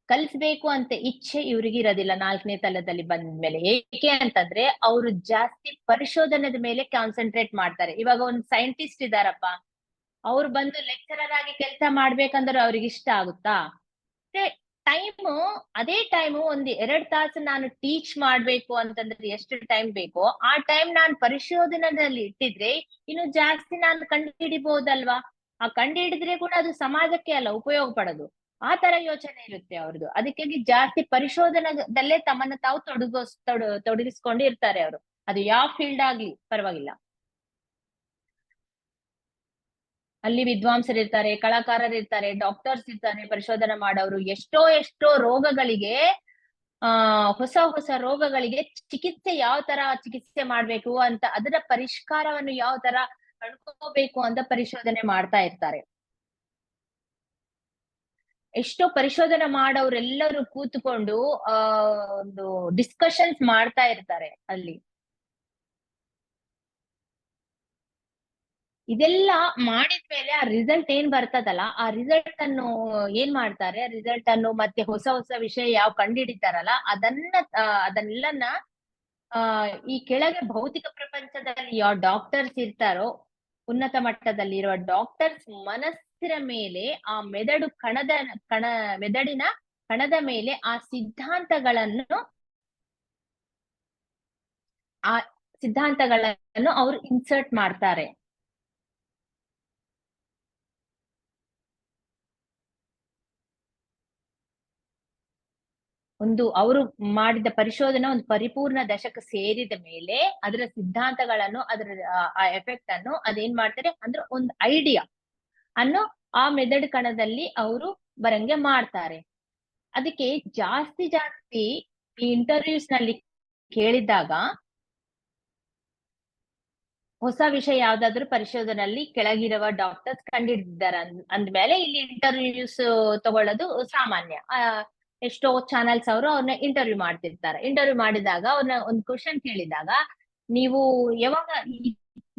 ಕಲಿಸ್ಬೇಕು ಅಂತ ಇಚ್ಛೆ ಇವ್ರಿಗೆ ಇರೋದಿಲ್ಲ 4ನೇ ತಲದಲ್ಲಿ ಬಂದ್ಮೇಲೆ. ಏಕೆ ಅಂತಂದ್ರೆ ಅವರು ಜಾಸ್ತಿ ಪರಿಶೋಧನದ ಮೇಲೆ ಕಾನ್ಸಂಟ್ರೇಟ್ ಮಾಡ್ತಾರೆ. ಇವಾಗ ಒಂದು ಸೈಂಟಿಸ್ಟ್ ಇದಾರಪ್ಪ, ಅವ್ರು ಬಂದು ಲೆಕ್ಚರರ್ ಆಗಿ ಕೆಲಸ ಮಾಡ್ಬೇಕಂದ್ರೆ ಅವ್ರಿಗೆ ಇಷ್ಟ ಆಗುತ್ತಾ? ಟೈಮು ಅದೇ ಟೈಮು ಒಂದ್ 2 ತಾಸು ನಾನು ಟೀಚ್ ಮಾಡ್ಬೇಕು ಅಂತಂದ್ರೆ ಎಷ್ಟು ಟೈಮ್ ಬೇಕೋ ಆ ಟೈಮ್ ನಾನು ಪರಿಶೋಧನೆಯಲ್ಲಿ ಇಟ್ಟಿದ್ರೆ ಇನ್ನು ಜಾಸ್ತಿ ನಾನು ಕಂಡು ಹಿಡಿಬಹುದಲ್ವಾ? ಆ ಕಂಡು ಹಿಡಿದ್ರೆ ಕೂಡ ಅದು ಸಮಾಜಕ್ಕೆ ಅಲ್ಲ ಉಪಯೋಗ ಪಡೋದು. ಆ ತರ ಯೋಚನೆ ಇರುತ್ತೆ ಅವ್ರದ್ದು. ಅದಕ್ಕಾಗಿ ಜಾಸ್ತಿ ಪರಿಶೋಧನದಲ್ಲೇ ತಮ್ಮನ್ನ ತಾವು ತೊಡಗಿಸ್ಕೊಂಡು ಇರ್ತಾರೆ ಅವರು. ಅದು ಯಾವ ಫೀಲ್ಡ್ ಆಗ್ಲಿ ಪರವಾಗಿಲ್ಲ. ಅಲ್ಲಿ ವಿದ್ವಾಂಸರಿರ್ತಾರೆ, ಕಲಾಕಾರರಿರ್ತಾರೆ, ಡಾಕ್ಟರ್ಸ್ ಇರ್ತಾರೆ, ಪರಿಶೋಧನೆ ಮಾಡೋರು. ಎಷ್ಟೋ ರೋಗಗಳಿಗೆ ಹೊಸ ರೋಗಗಳಿಗೆ ಚಿಕಿತ್ಸೆ ಯಾವ ತರ ಚಿಕಿತ್ಸೆ ಮಾಡ್ಬೇಕು ಅಂತ, ಅದರ ಪರಿಷ್ಕಾರವನ್ನು ಯಾವ ತರ ಕಂಡುಕೋಬೇಕು ಅಂತ ಪರಿಶೋಧನೆ ಮಾಡ್ತಾ ಇರ್ತಾರೆ. ಎಷ್ಟೋ ಪರಿಶೋಧನೆ ಮಾಡೋರೆಲ್ಲರೂ ಕೂತ್ಕೊಂಡು ಒಂದು ಡಿಸ್ಕಷನ್ಸ್ ಮಾಡ್ತಾ ಇರ್ತಾರೆ ಅಲ್ಲಿ. ಇದೆಲ್ಲ ಮಾಡಿದ್ಮೇಲೆ ಆ ರಿಸಲ್ಟ್ ಏನ್ ಬರ್ತದಲ್ಲ, ಆ ರಿಸಲ್ಟ್ ಅನ್ನು ಏನ್ ಮಾಡ್ತಾರೆ, ರಿಸಲ್ಟ್ ಅನ್ನು ಮತ್ತೆ ಹೊಸ ವಿಷಯ ಯಾವ ಕಂಡುಹಿಡಿತಾರಲ್ಲ ಅದನ್ನೆಲ್ಲನ ಈ ಕೆಳಗೆ ಭೌತಿಕ ಪ್ರಪಂಚದಲ್ಲಿ ಯಾವ ಡಾಕ್ಟರ್ಸ್ ಇರ್ತಾರೋ, ಉನ್ನತ ಮಟ್ಟದಲ್ಲಿ ಇರುವ ಡಾಕ್ಟರ್ಸ್ ಮನಸ್ಸಿನ ಮೇಲೆ, ಆ ಮೆದಡಿನ ಕಣದ ಮೇಲೆ ಆ ಸಿದ್ಧಾಂತಗಳನ್ನು ಅವ್ರು ಇನ್ಸರ್ಟ್ ಮಾಡ್ತಾರೆ. ಅವರು ಮಾಡಿದ ಪರಿಶೋಧನೆ ಒಂದು ಪರಿಪೂರ್ಣ ದಶಕ ಸೇರಿದ ಮೇಲೆ ಅದರ ಸಿದ್ಧಾಂತಗಳನ್ನು, ಅದರ ಆ ಎಫೆಕ್ಟ್ ಅನ್ನು ಅದೇನ್ ಮಾಡ್ತಾರೆ ಅಂದ್ರೆ ಒಂದು ಐಡಿಯಾ ಅನ್ನು ಆ ಮೆದಡ್ ಕಣದಲ್ಲಿ ಅವರು ಬರಂಗೆ ಮಾಡ್ತಾರೆ. ಅದಕ್ಕೆ ಜಾಸ್ತಿ ಈ ಇಂಟರ್ವ್ಯೂಸ್ ನಲ್ಲಿ ಕೇಳಿದಾಗ ಹೊಸ ವಿಷಯ ಯಾವ್ದಾದ್ರು ಪರಿಶೋಧನೆಯಲ್ಲಿ ಕೆಳಗಿರುವ ಡಾಕ್ಟರ್ಸ್ ಕಂಡಿಡಿದ್ದಾರೆ ಅಂದ್ಮೇಲೆ ಇಲ್ಲಿ ಇಂಟರ್ವ್ಯೂಸ್ ತಗೊಳ್ಳೋದು ಸಾಮಾನ್ಯ. ಎಷ್ಟೋ ಚಾನೆಲ್ಸ್ ಅವರು ಅವ್ರನ್ನ ಇಂಟರ್ವ್ಯೂ ಮಾಡ್ತಿರ್ತಾರೆ. ಇಂಟರ್ವ್ಯೂ ಮಾಡಿದಾಗ ಅವ್ರನ್ನ ಒಂದು ಕ್ವಶನ್ ಕೇಳಿದಾಗ, ನೀವು ಯಾವಾಗ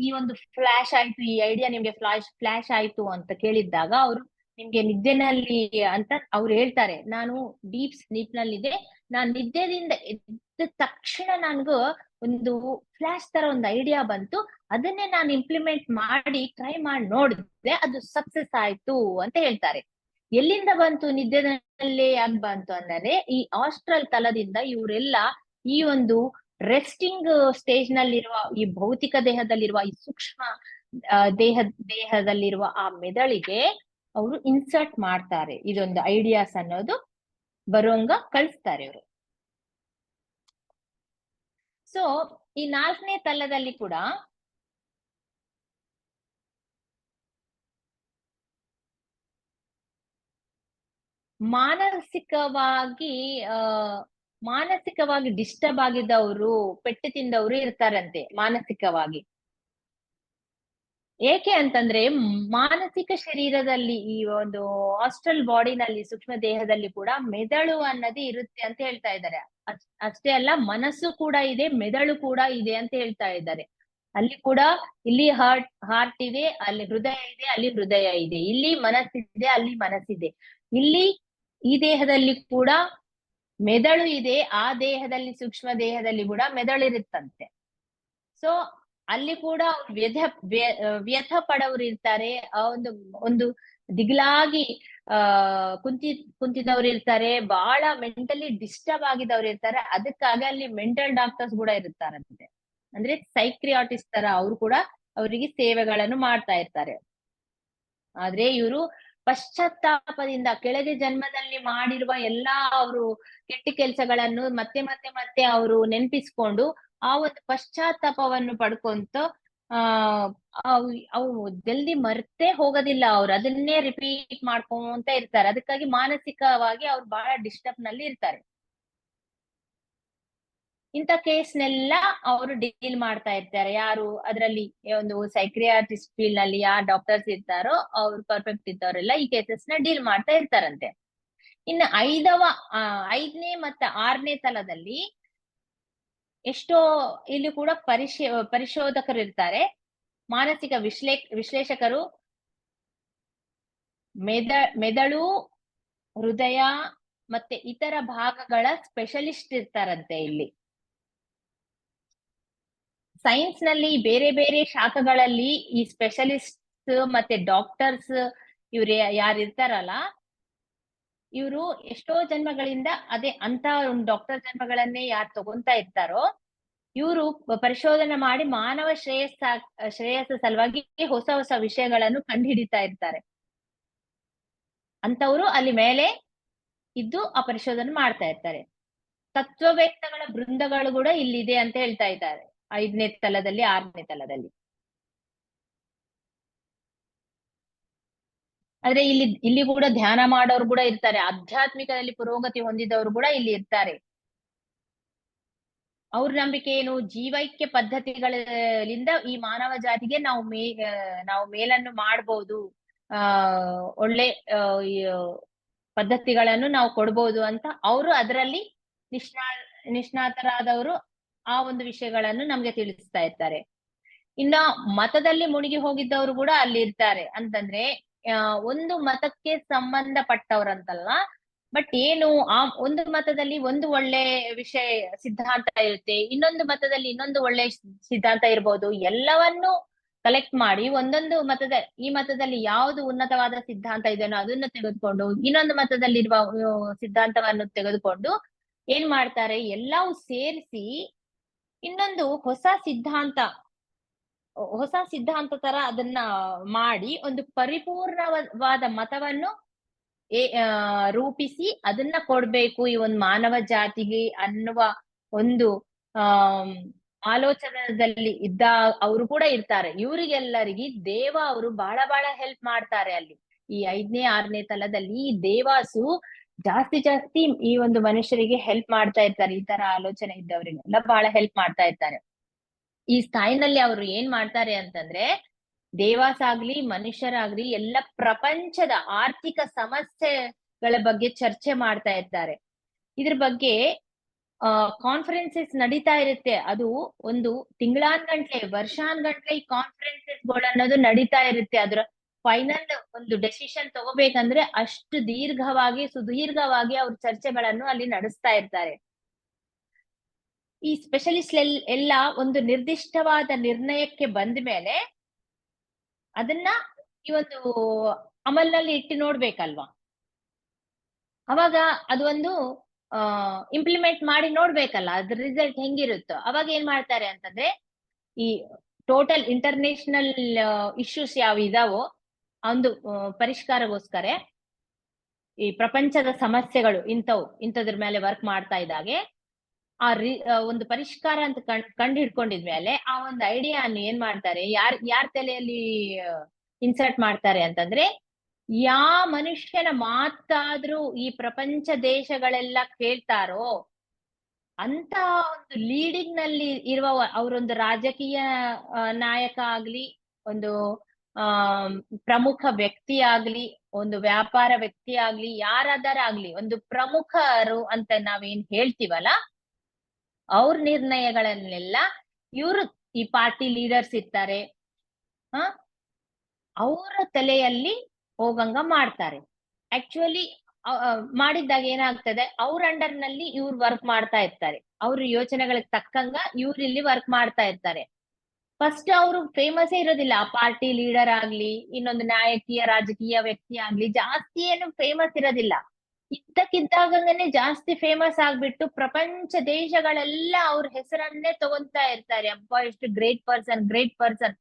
ಈ ಒಂದು ಫ್ಲಾಶ್ ಆಯ್ತು, ಈ ಐಡಿಯಾ ನಿಮ್ಗೆ ಫ್ಲಾಶ್ ಆಯ್ತು ಅಂತ ಕೇಳಿದ್ದಾಗ ಅವರು ನಿಮ್ಗೆ ನಿದ್ದೆನಲ್ಲಿ ಅಂತ ಅವ್ರು ಹೇಳ್ತಾರೆ, ನಾನು ಡೀಪ್ ಸ್ಲೀಪ್ ನಲ್ಲಿದೆ, ನಾನ್ ನಿದ್ದೆದಿಂದ ಎದ್ದ ತಕ್ಷಣ ನನ್ಗೂ ಒಂದು ಫ್ಲಾಶ್ ತರ ಒಂದು ಐಡಿಯಾ ಬಂತು, ಅದನ್ನೇ ನಾನು ಇಂಪ್ಲಿಮೆಂಟ್ ಮಾಡಿ ಟ್ರೈ ಮಾಡಿ ನೋಡಿದ್ರೆ ಅದು ಸಕ್ಸಸ್ ಆಯ್ತು ಅಂತ ಹೇಳ್ತಾರೆ. ಎಲ್ಲಿಂದ ಬಂತು? ನಿದ್ದೆನಲ್ಲೇ ಯಾಕೆ ಬಂತು ಅಂದರೆ ಈ ಆಸ್ಟ್ರಲ್ ತಲದಿಂದ ಇವರೆಲ್ಲ ಈ ಒಂದು ರೆಸ್ಟಿಂಗ್ ಸ್ಟೇಜ್ ನಲ್ಲಿರುವ ಈ ಭೌತಿಕ ದೇಹದಲ್ಲಿರುವ ಈ ಸೂಕ್ಷ್ಮ ದೇಹದಲ್ಲಿರುವ ಆ ಮೆದುಳಿಗೆ ಅವರು ಇನ್ಸರ್ಟ್ ಮಾಡ್ತಾರೆ, ಇದೊಂದು ಐಡಿಯಾಸ್ ಅನ್ನೋದು ಬರುವಂಗ ಕಳಿಸ್ತಾರೆ ಅವರು. ಸೊ ಈ 4ನೇ ತಲದಲ್ಲಿ ಕೂಡ ಮಾನಸಿಕವಾಗಿ ಡಿಸ್ಟರ್ಬ್ ಆಗಿದ್ದವರು, ಪೆಟ್ಟು ತಿಂದವರು ಇರ್ತಾರಂತೆ ಮಾನಸಿಕವಾಗಿ. ಏಕೆ ಅಂತಂದ್ರೆ ಮಾನಸಿಕ ಶರೀರದಲ್ಲಿ ಈ ಒಂದು ಹಾಸ್ಟೆಲ್ ಬಾಡಿನಲ್ಲಿ, ಸೂಕ್ಷ್ಮ ದೇಹದಲ್ಲಿ ಕೂಡ ಮೆದುಳು ಅನ್ನೋದು ಇರುತ್ತೆ ಅಂತ ಹೇಳ್ತಾ ಇದ್ದಾರೆ. ಅಷ್ಟೇ ಅಲ್ಲ, ಮನಸ್ಸು ಕೂಡ ಇದೆ, ಮೆದುಳು ಕೂಡ ಇದೆ ಅಂತ ಹೇಳ್ತಾ ಇದ್ದಾರೆ. ಅಲ್ಲಿ ಕೂಡ ಇಲ್ಲಿ ಹಾರ್ಟ್ ಇದೆ, ಅಲ್ಲಿ ಹೃದಯ ಇದೆ, ಅಲ್ಲಿ ಹೃದಯ ಇದೆ, ಇಲ್ಲಿ ಮನಸ್ಸಿದೆ, ಅಲ್ಲಿ ಮನಸ್ಸಿದೆ. ಇಲ್ಲಿ ಈ ದೇಹದಲ್ಲಿ ಕೂಡ ಮೆದುಳು ಇದೆ, ಆ ದೇಹದಲ್ಲಿ ಸೂಕ್ಷ್ಮ ದೇಹದಲ್ಲಿ ಕೂಡ ಮೆದುಳು ಇರುತ್ತಂತೆ. ಸೊ ಅಲ್ಲಿ ಕೂಡ ವ್ಯಥ ಪಡೋರು ಇರ್ತಾರೆ, ಆ ಒಂದು ದಿಗ್ಲಾಗಿ ಕುಂತಿದವ್ರು ಇರ್ತಾರೆ, ಬಹಳ ಮೆಂಟಲಿ ಡಿಸ್ಟರ್ಬ್ ಆಗಿದವ್ರು ಇರ್ತಾರೆ. ಅದಕ್ಕಾಗಿ ಅಲ್ಲಿ ಮೆಂಟಲ್ ಡಾಕ್ಟರ್ಸ್ ಕೂಡ ಇರುತ್ತಾರಂತೆ, ಅಂದ್ರೆ ಸೈಕ್ರಿಯಾಟಿಸ್ಟ್ ತರ ಅವರು ಕೂಡ ಅವರಿಗೆ ಸೇವೆಗಳನ್ನು ಮಾಡ್ತಾ ಇರ್ತಾರೆ. ಆದ್ರೆ ಇವರು ಪಶ್ಚಾತ್ತಾಪದಿಂದ ಕೆಳಗೆ ಜನ್ಮದಲ್ಲಿ ಮಾಡಿರುವ ಎಲ್ಲಾ ಅವರು ಕೆಟ್ಟ ಕೆಲಸಗಳನ್ನು ಮತ್ತೆ ಅವರು ನೆನಪಿಸ್ಕೊಂಡು ಆ ಒಂದು ಪಶ್ಚಾತ್ತಾಪವನ್ನು ಪಡ್ಕೊಂತ ಅವು ಜಲ್ದಿ ಮರ್ತೇ ಹೋಗೋದಿಲ್ಲ, ಅವ್ರು ಅದನ್ನೇ ರಿಪೀಟ್ ಮಾಡ್ಕೊಂತ ಇರ್ತಾರೆ. ಅದಕ್ಕಾಗಿ ಮಾನಸಿಕವಾಗಿ ಅವ್ರು ಬಹಳ ಡಿಸ್ಟರ್ಬ್ ನಲ್ಲಿ ಇರ್ತಾರೆ. ಇಂಥ ಕೇಸ್ನೆಲ್ಲ ಅವರು ಡೀಲ್ ಮಾಡ್ತಾ ಇರ್ತಾರೆ. ಯಾರು ಅದರಲ್ಲಿ ಒಂದು ಸೈಕ್ರಿಯಾಟಿಸ್ಟ್ ಫೀಲ್ಡ್ ನಲ್ಲಿ ಯಾರು ಡಾಕ್ಟರ್ಸ್ ಇರ್ತಾರೋ ಅವ್ರು ಪರ್ಫೆಕ್ಟ್ ಇದ್ದವರೆಲ್ಲ ಈ ಕೇಸಸ್ ನ ಡೀಲ್ ಮಾಡ್ತಾ ಇರ್ತಾರಂತೆ. ಇನ್ನು 5ನೇ ಮತ್ತೆ 6ನೇ ತಲದಲ್ಲಿ ಎಷ್ಟೋ ಇಲ್ಲಿ ಕೂಡ ಪರಿಶೋಧಕರು ಇರ್ತಾರೆ, ಮಾನಸಿಕ ವಿಶ್ಲೇಷಕರು, ಮೆದುಳು, ಹೃದಯ ಮತ್ತೆ ಇತರ ಭಾಗಗಳ ಸ್ಪೆಷಲಿಸ್ಟ್ ಇರ್ತಾರಂತೆ ಇಲ್ಲಿ. ಸೈನ್ಸ್ ನಲ್ಲಿ ಬೇರೆ ಬೇರೆ ಶಾಖಗಳಲ್ಲಿ ಈ ಸ್ಪೆಷಲಿಸ್ಟ್ ಮತ್ತೆ ಡಾಕ್ಟರ್ಸ್ ಇವ್ರು ಯಾರಿರ್ತಾರಲ್ಲ, ಇವರು ಎಷ್ಟೋ ಜನ್ಮಗಳಿಂದ ಅದೇ ಅಂತ ಒಂದು ಡಾಕ್ಟರ್ ಜನ್ಮಗಳನ್ನೇ ಯಾರು ತಗೊಂತಾ ಇರ್ತಾರೋ ಇವರು ಪರಿಶೋಧನೆ ಮಾಡಿ ಮಾನವ ಶ್ರೇಯಸ್ಸ ಸಲುವಾಗಿ ಹೊಸ ಹೊಸ ವಿಷಯಗಳನ್ನು ಕಂಡುಹಿಡಿತಾ ಇರ್ತಾರೆ. ಅಂತವರು ಅಲ್ಲಿ ಮೇಲೆ ಇದ್ದು ಆ ಪರಿಶೋಧನೆ ಮಾಡ್ತಾ ಇರ್ತಾರೆ. ತತ್ವವೇತ್ತಗಳ ಬೃಂದಗಳು ಕೂಡ ಇಲ್ಲಿದೆ ಅಂತ ಹೇಳ್ತಾ ಇದ್ದಾರೆ, 5ನೇ ತಲದಲ್ಲಿ 6ನೇ ತಲದಲ್ಲಿ. ಆದ್ರೆ ಇಲ್ಲಿ ಕೂಡ ಧ್ಯಾನ ಮಾಡೋರು ಕೂಡ ಇರ್ತಾರೆ, ಆಧ್ಯಾತ್ಮಿಕದಲ್ಲಿ ಪುರೋಗತಿ ಹೊಂದಿದವರು ಕೂಡ ಇಲ್ಲಿ ಇರ್ತಾರೆ. ಅವ್ರ ನಂಬಿಕೆ ಏನು, ಜೀವೈಕ್ಯ ಪದ್ಧತಿಗಳಿಂದ ಈ ಮಾನವ ಜಾತಿಗೆ ನಾವು ಮೇಲನ್ನು ಮಾಡಬಹುದು, ಒಳ್ಳೆ ಪದ್ಧತಿಗಳನ್ನು ನಾವು ಕೊಡ್ಬೋದು ಅಂತ ಅವರು ಅದರಲ್ಲಿ ನಿಷ್ಣಾತರಾದವರು ಆ ಒಂದು ವಿಷಯಗಳನ್ನು ನಮ್ಗೆ ತಿಳಿಸ್ತಾ ಇರ್ತಾರೆ. ಇನ್ನ ಮತದಲ್ಲಿ ಮುಳುಗಿ ಹೋಗಿದ್ದವರು ಕೂಡ ಅಲ್ಲಿ ಇರ್ತಾರೆ. ಅಂತಂದ್ರೆ ಒಂದು ಮತಕ್ಕೆ ಸಂಬಂಧಪಟ್ಟವ್ರಂತಲ್ಲ, ಬಟ್ ಏನು ಆ ಒಂದು ಮತದಲ್ಲಿ ಒಂದು ಒಳ್ಳೆ ವಿಷಯ ಸಿದ್ಧಾಂತ ಇರುತ್ತೆ, ಇನ್ನೊಂದು ಮತದಲ್ಲಿ ಇನ್ನೊಂದು ಒಳ್ಳೆ ಸಿದ್ಧಾಂತ ಇರ್ಬೋದು. ಎಲ್ಲವನ್ನು ಕಲೆಕ್ಟ್ ಮಾಡಿ ಒಂದೊಂದು ಈ ಮತದಲ್ಲಿ ಯಾವುದು ಉನ್ನತವಾದ ಸಿದ್ಧಾಂತ ಇದೆಯೋ ಅದನ್ನ ತೆಗೆದುಕೊಂಡು ಇನ್ನೊಂದು ಮತದಲ್ಲಿರುವ ಸಿದ್ಧಾಂತವನ್ನು ತೆಗೆದುಕೊಂಡು ಏನ್ ಮಾಡ್ತಾರೆ, ಎಲ್ಲವೂ ಸೇರಿಸಿ ಇನ್ನೊಂದು ಹೊಸ ಸಿದ್ಧಾಂತ ತರ ಅದನ್ನ ಮಾಡಿ ಒಂದು ಪರಿಪೂರ್ಣವಾದ ಮತವನ್ನು ರೂಪಿಸಿ ಅದನ್ನ ಕೊಡ್ಬೇಕು ಈ ಒಂದು ಮಾನವ ಜಾತಿಗೆ ಅನ್ನುವ ಒಂದು ಆಲೋಚನದಲ್ಲಿ ಇದ್ದ ಅವರು ಕೂಡ ಇರ್ತಾರೆ. ಇವರಿಗೆಲ್ಲರಿಗೆ ದೇವ ಅವರು ಬಹಳ ಬಹಳ ಹೆಲ್ಪ್ ಮಾಡ್ತಾರೆ. ಅಲ್ಲಿ ಈ 5ನೇ 6ನೇ ತಲದಲ್ಲಿ ಈ ದೇವಾಸು ಜಾಸ್ತಿ ಈ ಒಂದು ಮನುಷ್ಯರಿಗೆ ಹೆಲ್ಪ್ ಮಾಡ್ತಾ ಇರ್ತಾರೆ. ಈ ತರ ಆಲೋಚನೆ ಇದ್ದವರಿಗೆಲ್ಲ ಬಹಳ ಹೆಲ್ಪ್ ಮಾಡ್ತಾ ಇರ್ತಾರೆ. ಈ ಸ್ಥಾಯಿನಲ್ಲಿ ಅವರು ಏನ್ ಮಾಡ್ತಾರೆ ಅಂತಂದ್ರೆ, ದೇವಾಸ ಆಗ್ಲಿ ಮನುಷ್ಯರಾಗ್ಲಿ ಎಲ್ಲ ಪ್ರಪಂಚದ ಆರ್ಥಿಕ ಸಮಸ್ಯೆಗಳ ಬಗ್ಗೆ ಚರ್ಚೆ ಮಾಡ್ತಾ ಇರ್ತಾರೆ. ಇದ್ರ ಬಗ್ಗೆ ಕಾನ್ಫರೆನ್ಸಸ್ ನಡೀತಾ ಇರುತ್ತೆ. ಅದು ಒಂದು ತಿಂಗಳಾನ್ಗಂಟ್ಲೆ ವರ್ಷಾನ್ಗಂಟ್ಲೆ ಈ ಕಾನ್ಫರೆನ್ಸಸ್ ಅನ್ನೋದು ನಡೀತಾ ಇರುತ್ತೆ. ಅದ್ರ ಫೈನಲ್ ಒಂದು ಡೆಸಿಷನ್ ತಗೋಬೇಕಂದ್ರೆ ಅಷ್ಟು ಸುದೀರ್ಘವಾಗಿ ಅವ್ರ ಚರ್ಚೆಗಳನ್ನು ಅಲ್ಲಿ ನಡೆಸ್ತಾ ಇರ್ತಾರೆ. ಈ ಸ್ಪೆಷಲಿಸ್ಟ್ ಎಲ್ಲ ಒಂದು ನಿರ್ದಿಷ್ಟವಾದ ನಿರ್ಣಯಕ್ಕೆ ಬಂದ ಮೇಲೆ ಅದನ್ನ ಈ ಒಂದು ಅಮಲ್ನಲ್ಲಿ ಇಟ್ಟು ನೋಡ್ಬೇಕಲ್ವಾ. ಅವಾಗ ಅದು ಒಂದು ಇಂಪ್ಲಿಮೆಂಟ್ ಮಾಡಿ ನೋಡ್ಬೇಕಲ್ಲ, ಅದ್ರ ರಿಸಲ್ಟ್ ಹೆಂಗಿರುತ್ತೋ. ಅವಾಗ ಏನ್ ಮಾಡ್ತಾರೆ ಅಂತಂದ್ರೆ, ಈ ಟೋಟಲ್ ಇಂಟರ್ನ್ಯಾಷನಲ್ ಇಶ್ಯೂಸ್ ಯಾವ ಇದಾವೋ ಒಂದು ಪರಿಷ್ಕಾರಗೋಸ್ಕರ ಈ ಪ್ರಪಂಚದ ಸಮಸ್ಯೆಗಳು ಇಂಥದ್ರ ಮೇಲೆ ವರ್ಕ್ ಮಾಡ್ತಾ ಇದ್ದಾಗೆ ಒಂದು ಪರಿಷ್ಕಾರ ಅಂತ ಕಂಡು ಹಿಡ್ಕೊಂಡಿದ್ಮೇಲೆ ಆ ಒಂದು ಐಡಿಯಾನು ಏನ್ ಮಾಡ್ತಾರೆ, ಯಾರ್ ತಲೆಯಲ್ಲಿ ಇನ್ಸರ್ಟ್ ಮಾಡ್ತಾರೆ ಅಂತಂದ್ರೆ, ಮನುಷ್ಯನ ಮಾತಾದ್ರೂ ಈ ಪ್ರಪಂಚ ದೇಶಗಳೆಲ್ಲ ಕೇಳ್ತಾರೋ ಅಂತ ಒಂದು ಲೀಡಿಂಗ್ ನಲ್ಲಿ ಇರುವ ಅವರೊಂದು ರಾಜಕೀಯ ನಾಯಕ ಆಗ್ಲಿ, ಒಂದು ಪ್ರಮುಖ ವ್ಯಕ್ತಿ ಆಗ್ಲಿ, ಒಂದು ವ್ಯಾಪಾರ ವ್ಯಕ್ತಿ ಆಗ್ಲಿ, ಯಾರಾದರಾಗ್ಲಿ ಒಂದು ಪ್ರಮುಖರು ಅಂತ ನಾವೇನ್ ಹೇಳ್ತೀವಲ್ಲ, ಅವ್ರ ನಿರ್ಣಯಗಳನ್ನೆಲ್ಲ ಇವರು ಈ ಪಾರ್ಟಿ ಲೀಡರ್ಸ್ ಇರ್ತಾರೆ, ಅವರ ತಲೆಯಲ್ಲಿ ಹೋಗಂಗ ಮಾಡ್ತಾರೆ. ಆಕ್ಚುಲಿ ಮಾಡಿದ್ದಾಗ ಏನಾಗ್ತದೆ, ಅವ್ರ ಅಂಡರ್ ನಲ್ಲಿ ಇವ್ರು ವರ್ಕ್ ಮಾಡ್ತಾ ಇರ್ತಾರೆ. ಅವ್ರ ಯೋಚನೆಗಳಿಗೆ ತಕ್ಕಂಗ ಇವ್ರು ಇಲ್ಲಿ ವರ್ಕ್ ಮಾಡ್ತಾ ಇರ್ತಾರೆ. ಫಸ್ಟ್ ಅವರು ಫೇಮಸ್ ಇರೋದಿಲ್ಲ, ಆ ಪಾರ್ಟಿ ಲೀಡರ್ ಆಗ್ಲಿ, ಇನ್ನೊಂದು ರಾಜಕೀಯ ವ್ಯಕ್ತಿ ಆಗ್ಲಿ ಜಾಸ್ತಿ ಏನು ಫೇಮಸ್ ಇರೋದಿಲ್ಲ. ಇದ್ದಕ್ಕಿದ್ದಾಗನೆ ಜಾಸ್ತಿ ಫೇಮಸ್ ಆಗ್ಬಿಟ್ಟು ಪ್ರಪಂಚ ದೇಶಗಳೆಲ್ಲ ಅವ್ರ ಹೆಸರನ್ನೇ ತಗೊಂತಾ ಇರ್ತಾರೆ. ಅಬ್ಬಾ ಎಷ್ಟು ಗ್ರೇಟ್ ಪರ್ಸನ್.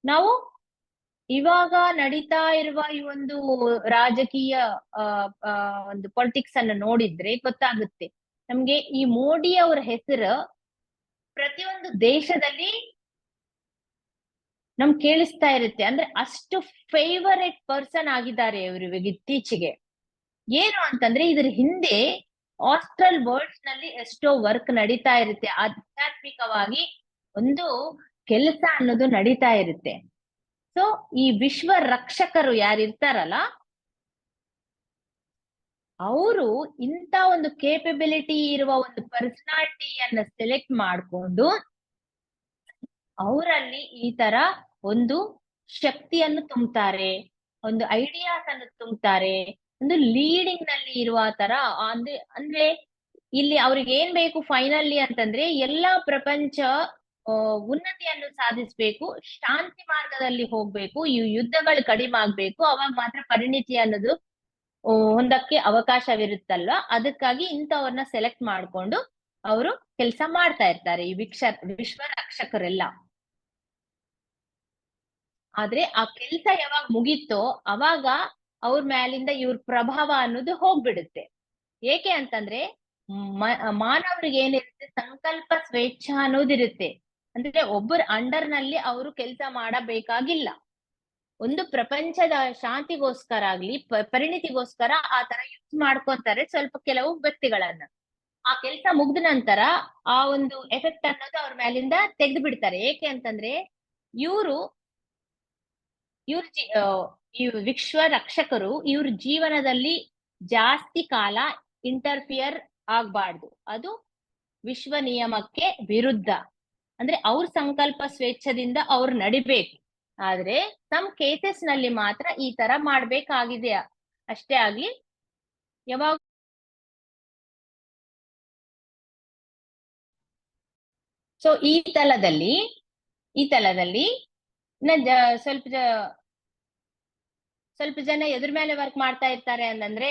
ನಾವು ಇವಾಗ ನಡೀತಾ ಇರುವ ಈ ಒಂದು ರಾಜಕೀಯ ಒಂದು ಪೊಲಿಟಿಕ್ಸ್ ಅನ್ನು ನೋಡಿದ್ರೆ ಗೊತ್ತಾಗುತ್ತೆ ನಮ್ಗೆ, ಈ ಮೋದಿ ಅವರ ಹೆಸರು ಪ್ರತಿಯೊಂದು ದೇಶದಲ್ಲಿ ನಮ್ ಕೇಳಿಸ್ತಾ ಇರುತ್ತೆ. ಅಂದ್ರೆ ಅಷ್ಟು ಫೇವರೇಟ್ ಪರ್ಸನ್ ಆಗಿದ್ದಾರೆ ಇವರು ಇತ್ತೀಚೆಗೆ. ಏನು ಅಂತಂದ್ರೆ ಇದ್ರ ಹಿಂದೆ ಆಸ್ಟ್ರಲ್ ವರ್ಲ್ಡ್ಸ್ ನಲ್ಲಿ ಎಷ್ಟೋ ವರ್ಕ್ ನಡೀತಾ ಇರುತ್ತೆ, ಆಧ್ಯಾತ್ಮಿಕವಾಗಿ ಒಂದು ಕೆಲಸ ಅನ್ನೋದು ನಡೀತಾ ಇರುತ್ತೆ. ಸೊ ಈ ವಿಶ್ವ ರಕ್ಷಕರು ಯಾರಿರ್ತಾರಲ್ಲ ಅವರು ಇಂತ ಒಂದು ಕೇಪಬಿಲಿಟಿ ಇರುವ ಒಂದು ಪರ್ಸನಾಲಿಟಿಯನ್ನ ಸೆಲೆಕ್ಟ್ ಮಾಡ್ಕೊಂಡು ಅವರಲ್ಲಿ ಈ ತರ ಒಂದು ಶಕ್ತಿಯನ್ನು ತುಂಬುತ್ತಾರೆ, ಒಂದು ಐಡಿಯಾಸ್ ಅನ್ನು ತುಂಬುತ್ತಾರೆ, ಒಂದು ಲೀಡಿಂಗ್ ನಲ್ಲಿ ಇರುವ ತರ. ಅಂದ್ರೆ ಇಲ್ಲಿ ಅವ್ರಿಗೆ ಏನ್ ಬೇಕು ಫೈನಲಿ ಅಂತಂದ್ರೆ ಎಲ್ಲಾ ಪ್ರಪಂಚ ಉನ್ನತಿಯನ್ನು ಸಾಧಿಸ್ಬೇಕು, ಶಾಂತಿ ಮಾರ್ಗದಲ್ಲಿ ಹೋಗ್ಬೇಕು, ಈ ಯುದ್ಧಗಳು ಕಡಿಮೆ ಆಗ್ಬೇಕು, ಅವಾಗ ಮಾತ್ರ ಪರಿಣಿತಿ ಅನ್ನೋದು ಹೊಂದಕ್ಕೆ ಅವಕಾಶವಿರುತ್ತಲ್ವಾ. ಅದಕ್ಕಾಗಿ ಇಂಥವ್ರನ್ನ ಸೆಲೆಕ್ಟ್ ಮಾಡ್ಕೊಂಡು ಅವರು ಕೆಲಸ ಮಾಡ್ತಾ ಇರ್ತಾರೆ ಈ ವಿಶ್ವ ರಕ್ಷಕರೆಲ್ಲ. ಆದ್ರೆ ಆ ಕೆಲ್ಸ ಯಾವಾಗ ಮುಗೀತೋ ಅವಾಗ ಅವ್ರ ಮ್ಯಾಲಿಂದ ಇವ್ರ ಪ್ರಭಾವ ಅನ್ನೋದು ಹೋಗ್ಬಿಡುತ್ತೆ. ಏಕೆ ಅಂತಂದ್ರೆ ಮಾನವರಿಗೆ ಏನಿರುತ್ತೆ, ಸಂಕಲ್ಪ ಸ್ವೇಚ್ಛ ಅನ್ನೋದಿರುತ್ತೆ. ಅಂದ್ರೆ ಒಬ್ಬರ ಅಂಡರ್ ನಲ್ಲಿ ಅವರು ಕೆಲಸ ಮಾಡಬೇಕಾಗಿಲ್ಲ. ಒಂದು ಪ್ರಪಂಚದ ಶಾಂತಿಗೋಸ್ಕರ ಆಗ್ಲಿ ಪರಿಣಿತಿಗೋಸ್ಕರ ಆ ತರ ಯೂಸ್ ಮಾಡ್ಕೊಂತಾರೆ ಸ್ವಲ್ಪ ಕೆಲವು ವ್ಯಕ್ತಿಗಳನ್ನ. ಆ ಕೆಲಸ ಮುಗ್ದ ನಂತರ ಆ ಒಂದು ಎಫೆಕ್ಟ್ ಅನ್ನೋದು ಅವ್ರ ಮೇಲಿಂದ ತೆಗೆದು ಬಿಡ್ತಾರೆ. ಏಕೆ ಅಂತಂದ್ರೆ ಇವರು ಈ ವಿಶ್ವ ರಕ್ಷಕರು ಇವ್ರ ಜೀವನದಲ್ಲಿ ಜಾಸ್ತಿ ಕಾಲ ಇಂಟರ್ಫಿಯರ್ ಆಗ್ಬಾರ್ದು, ಅದು ವಿಶ್ವ ನಿಯಮಕ್ಕೆ ವಿರುದ್ಧ. ಅಂದ್ರೆ ಅವ್ರ ಸಂಕಲ್ಪ ಸ್ವೇಚ್ಛದಿಂದ ಅವ್ರು ನಡಿಬೇಕು. ಆದ್ರೆ ಸಮ್ ಕೇಸಸ್ ನಲ್ಲಿ ಮಾತ್ರ ಈ ತರ ಮಾಡ್ಬೇಕಾಗಿದೆ ಅಷ್ಟೇ ಆಗ್ಲಿ. ಯಾವಾಗ ಸೊ ಈ ತಲದಲ್ಲಿ ಸ್ವಲ್ಪ ಜನ ಎದ್ರ ಮೇಲೆ ವರ್ಕ್ ಮಾಡ್ತಾ ಇರ್ತಾರೆ ಅಂತಂದ್ರೆ,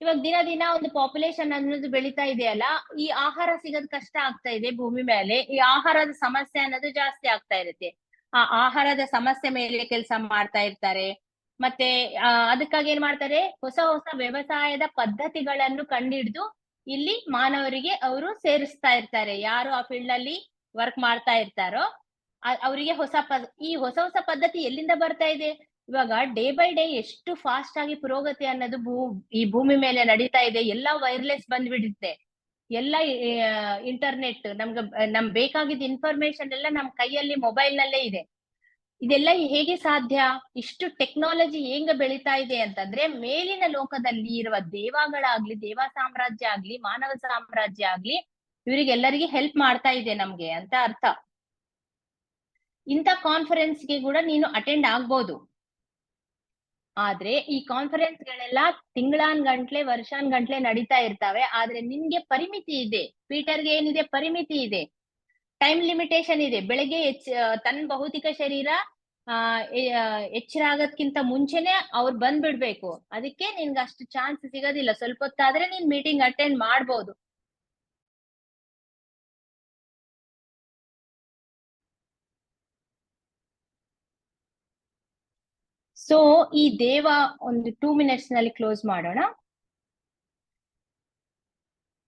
ಇವಾಗ ದಿನ ದಿನ ಒಂದು ಪಾಪ್ಯುಲೇಷನ್ ಅನ್ನೋದು ಬೆಳೀತಾ ಇದೆಯಲ್ಲ, ಈ ಆಹಾರ ಸಿಗೋದ್ ಕಷ್ಟ ಆಗ್ತಾ ಇದೆ ಭೂಮಿ ಮೇಲೆ, ಈ ಆಹಾರದ ಸಮಸ್ಯೆ ಅನ್ನೋದು ಜಾಸ್ತಿ ಆಗ್ತಾ ಇರುತ್ತೆ. ಆ ಆಹಾರದ ಸಮಸ್ಯೆ ಮೇಲೆ ಕೆಲಸ ಮಾಡ್ತಾ ಇರ್ತಾರೆ. ಮತ್ತೆ ಅದಕ್ಕಾಗಿ ಏನ್ ಮಾಡ್ತಾರೆ, ಹೊಸ ಹೊಸ ವ್ಯವಸಾಯದ ಪದ್ಧತಿಗಳನ್ನು ಕಂಡಿಡಿದು ಇಲ್ಲಿ ಮಾನವರಿಗೆ ಅವರು ಸೇರಿಸ್ತಾ ಇರ್ತಾರೆ. ಯಾರು ಆ ಫೀಲ್ಡ್ ಅಲ್ಲಿ ವರ್ಕ್ ಮಾಡ್ತಾ ಇರ್ತಾರೋ ಅವರಿಗೆ ಈ ಹೊಸ ಹೊಸ ಪದ್ಧತಿ ಎಲ್ಲಿಂದ ಬರ್ತಾ ಇದೆ? ಇವಾಗ ಡೇ ಬೈ ಡೇ ಎಷ್ಟು ಫಾಸ್ಟ್ ಆಗಿ ಪುರೋಗತಿ ಅನ್ನೋದು ಈ ಭೂಮಿ ಮೇಲೆ ನಡೀತಾ ಇದೆ. ಎಲ್ಲ ವೈರ್ಲೆಸ್ ಬಂದ್ಬಿಡುತ್ತೆ, ಎಲ್ಲ ಇಂಟರ್ನೆಟ್, ನಮ್ ಬೇಕಾಗಿದ್ದ ಇನ್ಫಾರ್ಮೇಶನ್ ಎಲ್ಲ ನಮ್ ಕೈಯಲ್ಲಿ ಮೊಬೈಲ್ ನಲ್ಲೇ ಇದೆ. ಇದೆಲ್ಲ ಹೇಗೆ ಸಾಧ್ಯ? ಇಷ್ಟು ಟೆಕ್ನಾಲಜಿ ಹೆಂಗ ಬೆಳೀತಾ ಇದೆ ಅಂತಂದ್ರೆ, ಮೇಲಿನ ಲೋಕದಲ್ಲಿ ಇರುವ ದೇವಗಳಾಗ್ಲಿ, ದೇವ ಸಾಮ್ರಾಜ್ಯ ಆಗ್ಲಿ, ಮಾನವ ಸಾಮ್ರಾಜ್ಯ ಆಗ್ಲಿ, ಇವರಿಗೆಲ್ಲರಿಗೆ ಹೆಲ್ಪ್ ಮಾಡ್ತಾ ಇದೆ ನಮ್ಗೆ ಅಂತ ಅರ್ಥ. ಇಂಥ ಕಾನ್ಫರೆನ್ಸ್ಗೆ ಕೂಡ ನೀನು ಅಟೆಂಡ್ ಆಗ್ಬೋದು. ಆದ್ರೆ ಈ ಕಾನ್ಫರೆನ್ಸ್ ಗಳೆಲ್ಲ ತಿಂಗಳಾನ್ಗಂಟ್ಲೆ ವರ್ಷಾನ್ಗಂಟ್ಲೆ ನಡೀತಾ ಇರ್ತಾವೆ. ಆದ್ರೆ ನಿನ್ಗೆ ಪರಿಮಿತಿ ಇದೆ. ಪೀಟರ್ಗೆ ಏನಿದೆ? ಪರಿಮಿತಿ ಇದೆ, ಟೈಮ್ ಲಿಮಿಟೇಷನ್ ಇದೆ. ಬೆಳಗ್ಗೆ ತನ್ನ ಭೌತಿಕ ಶರೀರ ಎಚ್ಚರ ಆಗೋದ್ಕಿಂತ ಮುಂಚೆನೆ ಅವ್ರು ಬಂದ್ಬಿಡ್ಬೇಕು. ಅದಕ್ಕೆ ನಿನ್ಗೆ ಅಷ್ಟು ಚಾನ್ಸ್ ಸಿಗೋದಿಲ್ಲ. ಸ್ವಲ್ಪ ಹೊತ್ತಾದ್ರೆ ನೀನ್ ಮೀಟಿಂಗ್ ಅಟೆಂಡ್ ಮಾಡ್ಬೋದು. ಸೊ ಈ ದೇವ ಒಂದು 2 minutes ನಲ್ಲಿ ಕ್ಲೋಸ್ ಮಾಡೋಣ.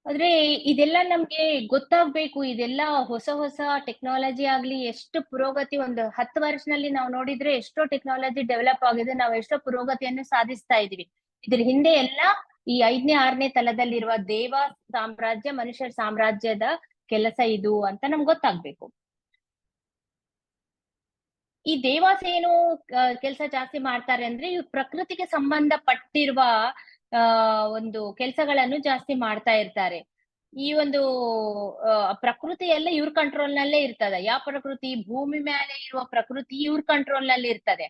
ಆದ್ರೆ ಇದೆಲ್ಲ ನಮ್ಗೆ ಗೊತ್ತಾಗ್ಬೇಕು. ಇದೆಲ್ಲ ಹೊಸ ಹೊಸ ಟೆಕ್ನಾಲಜಿ ಆಗ್ಲಿ, ಎಷ್ಟು ಪುರೋಗತಿ, ಒಂದು 10 ವರ್ಷದಲ್ಲಿ ನಾವು ನೋಡಿದ್ರೆ ಎಷ್ಟೋ ಟೆಕ್ನಾಲಜಿ ಡೆವಲಪ್ ಆಗಿದೆ, ನಾವು ಎಷ್ಟೋ ಪುರೋಗತಿಯನ್ನು ಸಾಧಿಸ್ತಾ ಇದೀವಿ. ಇದ್ರ ಹಿಂದೆ ಎಲ್ಲ ಈ 5ನೇ 6ನೇ ತಲದಲ್ಲಿರುವ ದೇವ ಸಾಮ್ರಾಜ್ಯ, ಮನುಷ್ಯರ ಸಾಮ್ರಾಜ್ಯದ ಕೆಲಸ ಇದು ಅಂತ ನಮ್ಗೆ ಗೊತ್ತಾಗ್ಬೇಕು. ಈ ದೇವಾಸ್ ಏನು ಕೆಲಸ ಜಾಸ್ತಿ ಮಾಡ್ತಾರೆ ಅಂದ್ರೆ, ಇವ್ ಪ್ರಕೃತಿಗೆ ಸಂಬಂಧಪಟ್ಟಿರುವ ಒಂದು ಕೆಲಸಗಳನ್ನು ಜಾಸ್ತಿ ಮಾಡ್ತಾ ಇರ್ತಾರೆ. ಈ ಒಂದು ಪ್ರಕೃತಿ ಎಲ್ಲ ಇವ್ರ ಕಂಟ್ರೋಲ್ ನಲ್ಲೇ ಇರ್ತದೆ. ಯಾವ ಪ್ರಕೃತಿ? ಭೂಮಿ ಮೇಲೆ ಇರುವ ಪ್ರಕೃತಿ ಇವ್ರ ಕಂಟ್ರೋಲ್ ನಲ್ಲಿ ಇರ್ತದೆ.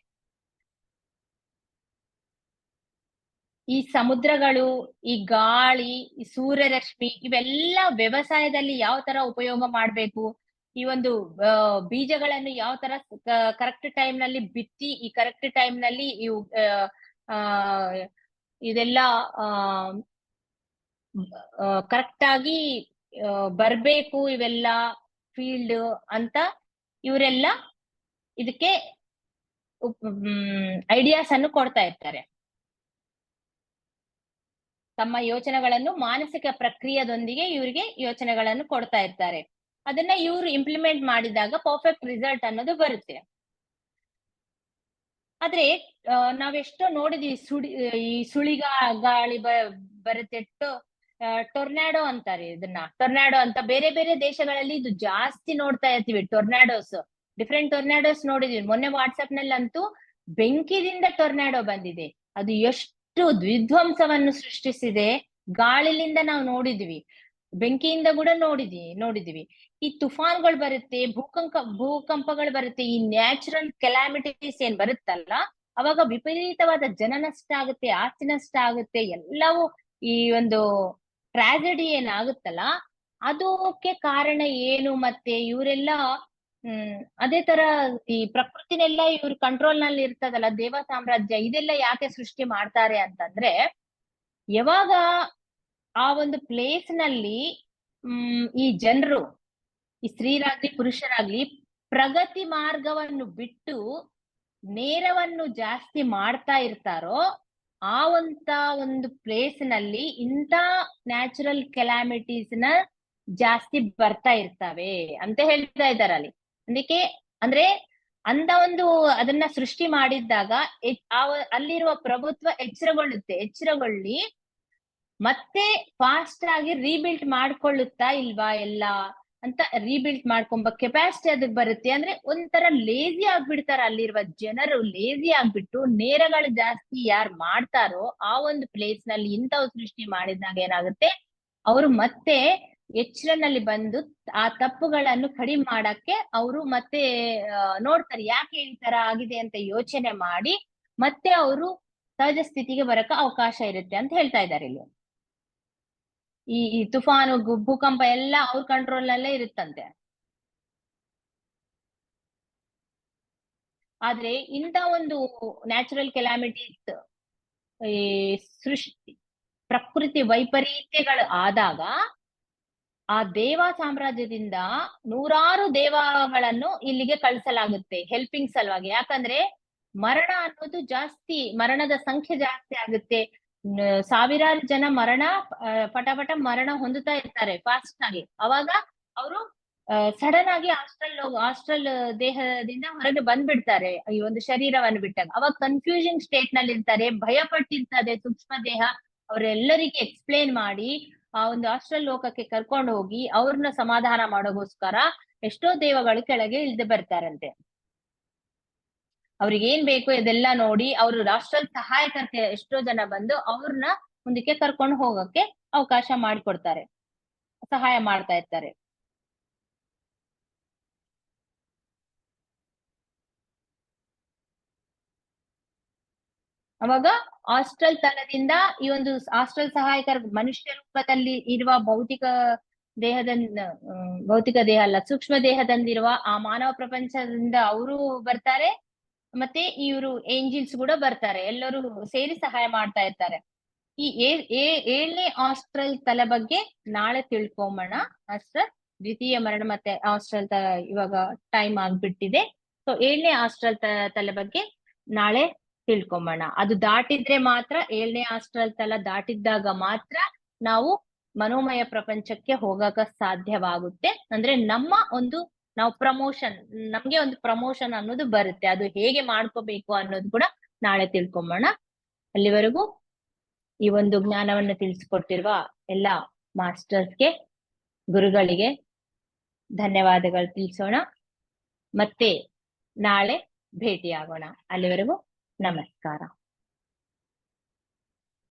ಈ ಸಮುದ್ರಗಳು, ಈ ಗಾಳಿ, ಈ ಸೂರ್ಯರಶ್ಮಿ, ಇವೆಲ್ಲ ವ್ಯವಸಾಯದಲ್ಲಿ ಯಾವ ತರ ಉಪಯೋಗ ಮಾಡ್ಬೇಕು, ಈ ಒಂದು ಬೀಜಗಳನ್ನು ಯಾವ ತರ ಕರೆಕ್ಟ್ ಟೈಮ್ ನಲ್ಲಿ ಬಿತ್ತಿ ಈ ಕರೆಕ್ಟ್ ಟೈಮ್ ನಲ್ಲಿ ಇವು ಇದೆಲ್ಲ ಕರೆಕ್ಟ್ ಆಗಿ ಬರ್ಬೇಕು ಇವೆಲ್ಲ ಫೀಲ್ಡ್ ಅಂತ, ಇವರೆಲ್ಲ ಇದಕ್ಕೆ ಐಡಿಯಾಸ್ ಅನ್ನು ಕೊಡ್ತಾ ಇರ್ತಾರೆ. ತಮ್ಮ ಯೋಚನೆಗಳನ್ನು ಮಾನಸಿಕ ಪ್ರಕ್ರಿಯೆದೊಂದಿಗೆ ಇವರಿಗೆ ಯೋಚನೆಗಳನ್ನು ಕೊಡ್ತಾ ಇರ್ತಾರೆ. ಅದನ್ನ ಇವರು ಇಂಪ್ಲಿಮೆಂಟ್ ಮಾಡಿದಾಗ ಪರ್ಫೆಕ್ಟ್ ರಿಸಲ್ಟ್ ಅನ್ನೋದು ಬರುತ್ತೆ. ಆದ್ರೆ ನಾವೆಷ್ಟೋ ನೋಡಿದೀವಿ, ಈ ಗಾಳಿ ಬರುತ್ತೆ, ಟೊರ್ನಾಡೋ ಅಂತಾರೆ ಇದನ್ನ. ಟೊರ್ನಾಡೋ ಅಂತ ಬೇರೆ ಬೇರೆ ದೇಶಗಳಲ್ಲಿ ಇದು ಜಾಸ್ತಿ ನೋಡ್ತಾ ಇರ್ತೀವಿ. ಟೊರ್ನಾಡೋಸ್, ಡಿಫ್ರೆಂಟ್ ಟೊರ್ನಾಡೋಸ್ ನೋಡಿದೀವಿ. ಮೊನ್ನೆ ವಾಟ್ಸ್ಆಪ್ ನಲ್ಲಂತೂ ಬೆಂಕಿದಿಂದ ಟೊರ್ನಾಡೋ ಬಂದಿದೆ. ಅದು ಎಷ್ಟು ವಿಧ್ವಂಸವನ್ನು ಸೃಷ್ಟಿಸಿದೆ. ಗಾಳಿಲಿಂದ ನಾವು ನೋಡಿದ್ವಿ, ಬೆಂಕಿಯಿಂದ ಕೂಡ ನೋಡಿದ್ವಿ. ಈ ತುಫಾನ್ಗಳು ಬರುತ್ತೆ, ಭೂಕಂಪಗಳು ಬರುತ್ತೆ, ಈ ನ್ಯಾಚುರಲ್ ಕೆಲಾಮಿಟೀಸ್ ಏನ್ ಬರುತ್ತಲ್ಲ, ಅವಾಗ ವಿಪರೀತವಾದ ಜನ ನಷ್ಟ ಆಗುತ್ತೆ, ಆಸ್ತಿ ನಷ್ಟ ಆಗುತ್ತೆ, ಎಲ್ಲವೂ ಈ ಒಂದು ಟ್ರಾಜಡಿ ಏನಾಗುತ್ತಲ್ಲ ಅದಕ್ಕೆ ಕಾರಣ ಏನು? ಮತ್ತೆ ಇವರೆಲ್ಲ ಅದೇ ತರ ಈ ಪ್ರಕೃತಿನೆಲ್ಲ ಇವ್ರ ಕಂಟ್ರೋಲ್ ನಲ್ಲಿ ಇರ್ತದಲ್ಲ, ದೇವ ಸಾಮ್ರಾಜ್ಯ ಇದೆಲ್ಲ ಯಾಕೆ ಸೃಷ್ಟಿ ಮಾಡ್ತಾರೆ ಅಂತಂದ್ರೆ, ಯಾವಾಗ ಆ ಒಂದು ಪ್ಲೇಸ್ ನಲ್ಲಿ ಈ ಜನರು, ಈ ಸ್ತ್ರೀರಾಗ್ಲಿ ಪುರುಷರಾಗ್ಲಿ ಪ್ರಗತಿ ಮಾರ್ಗವನ್ನು ಬಿಟ್ಟು ನೇರವನ್ನು ಜಾಸ್ತಿ ಮಾಡ್ತಾ ಇರ್ತಾರೋ, ಆ ಒಂದು ಪ್ಲೇಸ್ ನಲ್ಲಿ ಇಂಥ ನ್ಯಾಚುರಲ್ ಕೆಲಾಮಿಟೀಸ್ ನ ಜಾಸ್ತಿ ಬರ್ತಾ ಇರ್ತವೆ ಅಂತ ಹೇಳ್ತಾ ಇದ್ದಾರೆ ಅಲ್ಲಿ. ಅದಕ್ಕೆ ಅಂದ್ರೆ ಅದನ್ನ ಸೃಷ್ಟಿ ಮಾಡಿದ್ದಾಗ ಅಲ್ಲಿರುವ ಪ್ರಭುತ್ವ ಎಚ್ಚರಗೊಳ್ಳಿ ಮತ್ತೆ ಫಾಸ್ಟ್ ಆಗಿ ರೀಬಿಲ್ಟ್ ಮಾಡ್ಕೊಳ್ಳುತ್ತಾ ಇಲ್ವಾ ಎಲ್ಲ ಅಂತ ರೀಬಿಲ್ಟ್ ಮಾಡ್ಕೊಂಬ ಕೆಪಾಸಿಟಿ ಅದಕ್ಕೆ ಬರುತ್ತೆ. ಅಂದ್ರೆ ಒಂಥರ ಲೇಜಿ ಆಗ್ಬಿಡ್ತಾರ, ಅಲ್ಲಿರುವ ಜನರು ಲೇಜಿ ಆಗ್ಬಿಟ್ಟು ನೇರಗಳು ಜಾಸ್ತಿ ಯಾರು ಮಾಡ್ತಾರೋ ಆ ಒಂದು ಪ್ಲೇಸ್ ನಲ್ಲಿ ಇಂಥವು ಸೃಷ್ಟಿ ಮಾಡಿದಾಗ ಏನಾಗುತ್ತೆ, ಅವರು ಮತ್ತೆ ಎಚ್ಚರನಲ್ಲಿ ಬಂದು ಆ ತಪ್ಪುಗಳನ್ನು ಕಡಿಮೆ ಮಾಡಕ್ಕೆ ಅವರು ಮತ್ತೆ ನೋಡ್ತಾರೆ, ಯಾಕೆ ಈ ತರ ಆಗಿದೆ ಅಂತ ಯೋಚನೆ ಮಾಡಿ ಮತ್ತೆ ಅವರು ಸಹಜ ಸ್ಥಿತಿಗೆ ಬರಕ ಅವಕಾಶ ಇರುತ್ತೆ ಅಂತ ಹೇಳ್ತಾ ಇದ್ದಾರೆ ಇಲ್ಲಿ. ಈ ತುಫಾನು ಭೂಕಂಪ ಎಲ್ಲ ಅವ್ರ ಕಂಟ್ರೋಲ್ ನಲ್ಲೇ ಇರುತ್ತಂತೆ. ಆದ್ರೆ ಇಂಥ ಒಂದು ನ್ಯಾಚುರಲ್ ಕೆಲಾಮಿಟೀಸ್, ಈ ಸೃಷ್ಟಿ ಪ್ರಕೃತಿ ವೈಪರೀತ್ಯಗಳು ಆದಾಗ ಆ ದೇವ ಸಾಮ್ರಾಜ್ಯದಿಂದ ನೂರಾರು ದೇವಗಳನ್ನು ಇಲ್ಲಿಗೆ ಕಳಿಸಲಾಗುತ್ತೆ ಹೆಲ್ಪಿಂಗ್ ಸಲುವಾಗಿ. ಯಾಕಂದ್ರೆ ಮರಣ ಅನ್ನೋದು ಜಾಸ್ತಿ, ಮರಣದ ಸಂಖ್ಯೆ ಜಾಸ್ತಿ ಆಗುತ್ತೆ, ಸಾವಿರಾರು ಜನ ಪಟ ಮರಣ ಹೊಂದುತ್ತಾ ಇರ್ತಾರೆ ಫಾಸ್ಟ್ ಆಗಿ. ಅವಾಗ ಅವರು ಸಡನ್ ಆಗಿ ಹಾಸ್ಟ್ರಲ್ ದೇಹದಿಂದ ಹೊರಗೆ ಬಂದ್ಬಿಡ್ತಾರೆ ಈ ಒಂದು ಶರೀರವನ್ನು ಬಿಟ್ಟಾಗ. ಅವಾಗ ಕನ್ಫ್ಯೂಷನ್ ಸ್ಟೇಟ್ ನಲ್ಲಿ ಇರ್ತಾರೆ, ಭಯ ಪಟ್ಟಿರ್ತದೆ ಸೂಕ್ಷ್ಮ ದೇಹ. ಅವರೆಲ್ಲರಿಗೆ ಎಕ್ಸ್ಪ್ಲೇನ್ ಮಾಡಿ ಆ ಒಂದು ಹಾಸ್ಟ್ರಲ್ ಲೋಕಕ್ಕೆ ಕರ್ಕೊಂಡು ಹೋಗಿ ಅವ್ರನ್ನ ಸಮಾಧಾನ ಮಾಡೋಗೋಸ್ಕರ ಎಷ್ಟೋ ದೇವಗಳು ಕೆಳಗೆ ಇಳಿದು ಬರ್ತಾರಂತೆ. ಅವ್ರಿಗೆ ಏನ್ ಬೇಕು ಇದೆಲ್ಲ ನೋಡಿ ಅವರು ರಾಷ್ಟ್ರದ ಸಹಾಯಕರಿಗೆ ಎಷ್ಟೋ ಜನ ಬಂದು ಅವ್ರನ್ನ ಮುಂದಕ್ಕೆ ಕರ್ಕೊಂಡು ಹೋಗಕ್ಕೆ ಅವಕಾಶ ಮಾಡಿಕೊಡ್ತಾರೆ, ಸಹಾಯ ಮಾಡ್ತಾ ಇರ್ತಾರೆ. ಅವಾಗ ಹಾಸ್ಟೆಲ್ ತಲದಿಂದ ಈ ಒಂದು ಹಾಸ್ಟೆಲ್ ಸಹಾಯಕರ ಮನುಷ್ಯ ರೂಪದಲ್ಲಿ ಇರುವ ಭೌತಿಕ ದೇಹ ಅಲ್ಲ, ಸೂಕ್ಷ್ಮ ದೇಹದಂದಿರುವ ಆ ಮಾನವ ಪ್ರಪಂಚದಿಂದ ಅವರು ಬರ್ತಾರೆ, ಮತ್ತೆ ಇವರು ಏಂಜಿಲ್ಸ್ ಕೂಡ ಬರ್ತಾರೆ, ಎಲ್ಲರೂ ಸೇರಿ ಸಹಾಯ ಮಾಡ್ತಾ ಇರ್ತಾರೆ. ಈ ಏಳನೇ ಹಾಸ್ಟೆಲ್ ತಲೆ ಬಗ್ಗೆ ನಾಳೆ ತಿಳ್ಕೊಂಬೋಣ. ಹಾಸ್ಟೆಲ್ ದ್ವಿತೀಯ ಮರಣ ಮತ್ತೆ ಹಾಸ್ಟೆಲ್ ಇವಾಗ ಟೈಮ್ ಆಗ್ಬಿಟ್ಟಿದೆ. ಸೊ ಏಳನೇ ಹಾಸ್ಟೆಲ್ ತಲೆ ಬಗ್ಗೆ ನಾಳೆ ತಿಳ್ಕೊಂಬೋಣ. ಅದು ದಾಟಿದ್ರೆ ಮಾತ್ರ, ಏಳನೇ ಹಾಸ್ಟೆಲ್ ತಲ ದಾಟಿದ್ದಾಗ ಮಾತ್ರ ನಾವು ಮನೋಮಯ ಪ್ರಪಂಚಕ್ಕೆ ಹೋಗಕ ಸಾಧ್ಯವಾಗುತ್ತೆ. ಅಂದ್ರೆ ನಾವು ನಮ್ಗೆ ಒಂದು ಪ್ರಮೋಷನ್ ಅನ್ನೋದು ಬರುತ್ತೆ. ಅದು ಹೇಗೆ ಮಾಡ್ಕೋಬೇಕು ಅನ್ನೋದು ಕೂಡ ನಾಳೆ ತಿಳ್ಕೊಂಬೋಣ. ಅಲ್ಲಿವರೆಗೂ ಈ ಒಂದು ಜ್ಞಾನವನ್ನು ತಿಳಿಸ್ಕೊಟ್ಟಿರುವ ಎಲ್ಲ ಮಾಸ್ಟರ್ಸ್ಗೆ, ಗುರುಗಳಿಗೆ ಧನ್ಯವಾದಗಳು ತಿಳಿಸೋಣ. ಮತ್ತೆ ನಾಳೆ ಭೇಟಿಯಾಗೋಣ. ಅಲ್ಲಿವರೆಗೂ ನಮಸ್ಕಾರ.